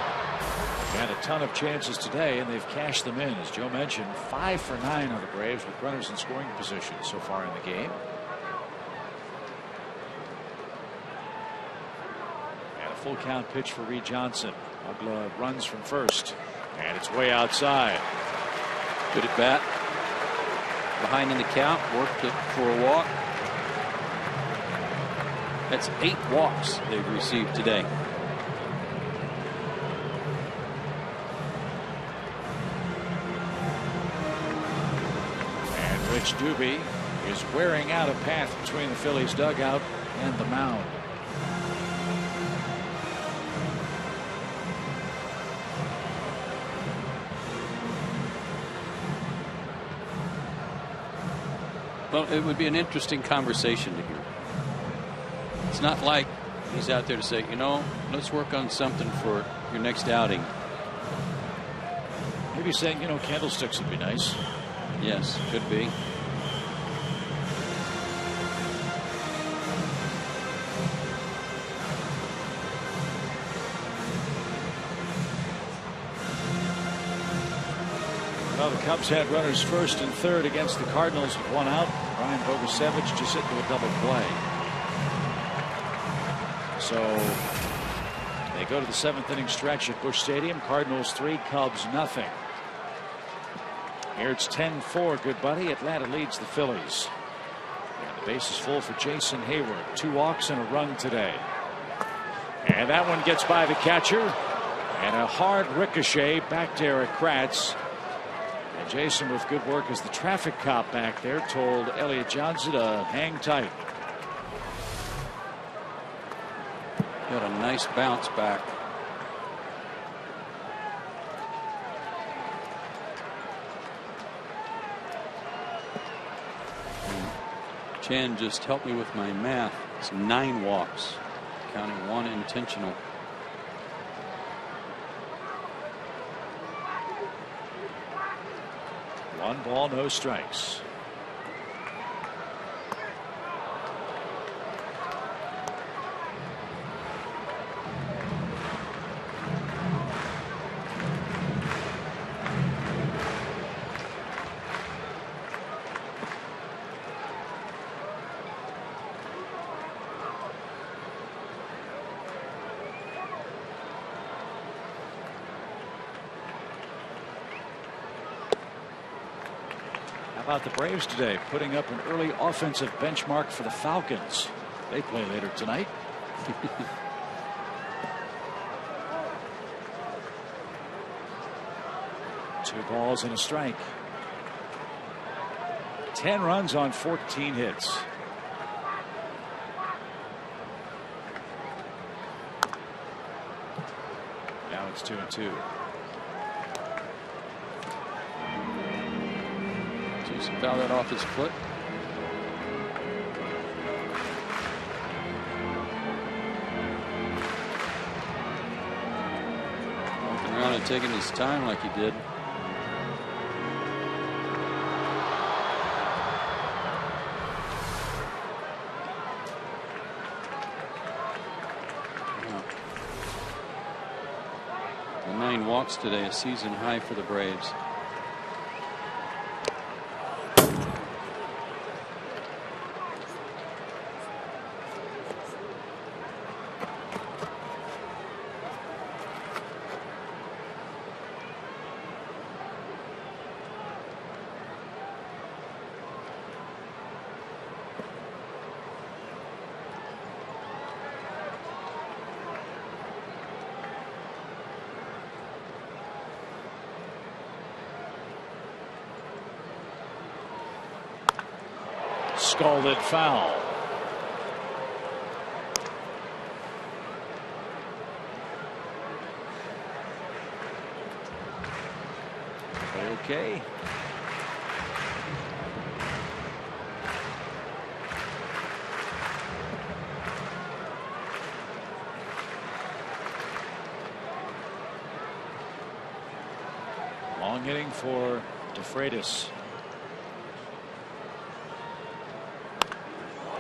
They had a ton of chances today, and they've cashed them in. As Joe mentioned, 5 for 9 on the Braves with runners in scoring position so far in the game. And a full count pitch for Reed Johnson. Ugla runs from first, and it's way outside. Good at bat. Behind in the count, worked it for a walk. That's 8 walks they've received today. And Rich Doobie is wearing out a path between the Phillies dugout and the mound. Well, it would be an interesting conversation to hear. It's not like he's out there to say, you know, let's work on something for your next outing. Maybe saying, you know, candlesticks would be nice. Yes, could be. Well, the Cubs had runners first and third against the Cardinals with 1 out. Ryan Bogusevich just into a double play. So they go to the 7th inning stretch at Busch Stadium. Cardinals 3, Cubs nothing. Here it's 10-4. Good buddy. Atlanta leads the Phillies. And the base is full for Jason Hayward. 2 walks and a run today. And that one gets by the catcher. And a hard ricochet back to Eric Kratz. And Jason, with good work as the traffic cop back there, told Elliott Johnson to hang tight. Got a nice bounce back. Chan just helped me with my math. It's 9 walks, counting 1 intentional. One ball, no strikes. How about the Braves today, putting up an early offensive benchmark for the Falcons? They play later tonight. 2 balls and a strike. 10 runs on 14 hits. Now it's 2-2. Foul that off his foot. Walking around and taking his time like he did. The 9 walks today, a season high for the Braves. Scalded foul. Okay. Long inning for DeFreitas.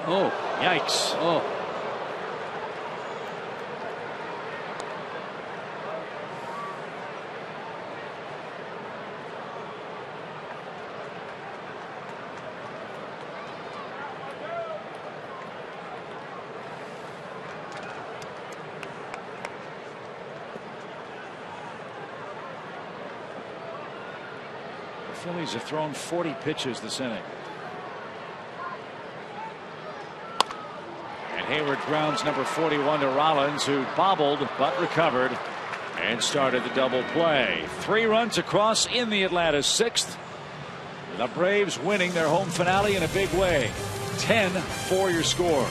Oh, Yikes. oh. The Phillies have thrown 40 pitches this inning. Hayward grounds number 41 to Rollins, who bobbled but recovered and started the double play. 3 runs across in the Atlanta 6th. The Braves winning their home finale in a big way. 10-4 your score.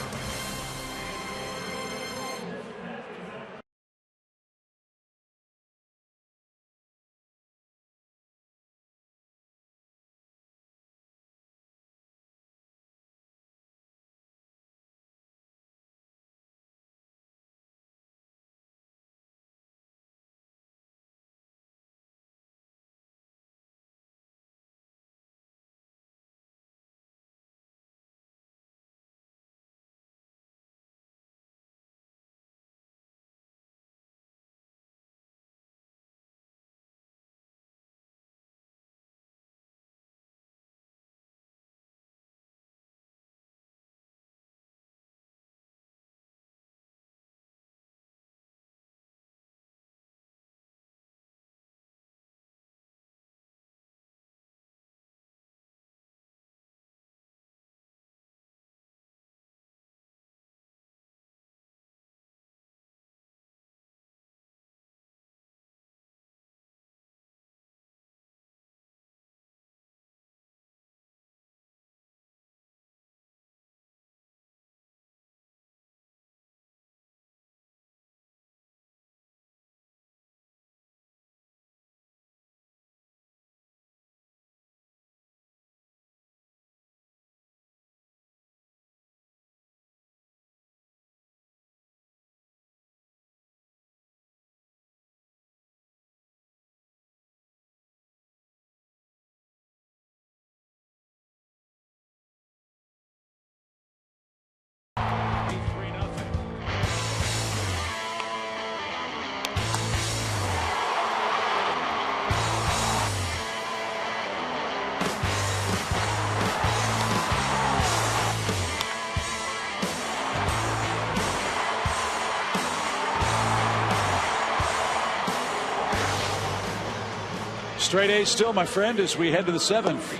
Straight A's still, my friend, as we head to the 7th.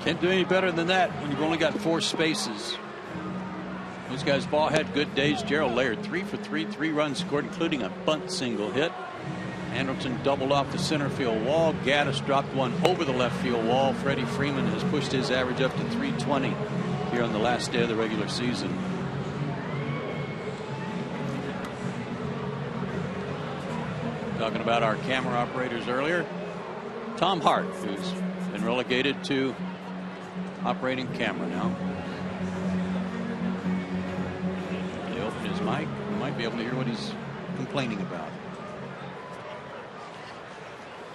Can't do any better than that when you've only got 4 spaces. Those guys ball had good days. Gerald Laird 3 for 3, 3 runs scored, including a bunt single hit. Anderson doubled off the center field wall. Gaddis dropped one over the left field wall. Freddie Freeman has pushed his average up to 320 here on the last day of the regular season. Talking about our camera operators earlier, Tom Hart, who's been relegated to operating camera now. They open his mic. We might be able to hear what he's complaining about.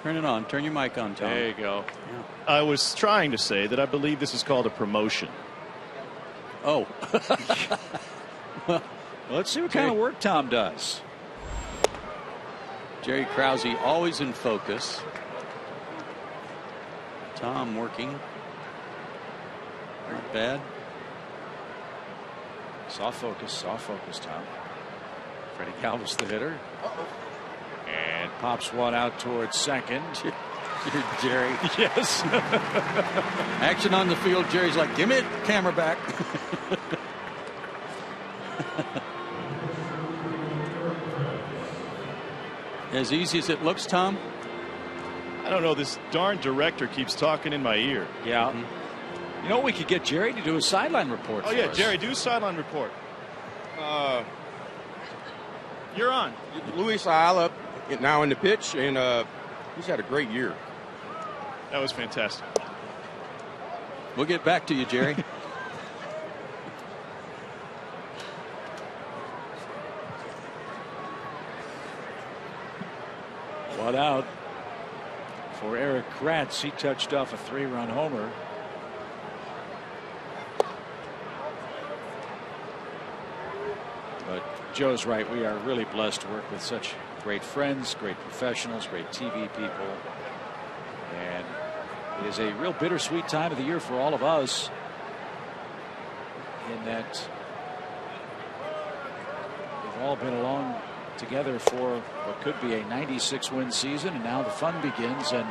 Turn it on. Turn your mic on, Tom. There you go. Yeah. I was trying to say that I believe this is called a promotion. Oh. Well, let's see what kind of work Tom does. Jerry Krause always in focus. Tom working. Not bad. Soft focus, Tom. Freddie Galvis, the hitter. And pops one out towards second. Jerry. Yes. Action on the field. Jerry's like, give me the camera back. As easy as it looks, Tom? I don't know. This darn director keeps talking in my ear. Yeah. You know, we could get Jerry to do a sideline report. Oh, for yeah, us. Jerry, do a sideline report. You're on. Luis Ayala now in the pitch, and he's had a great year. That was fantastic. We'll get back to you, Jerry. One out for Eric Kratz. He touched off a 3-run homer. But Joe's right. We are really blessed to work with such great friends, great professionals, great TV people. And it is a real bittersweet time of the year for all of us, in that we've all been along together for what could be a 96-win season, and now the fun begins, and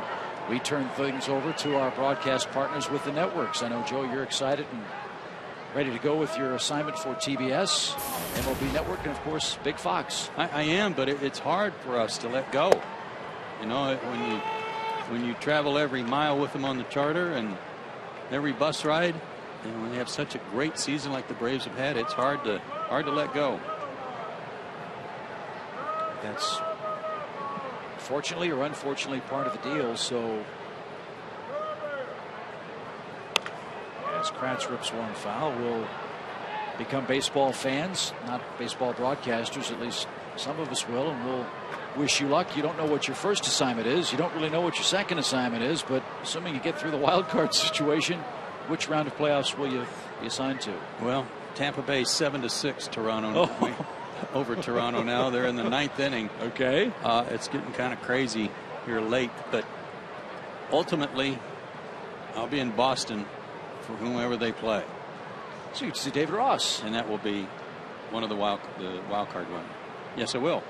we turn things over to our broadcast partners with the networks. I know, Joe, you're excited and ready to go with your assignment for TBS, MLB Network, and of course Big Fox. I am, but it's hard for us to let go. You know, when you travel every mile with them on the charter and every bus ride, and when they have such a great season like the Braves have had, it's hard to let go. That's fortunately or unfortunately part of the deal. So as Kratz rips one foul, we'll become baseball fans, not baseball broadcasters. At least some of us will, and we'll wish you luck. You don't know what your first assignment is. You don't really know what your second assignment is, but assuming you get through the wild card situation, which round of playoffs will you be assigned to? Well, Tampa Bay 7-6 Toronto. Over Toronto now. They're in the 9th inning. Okay. It's getting kind of crazy here late, but ultimately I'll be in Boston for whomever they play. So you see David Ross, and that will be one of the wild card one. Yes, I will.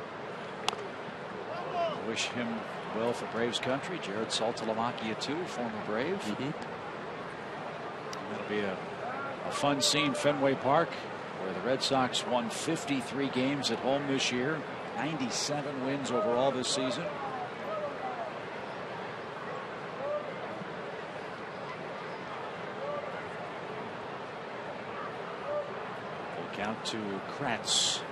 Wish him well for Braves country. Jared Saltalamacchia too, former Brave. That'll be a fun scene, Fenway Park, where the Red Sox won 53 games at home this year, 97 wins overall this season. Full count to Kratz.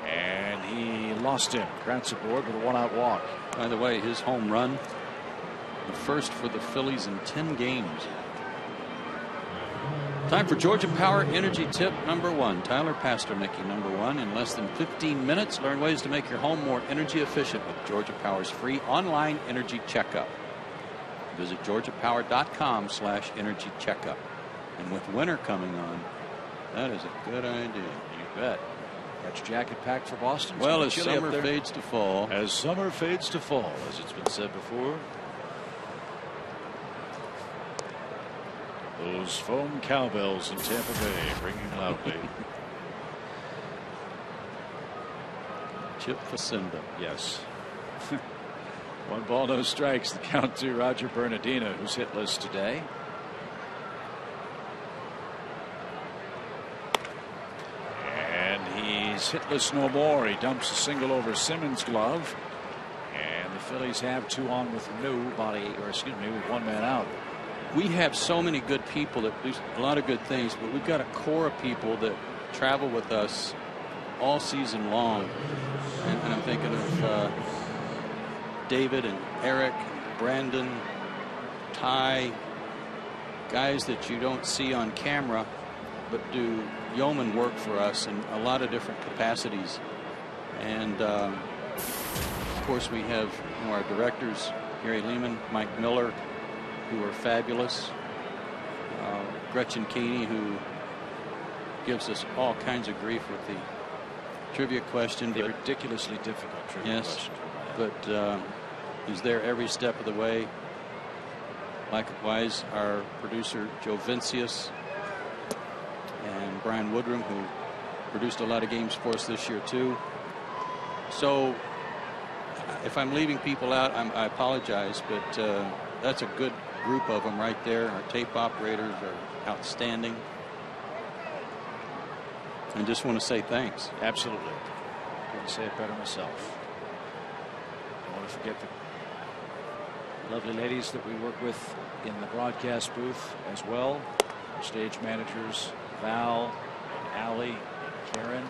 And he lost him. Kratz aboard with a 1-out walk. By the way, his home run, the first for the Phillies in 10 games. Time for Georgia Power Energy Tip number 1. Tyler Pasternicki, number 1. In less than 15 minutes, learn ways to make your home more energy efficient with Georgia Power's free online energy checkup. Visit georgiapower.com/energy checkup. And with winter coming on, that is a good idea. You bet. Got your jacket packed for Boston? Well, as summer fades to fall. As summer fades to fall, as it's been said before. Those foam cowbells in Tampa Bay ringing loudly. Chip Facenda. Yes. 1 ball, no strikes. The count to Roger Bernardino, who's hitless today. And he's hitless no more. He dumps a single over Simmons' glove. And the Phillies have 2 on with with 1 man out. We have so many good people that do a lot of good things, but we've got a core of people that travel with us all season long. And I'm thinking of David and Eric, Brandon, Ty, guys that you don't see on camera, but do yeoman work for us in a lot of different capacities. And of course, we have our directors, Gary Lehman, Mike Miller, who are fabulous. Gretchen Keeney, who gives us all kinds of grief with the trivia question. A ridiculously difficult trivia question. But he's there every step of the way. Likewise, our producer Joe Vincius and Brian Woodrum, who produced a lot of games for us this year too. So if I'm leaving people out, I apologize, but that's a good group of them right there. Our tape operators are outstanding. And just want to say thanks. Absolutely. Couldn't say it better myself. I want to forget the lovely ladies that we work with in the broadcast booth as well. Our stage managers, Val, and Allie, and Karen.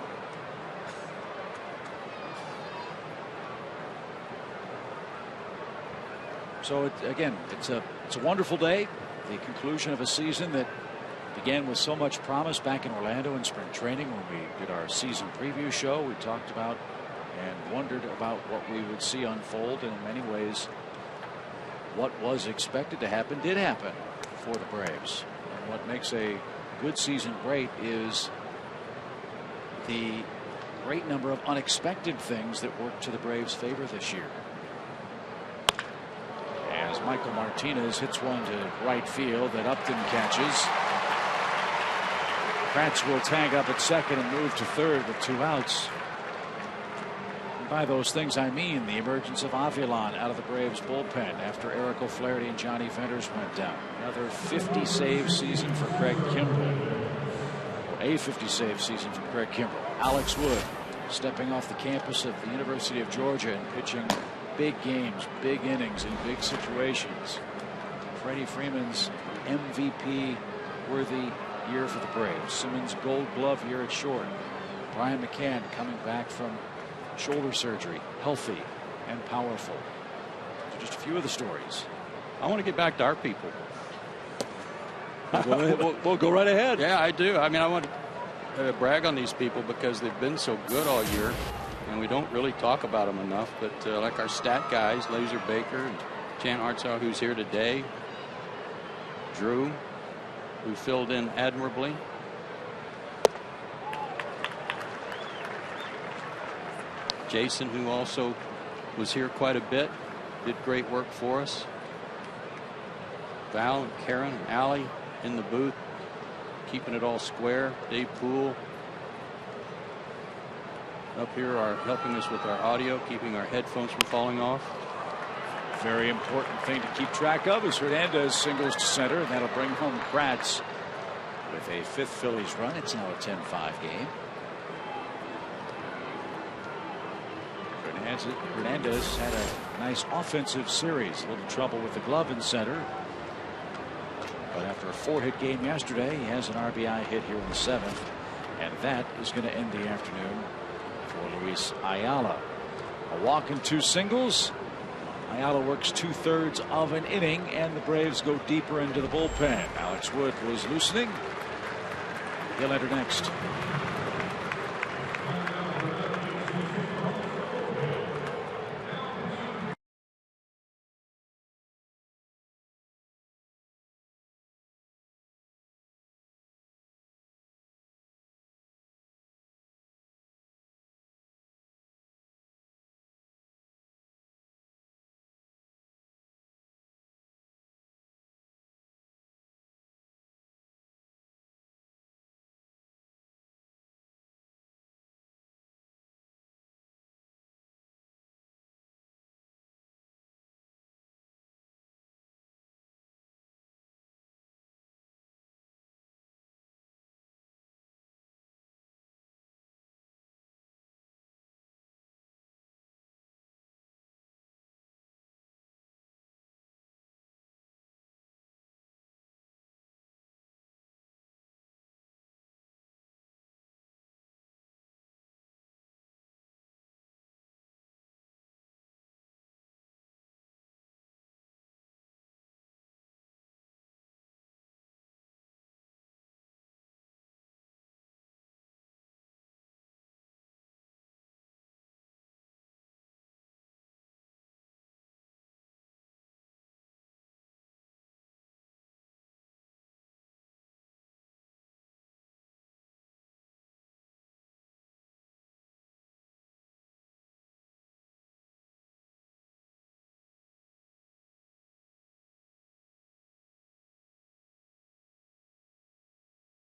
So again, it's a wonderful day. The conclusion of a season that began with so much promise back in Orlando in spring training when we did our season preview show. We talked about and wondered about what we would see unfold, and in many ways what was expected to happen did happen for the Braves. And what makes a good season great is the great number of unexpected things that worked to the Braves' favor this year. As Michael Martinez hits one to right field that Upton catches. Kratz will tag up at second and move to third with 2 outs. And by those things I mean the emergence of Avilan out of the Braves bullpen after Eric O'Flaherty and Johnny Venters went down. Another 50 save season for Craig Kimbrell. A 50 save season for Craig Kimbrell. Alex Wood stepping off the campus of the University of Georgia and pitching big games, big innings in big situations. Freddie Freeman's MVP worthy year for the Braves. Simmons' Gold Glove year at short. Brian McCann coming back from shoulder surgery, healthy and powerful. So just a few of the stories. I want to get back to our people. We'll go right ahead. Yeah, I do. I mean, I want to brag on these people because they've been so good all year, and we don't really talk about them enough. But like our stat guys, Laser Baker and Chan Artsaw, who's here today, Drew, who filled in admirably. Jason, who also was here quite a bit, did great work for us. Val and Karen and Allie in the booth, keeping it all square. Dave Poole up here are helping us with our audio, keeping our headphones from falling off. Very important thing to keep track of is Hernandez singles to center, and that'll bring home Kratz with a 5th Phillies run. It's now a 10-5 game. Hernandez had a nice offensive series. A little trouble with the glove in center. But after a 4-hit game yesterday, he has an RBI hit here in the 7th. And that is going to end the afternoon for Luis Ayala. A walk and 2 singles. Ayala works 2/3 of an inning, and the Braves go deeper into the bullpen. Alex Wood was loosening. He'll enter next.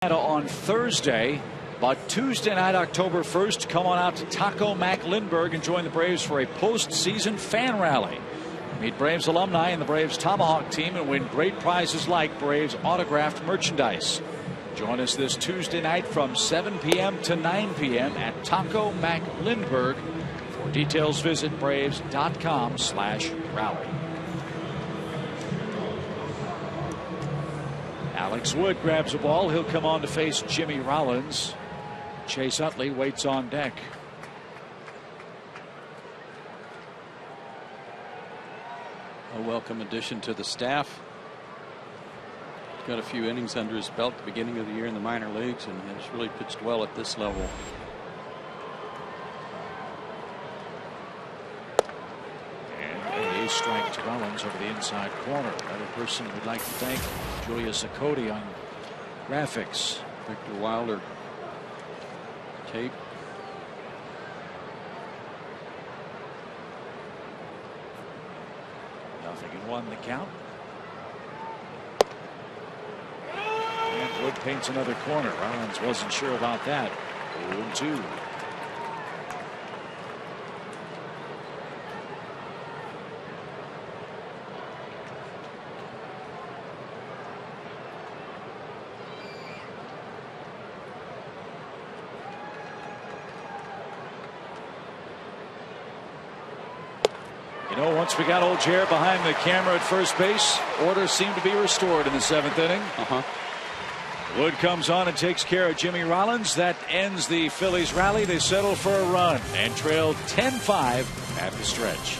On Thursday, but Tuesday night, October 1st, come on out to Taco Mac Lindbergh and join the Braves for a postseason fan rally. Meet Braves alumni and the Braves Tomahawk team and win great prizes like Braves autographed merchandise. Join us this Tuesday night from 7 p.m. to 9 p.m. at Taco Mac Lindbergh. For details, visit braves.com/rally. Alex Wood grabs the ball. He'll come on to face Jimmy Rollins. Chase Utley waits on deck. A welcome addition to the staff. Got a few innings under his belt at the beginning of the year in the minor leagues and has really pitched well at this level. And a strike to Rollins over the inside corner. Another person we'd like to thank, Julia Sakoti on graphics. Victor Wilder tape. Nothing in one, the count. And Wood paints another corner. Rollins wasn't sure about that. 0-2. You know, once we got old Jer behind the camera at first base, order seemed to be restored in the 7th inning. Wood comes on and takes care of Jimmy Rollins. That ends the Phillies rally. They settle for a run and trailed 10-5 at the stretch.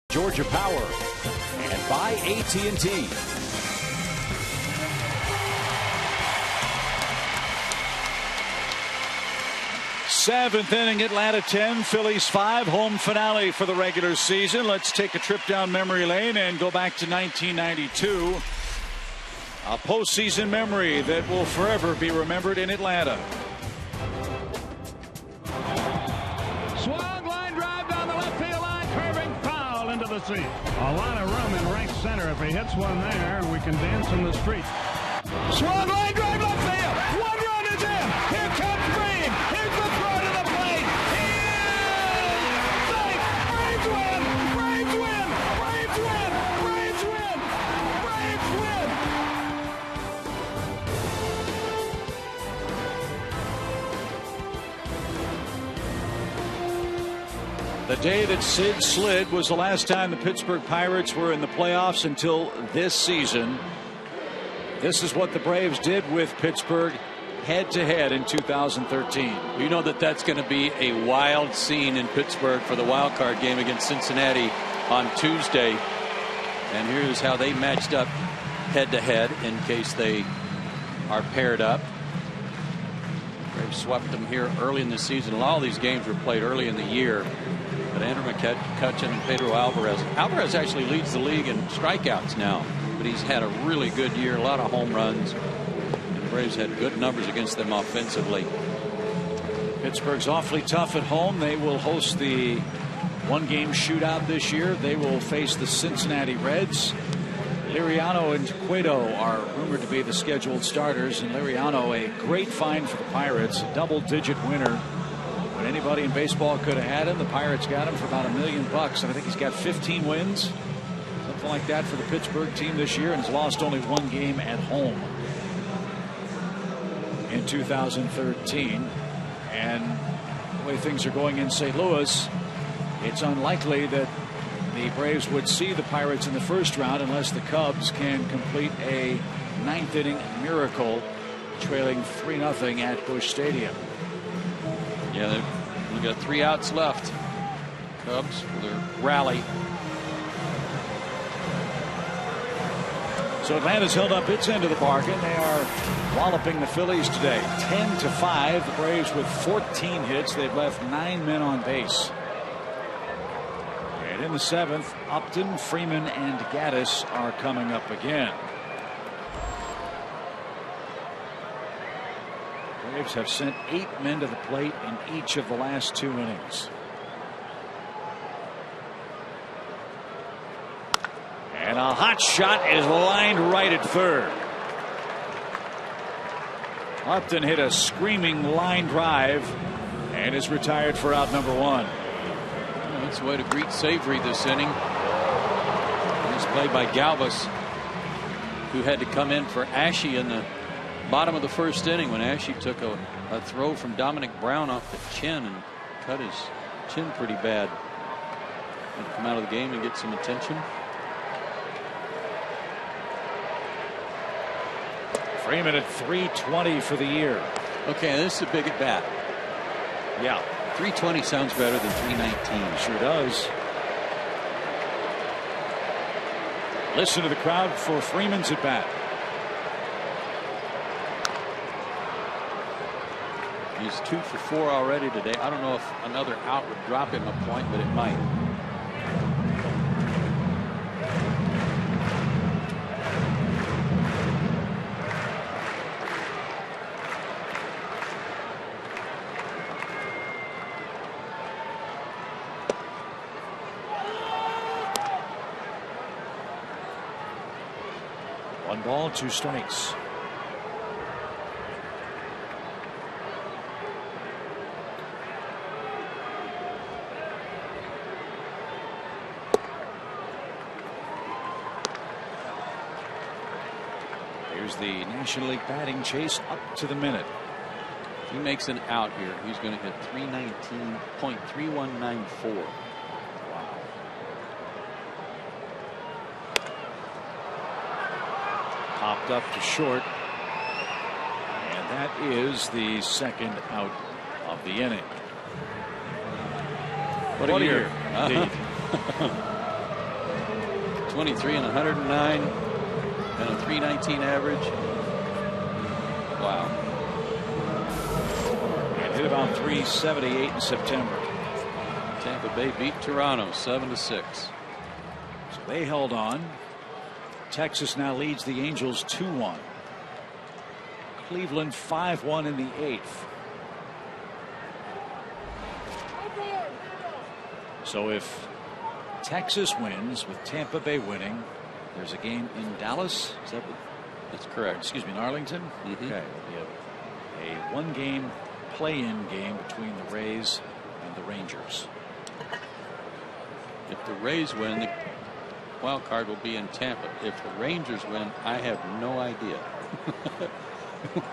Georgia Power and by AT&T. Seventh inning, Atlanta 10, Phillies 5, home finale for the regular season. Let's take a trip down memory lane and go back to 1992. A postseason memory that will forever be remembered in Atlanta. Swung line drive down the left field line, curving foul into the seat. A lot of room in right center. If he hits one there, we can dance in the street. Swung line drive left field. One run is in. Here comes Green. Here's the throw to the plate. He is safe. Braves win. Braves win. Braves win. Braves win. Braves win. The day that Sid slid was the last time the Pittsburgh Pirates were in the playoffs until this season. This is what the Braves did with Pittsburgh head-to-head in 2013. You know that that's going to be a wild scene in Pittsburgh for the wild card game against Cincinnati on Tuesday. And here's how they matched up head-to-head in case they are paired up. Braves swept them here early in the season. A lot of these games were played early in the year. But Andrew McCutchen and Pedro Alvarez. Alvarez actually leads the league in strikeouts now, but he's had a really good year, a lot of home runs. And the Braves had good numbers against them offensively. Pittsburgh's awfully tough at home. They will host the one-game shootout this year. They will face the Cincinnati Reds. Liriano and Cueto are rumored to be the scheduled starters, and Liriano, a great find for the Pirates, a double-digit winner. When anybody in baseball could have had him, the Pirates got him for about $1 million, and I think he's got 15 wins, something like that, for the Pittsburgh team this year, and has lost only one game at home in 2013. And the way things are going in St. Louis, it's unlikely that the Braves would see the Pirates in the first round unless the Cubs can complete a ninth-inning miracle, trailing 3-0 at Busch Stadium. Yeah, they've got 3 outs left. Cubs for their rally. So Atlanta's held up its end of the bargain. They are walloping the Phillies today, 10-5. The Braves with 14 hits. They've left 9 men on base. And in the 7th, Upton, Freeman, and Gaddis are coming up again. The Braves have sent 8 men to the plate in each of the last 2 innings. And a hot shot is lined right at third. Upton hit a screaming line drive and is retired for out number 1. That's the way to greet Savory this inning. He's played by Galvis, who had to come in for Ashe in the bottom of the first inning when Ashe took a throw from Dominic Brown off the chin and cut his chin pretty bad. Had to come out of the game and get some attention. Freeman at 320 for the year. Okay, this is a big at bat. Yeah. 320 sounds better than 319. Sure does. Listen to the crowd for Freeman's at bat. He's 2 for 4 already today. I don't know if another out would drop him a point, but it might. One ball, 2 strikes. Here's the National League batting chase up to the minute. If he makes an out here, he's going to hit 319.3194. Popped up to short, and that is the second out of the inning. What a year. Indeed. 23 and 109 and a 319 average. Wow. And hit about 378 in September. Tampa Bay beat Toronto 7-6. So they held on. Texas now leads the Angels 2-1. Cleveland 5-1 in the 8th. So if Texas wins with Tampa Bay winning, there's a game in Dallas. Is that what? That's correct. Excuse me, in Arlington. Mm-hmm. Okay. We have a 1-game play-in game between the Rays and the Rangers. If the Rays win, the wild card will be in Tampa. If the Rangers win, I have no idea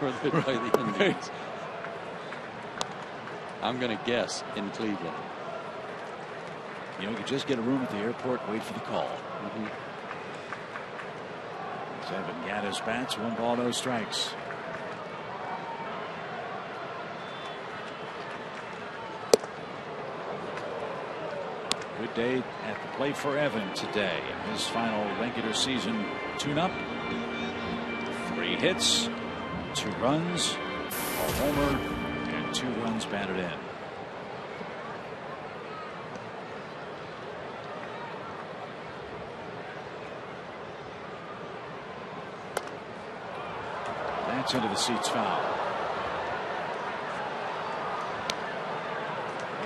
where they play the Indians. I'm going to guess in Cleveland. You know, you just get a room at the airport, wait for the call. Mm-hmm. Evan Gaddis bats, 1 ball, no strikes. Good day at the plate for Evan today in his final regular season tune-up. 3 hits, 2 runs, a homer, and 2 runs batted in. That's into the seats, foul.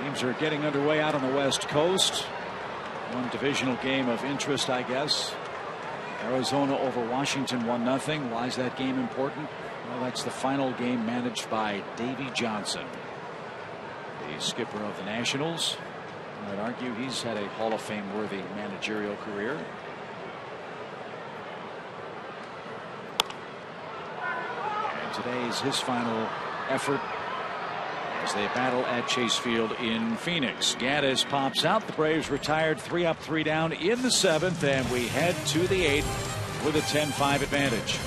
Games are getting underway out on the West Coast. One divisional game of interest, I guess. Arizona over Washington 1-0. Why is that game important? Well, that's the final game managed by Davey Johnson, the skipper of the Nationals. I'd argue he's had a Hall of Fame worthy managerial career. And today is his final effort as they battle at Chase Field in Phoenix. Gaddis pops out. The Braves retired 3 up, 3 down in the 7th, and we head to the 8th with a 10-5 advantage.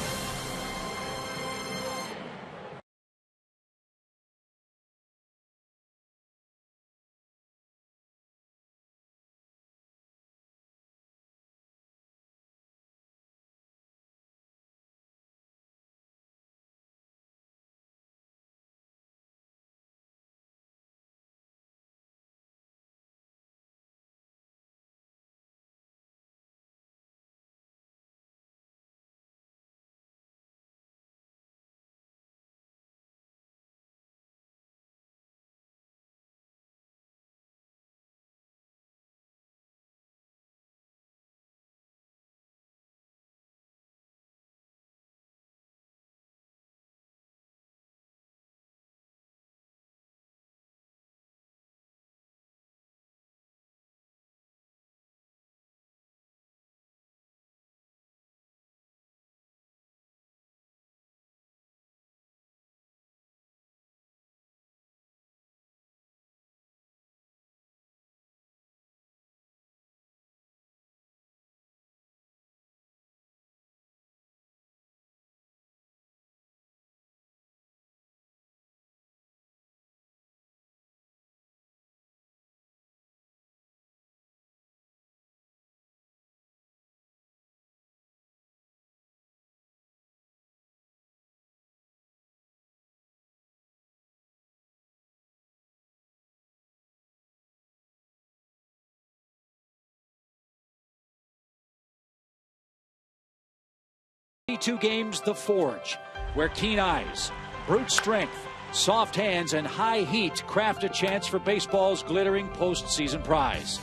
Two games, the Forge, where keen eyes, brute strength, soft hands, and high heat craft a chance for baseball's glittering postseason prize.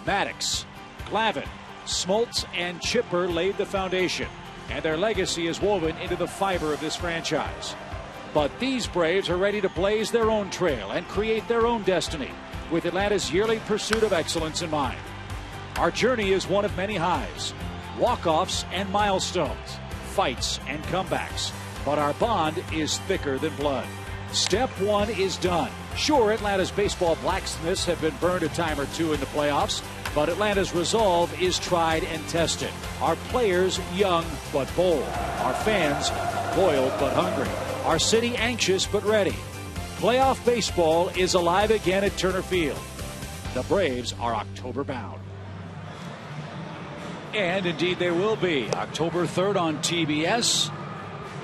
Maddox, Glavine, Smoltz, and Chipper laid the foundation, and their legacy is woven into the fiber of this franchise. But these Braves are ready to blaze their own trail and create their own destiny, with Atlanta's yearly pursuit of excellence in mind. Our journey is one of many highs, walk-offs, and milestones, fights and comebacks, but our bond is thicker than blood. Step 1 is done. Sure, Atlanta's baseball blacksmiths have been burned a time or two in the playoffs, but Atlanta's resolve is tried and tested. Our players young but bold. Our fans loyal but hungry. Our city anxious but ready. Playoff baseball is alive again at Turner Field. The Braves are October bound. And indeed they will be. October 3rd on TBS.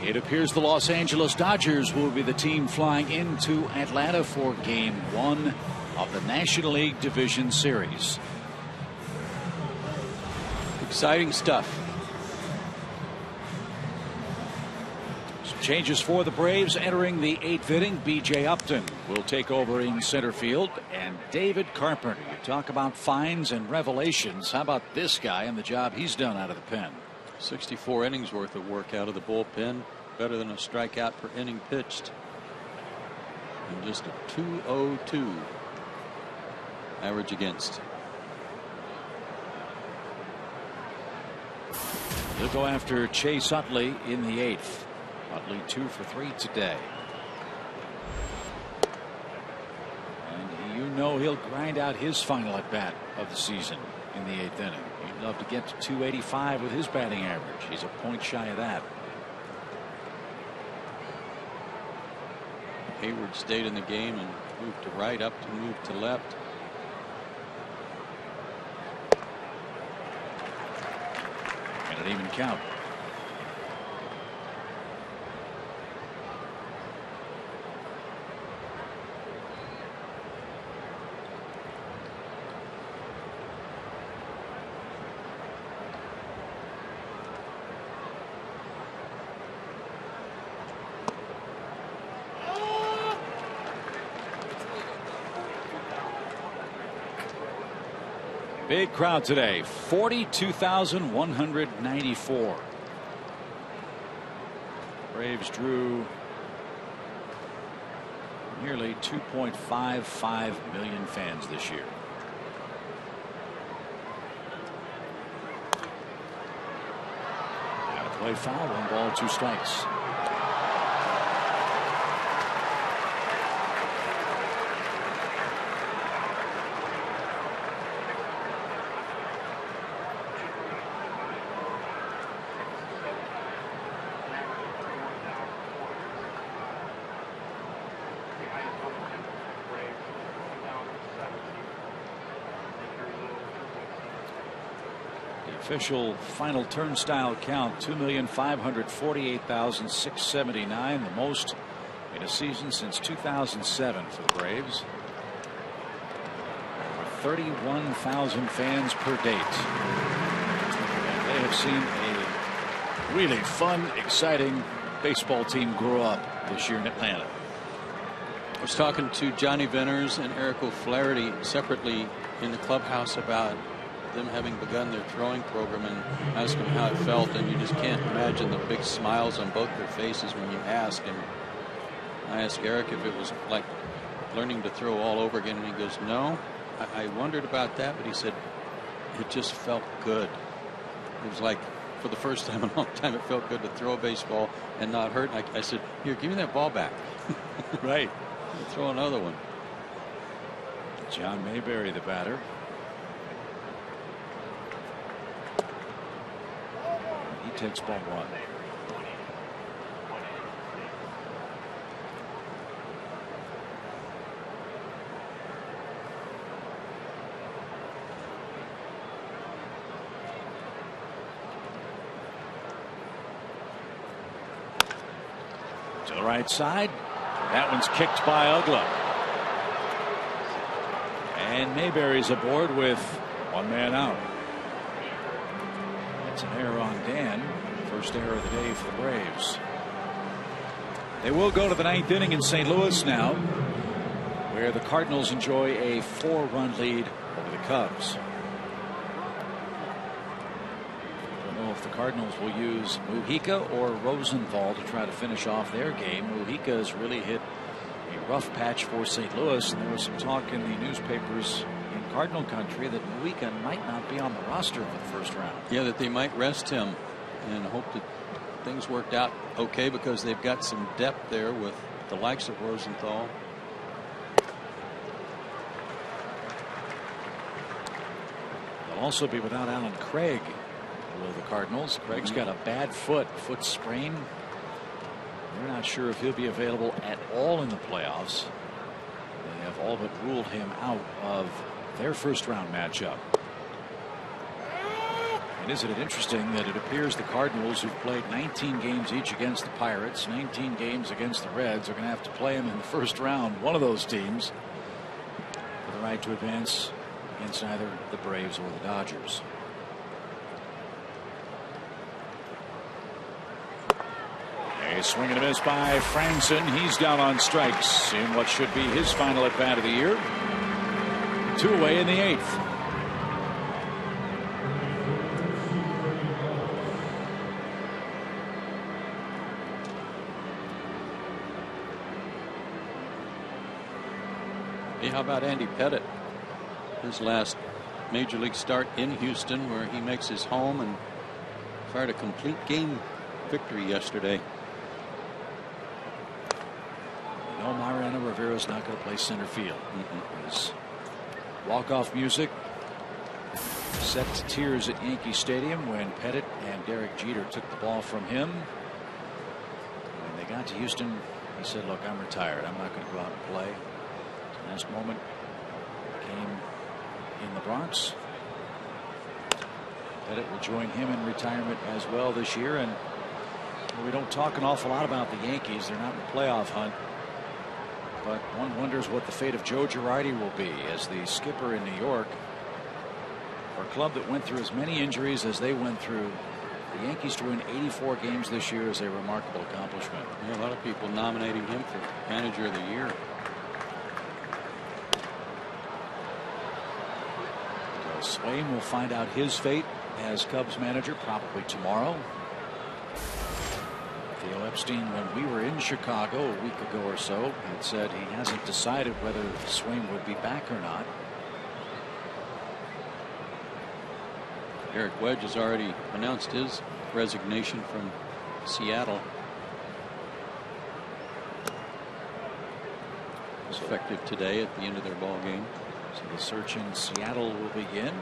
It appears the Los Angeles Dodgers will be the team flying into Atlanta for Game 1 of the National League Division Series. Exciting stuff. Some changes for the Braves entering the 8th inning. B.J. Upton will take over in center field, and David Carpenter. You talk about finds and revelations. How about this guy and the job he's done out of the pen? 64 innings worth of work out of the bullpen. Better than a strikeout per inning pitched. And just a 2.02 average against. He'll go after Chase Utley in the 8th. Utley 2 for 3 today. And you know he'll grind out his final at bat of the season in the 8th inning. He'd love to get to 285 with his batting average. He's a point shy of that. Hayward stayed in the game and moved to right, up to move to left. And an even count. Big crowd today, 42,194. Braves drew nearly 2.55 million fans this year. Got to play foul, 1 ball, 2 strikes. Official final turnstile count 2,548,679, the most in a season since 2007 for the Braves. Over 31,000 fans per date. And they have seen a really fun, exciting baseball team grow up this year in Atlanta. I was talking to Johnny Venners and Eric O'Flaherty separately in the clubhouse about them having begun their throwing program, and asked them how it felt, and you just can't imagine the big smiles on both their faces when you ask. And I asked Eric if it was like learning to throw all over again, and he goes, no, I wondered about that, but he said it just felt good. It was like for the first time in a long time it felt good to throw a baseball and not hurt. I said, here, give me that ball back. Right. Throw another one. John Mayberry, the batter. He takes ball 1. To the right side. That one's kicked by Ugla. And Mayberry's aboard with 1 man out. It's an error on Dan. First error of the day for the Braves. They will go to the 9th inning in St. Louis now, where the Cardinals enjoy a 4-run lead over the Cubs. I don't know if the Cardinals will use Mujica or Rosenthal to try to finish off their game. Mujica has really hit a rough patch for St. Louis, and there was some talk in the newspapers in Cardinal country that Mujica might not be on the roster for the first round. Yeah, that they might rest him and hope that things worked out okay, because they've got some depth there with the likes of Rosenthal. They'll also be without Alan Craig, will the Cardinals. Craig's got a bad foot sprain. They're not sure if he'll be available at all in the playoffs. They have all but ruled him out of their first round matchup. And isn't it interesting that it appears the Cardinals, who've played 19 games each against the Pirates, 19 games against the Reds, are going to have to play them in the first round, one of those teams, for the right to advance against either the Braves or the Dodgers. A swing and a miss by Franson. He's down on strikes in what should be his final at bat of the year. 2 away in the 8th. Hey, how about Andy Pettit? His last major league start in Houston, where he makes his home and fired a complete game victory yesterday. No, Mariano Rivera's not going to play center field. His walk-off music set to tears at Yankee Stadium when Pettit and Derek Jeter took the ball from him. When they got to Houston, he said, look, I'm retired. I'm not going to go out and play. His last moment came in the Bronx. Pettit will join him in retirement as well this year. And we don't talk an awful lot about the Yankees. They're not in the playoff hunt. But one wonders what the fate of Joe Girardi will be as the skipper in New York. For a club that went through as many injuries as they went through, the Yankees to win 84 games this year is a remarkable accomplishment. Yeah, a lot of people nominating him for manager of the year. Swaim will find out his fate as Cubs manager probably tomorrow. Theo Epstein, when we were in Chicago a week ago or so, had said he hasn't decided whether Swaim would be back or not. Eric Wedge has already announced his resignation from Seattle. It's effective today at the end of their ball game. So the search in Seattle will begin.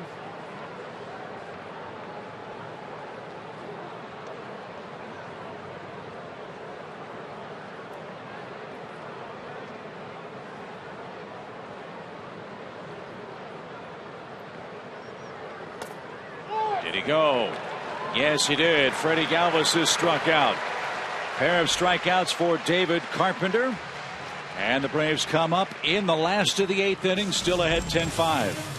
Did he go? Yes, he did. Freddie Galvis is struck out. Pair of strikeouts for David Carpenter. And the Braves come up in the last of the 8th inning, still ahead 10-5.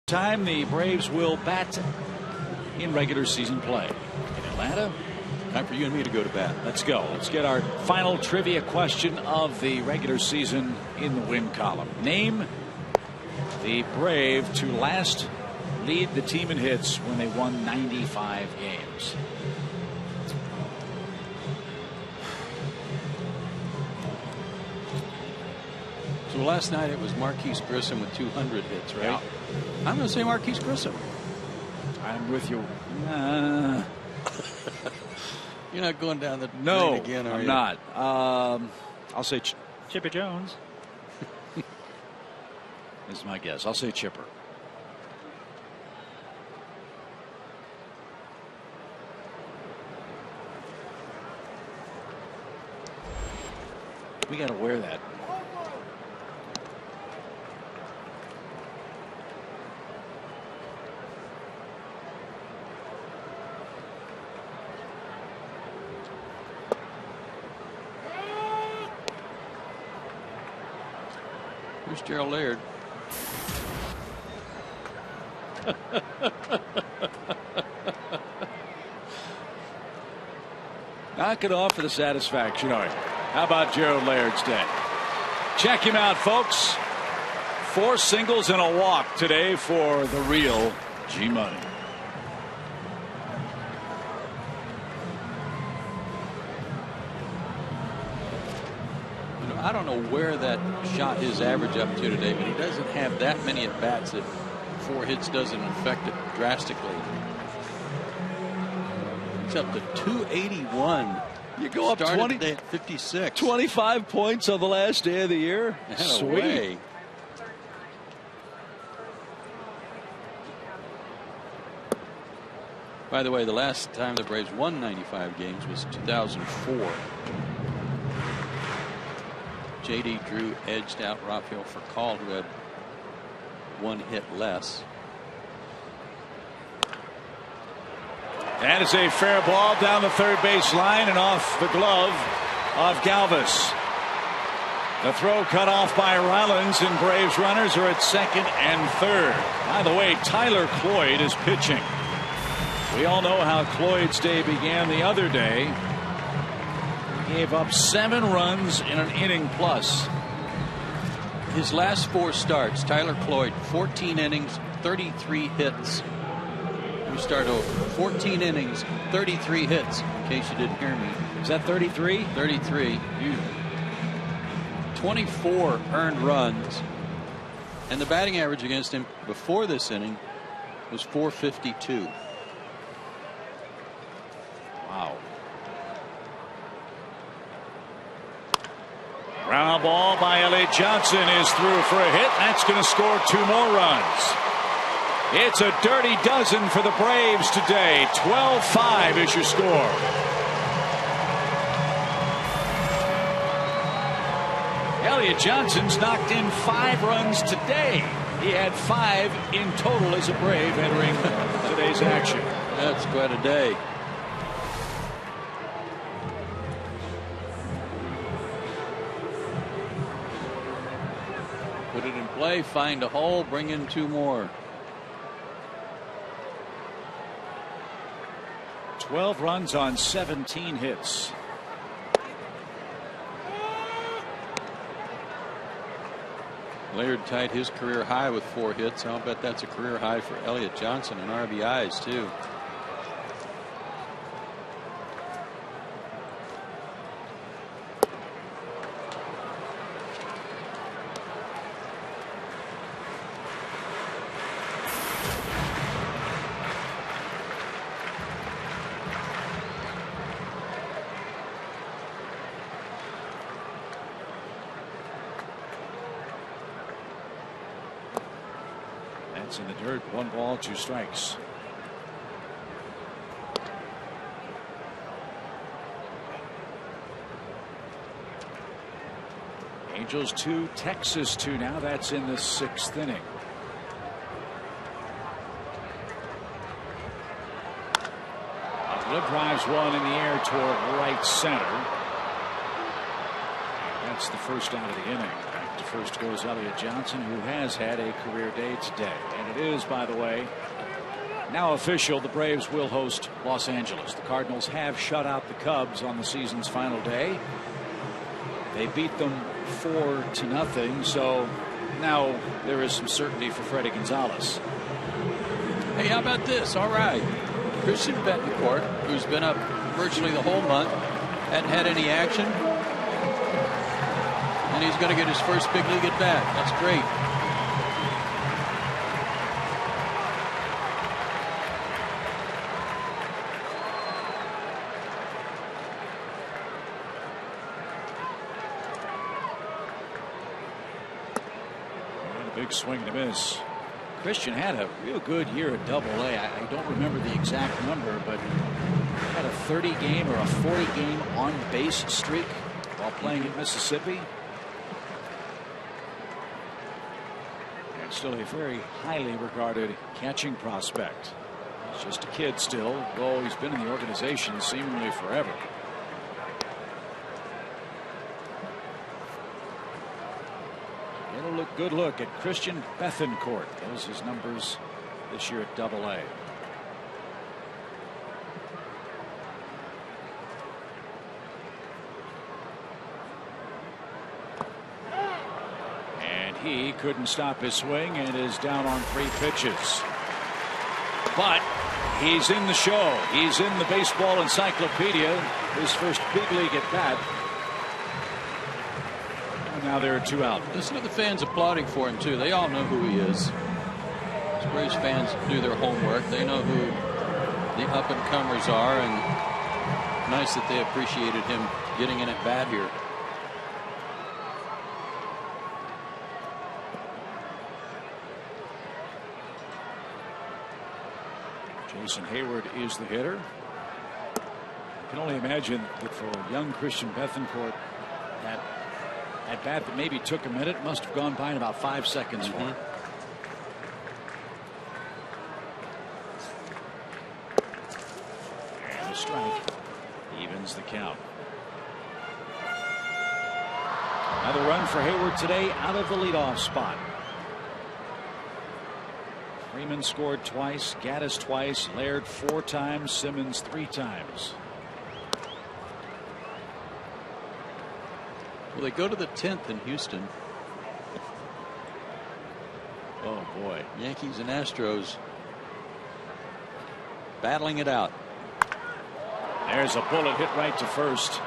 Time the Braves will bat in regular season play in Atlanta. Time for you and me to go to bat. Let's go. Let's get our final trivia question of the regular season in the win column. Name the Brave to last lead the team in hits when they won 95 games. So last night it was Marquise Grissom with 200 hits, right? Yeah. I'm going to say Marquise Grissom. I'm with you. You're not going down the no lane again, are I'm you? not. I'll say Chipper Jones. is my guess. I'll say Chipper. We got to wear that. Here's Gerald Laird. Knock it off for the satisfaction. All right. How about Gerald Laird's day? Check him out, folks. 4 singles and a walk today for the real G Money. I don't know where that shot his average up to today, but he doesn't have that many at bats that 4 hits doesn't affect it drastically. It's up to 281. You go up 20 today at 56. 25 points on the last day of the year. And Sweet. away. By the way, the last time the Braves won 95 games was 2004. J.D. Drew edged out Rafael Furcal, who had 1 hit less. That is a fair ball down the third base line and off the glove of Galvis. The throw cut off by Rollins, and Braves runners are at second and third. By the way, Tyler Cloyd is pitching. We all know how Cloyd's day began the other day. He gave up 7 runs in an inning plus. His last 4 starts, Tyler Cloyd, 14 innings, 33 hits. We start over. 14 innings, 33 hits, in case you didn't hear me. Is that 33? 33. 24 earned runs. And the batting average against him before this inning was .452. Wow. Ground ball by Elliott Johnson is through for a hit. That's going to score 2 more runs. It's a dirty dozen for the Braves today. 12-5 is your score. Elliott Johnson's knocked in 5 runs today. He had 5 in total as a Brave entering today's action. That's quite a day. Put it in play, find a hole, bring in 2 more. 12 runs on 17 hits. Laird tied his career high with 4 hits. I'll bet that's a career high for Elliott Johnson in RBIs too. In the dirt, 1 ball, 2 strikes. Angels 2, Texas 2 now. That's in the 6th inning. Wood drives 1 in the air toward right center. That's the first out of the inning. Back to first goes Elliott Johnson, who has had a career day today. And it is, by the way, now official. The Braves will host Los Angeles. The Cardinals have shut out the Cubs on the season's final day. They beat them 4-0. So now there is some certainty for Freddie Gonzalez. Hey, how about this? All right. Christian Betancourt, who's been up virtually the whole month, hadn't had any action. And he's going to get his first big league at bat. That's great. And a big swing and a miss. Christian had a real good year at Double-A. I don't remember the exact number, but he had a 30-game or a 40-game on-base streak while playing at Mississippi. And still a very highly regarded catching prospect. He's just a kid still, though he's been in the organization seemingly forever. Good look at Christian Betancourt. Those his numbers this year at Double-A. And he couldn't stop his swing and is down on 3 pitches. But he's in the show. He's in the baseball encyclopedia. His first big league at bat. Now there are 2 out. Listen to the fans applauding for him too. They all know who he is. As Braves fans do their homework. They know who the up and comers are, and nice that they appreciated him getting in at bat here. Jason Hayward is the hitter. I can only imagine that for young Christian Bethancourt, that at bat that maybe took a minute must have gone by in about 5 seconds for him. And a strike evens the count. Another run for Hayward today out of the leadoff spot. Freeman scored twice, Gaddis twice, Laird 4 times, Simmons 3 times. Well, they go to the 10th in Houston. Oh boy, Yankees and Astros battling it out. There's a bullet hit right to first.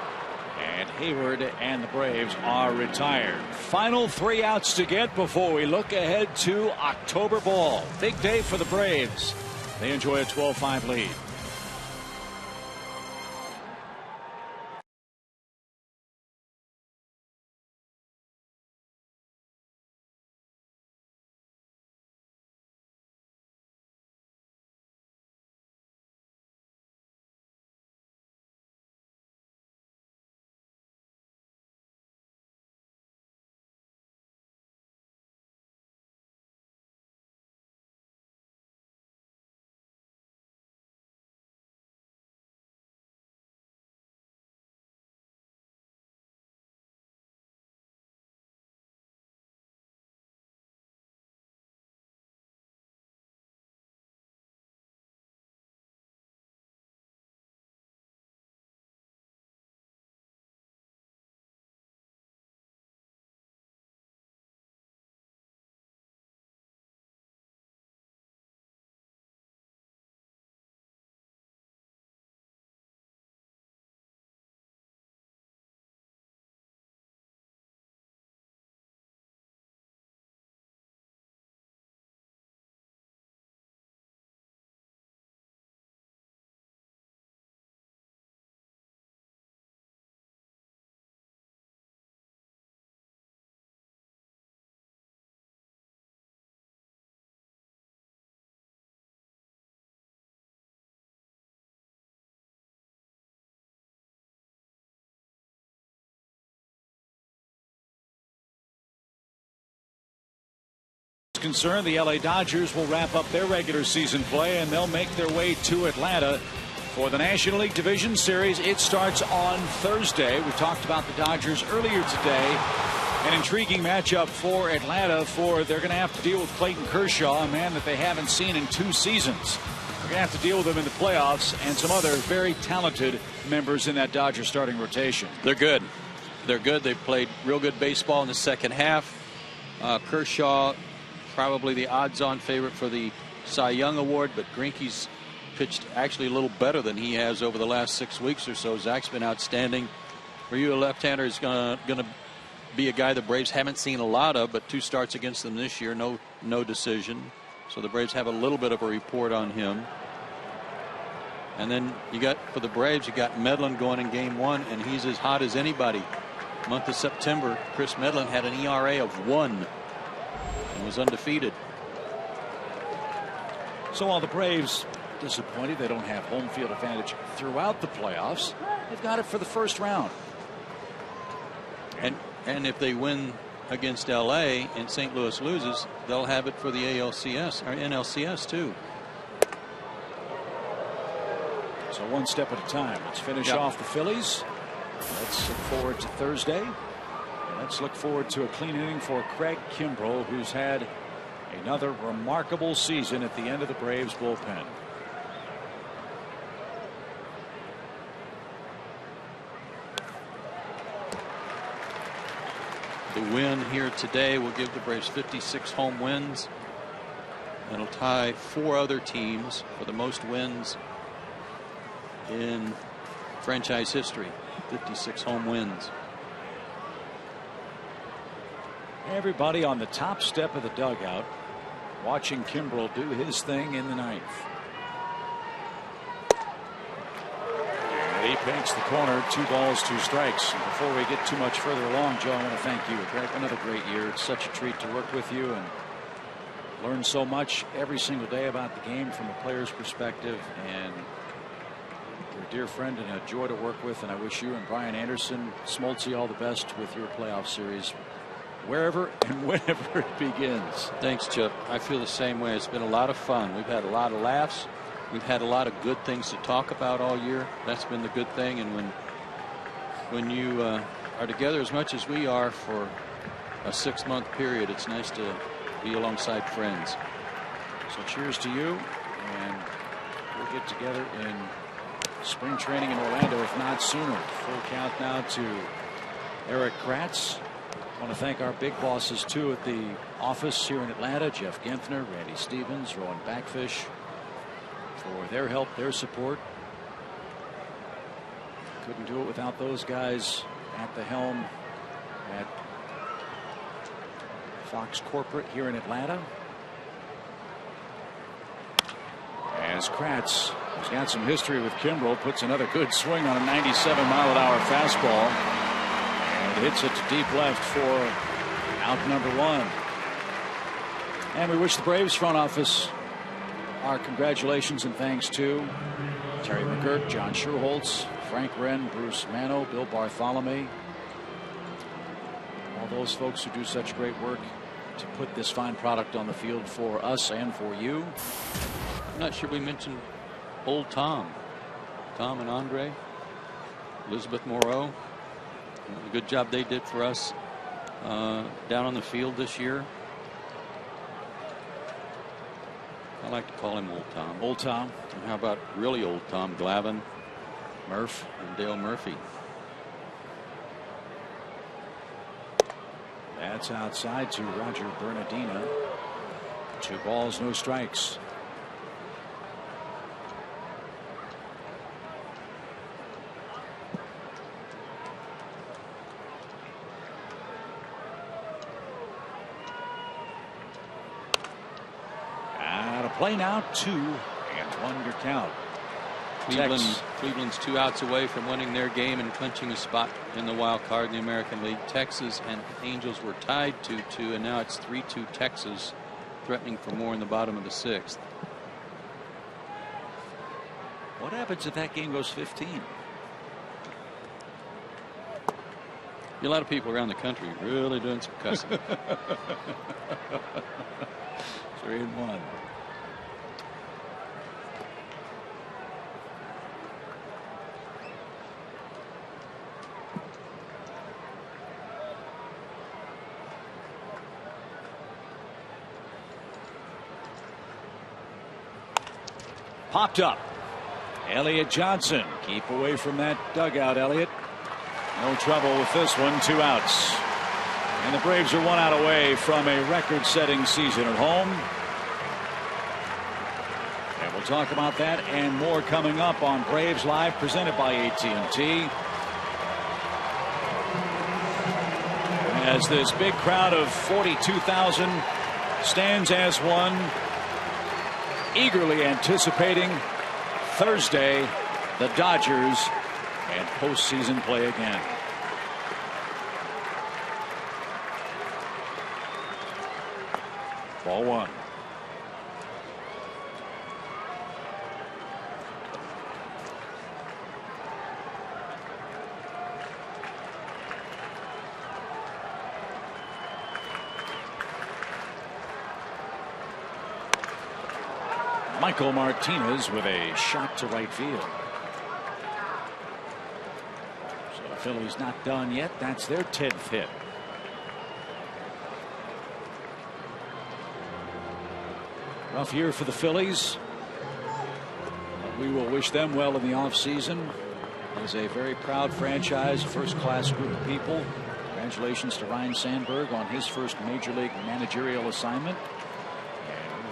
And Hayward and the Braves are retired. Final 3 outs to get before we look ahead to October ball. Big day for the Braves. They enjoy a 12-5 lead. Concerned, the LA Dodgers will wrap up their regular season play and they'll make their way to Atlanta for the National League Division Series. It starts on Thursday. We talked about the Dodgers earlier today. An intriguing matchup for Atlanta, they're going to have to deal with Clayton Kershaw, a man that they haven't seen in 2 seasons. They're going to have to deal with him in the playoffs and some other very talented members in that Dodger starting rotation. They're good. They're good. They've played real good baseball in the second half. Kershaw, probably the odds-on favorite for the Cy Young Award, but Greinke's pitched actually a little better than he has over the last 6 weeks or so. Zach's been outstanding. For you, a left-hander is going to be a guy the Braves haven't seen a lot of, but 2 starts against them this year, no decision. So the Braves have a little bit of a report on him. And then for the Braves, you got Medlin going in game 1, and he's as hot as anybody. Month of September, Chris Medlin had an ERA of 1. And was undefeated. So while the Braves disappointed they don't have home field advantage throughout the playoffs, they've got it for the first round. And if they win against LA and St. Louis loses, they'll have it for the ALCS or NLCS too. So one step at a time. Let's finish off the Phillies. Let's look forward to Thursday. Let's look forward to a clean inning for Craig Kimbrell, who's had another remarkable season at the end of the Braves bullpen. The win here today will give the Braves 56 home wins. And it'll tie 4 other teams for the most wins in franchise history. 56 home wins. Everybody on the top step of the dugout watching Kimbrell do his thing in the 9th. And he paints the corner. 2 balls, 2 strikes. And before we get too much further along, Joe, I want to thank you. Another great year. It's such a treat to work with you. And learn so much every single day about the game from a player's perspective, and you're a dear friend and a joy to work with, and I wish you and Brian Anderson, Smoltzy, all the best with your playoff series wherever and whenever it begins. Thanks, Chip. I feel the same way. It's been a lot of fun. We've had a lot of laughs. We've had a lot of good things to talk about all year. That's been the good thing. And when you are together as much as we are for a 6-month period, it's nice to be alongside friends. So cheers to you, and we'll get together in spring training in Orlando, if not sooner. Full count now to Eric Kratz. I want to thank our big bosses too at the office here in Atlanta, Jeff Genthner, Randy Stevens, Rowan Backfish, for their help, their support. Couldn't do it without those guys at the helm at Fox Corporate here in Atlanta. As Kratz, who's got some history with Kimbrel, puts another good swing on a 97-mile-an-hour fastball and hits it to deep left for out number 1. And we wish the Braves front office our congratulations and thanks to Terry McGurk, John Schuerholz, Frank Wren, Bruce Mano, Bill Bartholomew, all those folks who do such great work to put this fine product on the field for us and for you. I'm not sure we mentioned old Tom and Andre, Elizabeth Moreau, the good job they did for us down on the field this year. I like to call him Old Tom. Old Tom. And how about really old Tom Glavine, Murph, and Dale Murphy? That's outside to Roger Bernardina. 2 balls, no strikes. Play now, 2 and 1 your count. Cleveland's 2 outs away from winning their game and clinching a spot in the wild card in the American League. Texas and Angels were tied 2-2, and now it's 3-2 Texas, threatening for more in the bottom of the 6th. What happens if that game goes 15? A lot of people around the country really doing some cussing. 3-1. Popped up. Elliott Johnson. Keep away from that dugout, Elliott. No trouble with this one. 2 outs. And the Braves are 1 out away from a record-setting season at home. And we'll talk about that and more coming up on Braves Live, presented by AT&T. As this big crowd of 42,000 stands as one, eagerly anticipating Thursday, the Dodgers, and postseason play again. Ball 1. Michael Martinez with a shot to right field. So the Phillies not done yet. That's their 10th hit. Rough year for the Phillies. But we will wish them well in the offseason. It is a very proud franchise, a first-class group of people. Congratulations to Ryan Sandberg on his first major league managerial assignment.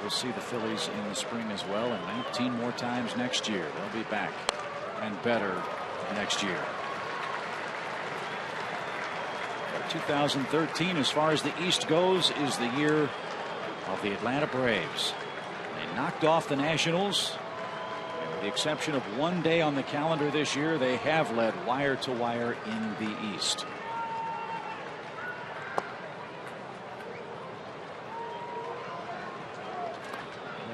We'll see the Phillies in the spring as well, and 19 more times next year. They'll be back and better next year. 2013, as far as the East goes, is the year of the Atlanta Braves. They knocked off the Nationals. And with the exception of one day on the calendar this year, they have led wire to wire in the East.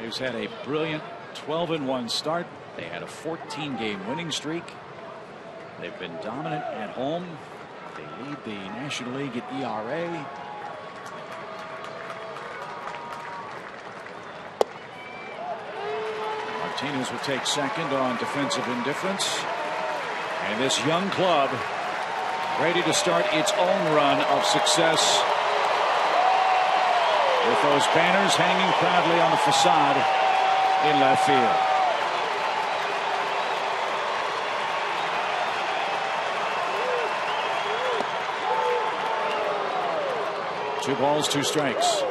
Braves had a brilliant 12-1 start. They had a 14-game winning streak. They've been dominant at home. They lead the National League at ERA. Martinez will take second on defensive indifference. And this young club ready to start its own run of success, with those banners hanging proudly on the facade in left field. Two balls, two strikes.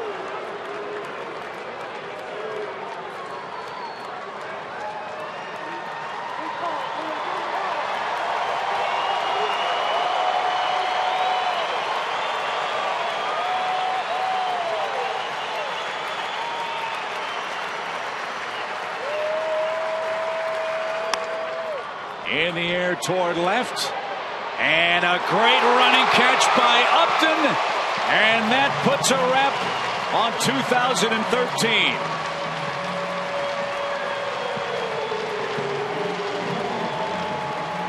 In the air toward left, and a great running catch by Upton, and that puts a wrap on 2013.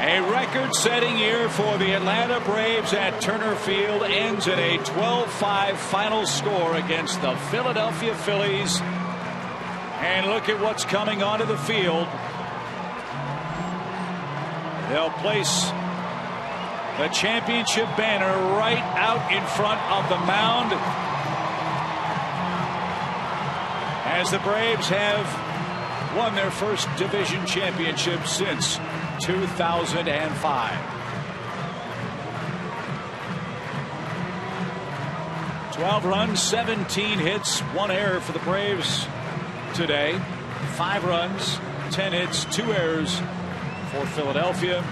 A record-setting year for the Atlanta Braves at Turner Field ends in a 12-5 final score against the Philadelphia Phillies. And look at what's coming onto the field. They'll place the championship banner right out in front of the mound, as the Braves have won their first division championship since 2005. 12 runs, 17 hits, 1 error for the Braves today. 5 runs, 10 hits, 2 errors for Philadelphia.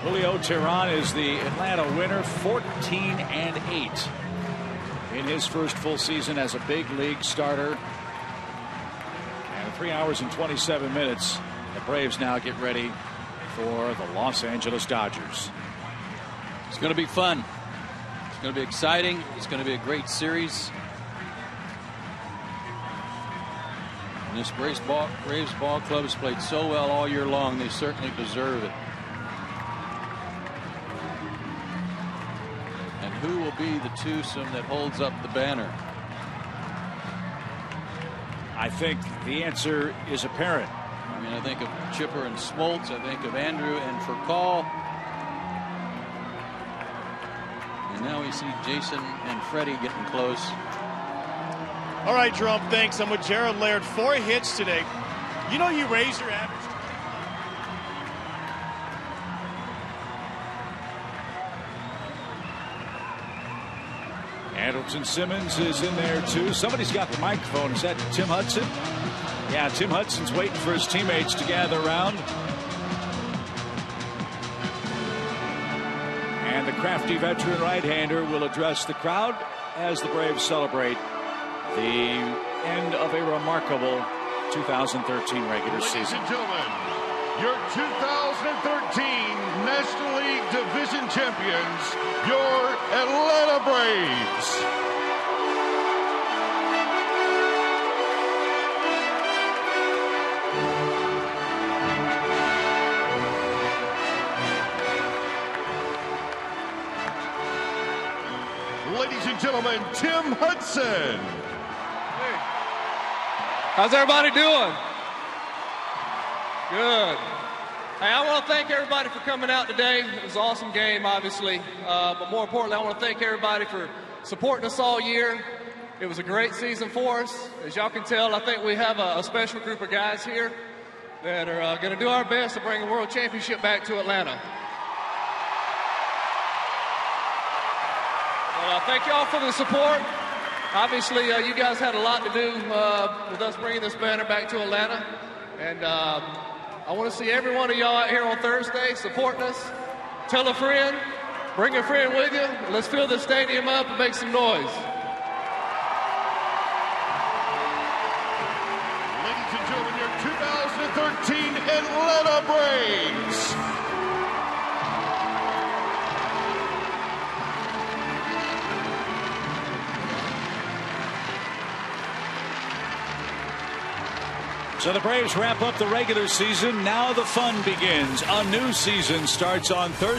Julio Teheran is the Atlanta winner, 14-8 in his first full season as a big league starter. And 3 hours and 27 minutes. The Braves now get ready for the Los Angeles Dodgers. It's going to be fun. It's going to be exciting. It's going to be a great series. And this Braves ball club has played so well all year long. They certainly deserve it. And who will be the twosome that holds up the banner? I think the answer is apparent. I mean, I think of Chipper and Smoltz. I think of Andrew and Furcal. And now we see Jason and Freddie getting close. All right, Jerome, thanks. I'm with Jared Laird. 4 hits today. You know, you raised your average. Andrelton Simmons is in there too. Somebody's got the microphone. Is that Tim Hudson? Yeah, Tim Hudson's waiting for his teammates to gather around. And the crafty veteran right-hander will address the crowd as the Braves celebrate the end of a remarkable 2013 regular season. Ladies and gentlemen, your 2013 National League Division champions, your Atlanta Braves. Ladies and gentlemen, Tim Hudson. How's everybody doing? Good. Hey, I want to thank everybody for coming out today. It was an awesome game, obviously. But more importantly, I want to thank everybody for supporting us all year. It was a great season for us. As y'all can tell, I think we have a special group of guys here that are going to do our best to bring a world championship back to Atlanta. Thank y'all for the support. Obviously, you guys had a lot to do with us bringing this banner back to Atlanta. And I want to see every one of y'all out here on Thursday supporting us. Tell a friend, bring a friend with you, and let's fill this stadium up and make some noise. Ladies and gentlemen, your 2013 Atlanta Braves. So the Braves wrap up the regular season. Now the fun begins. A new season starts on Thursday.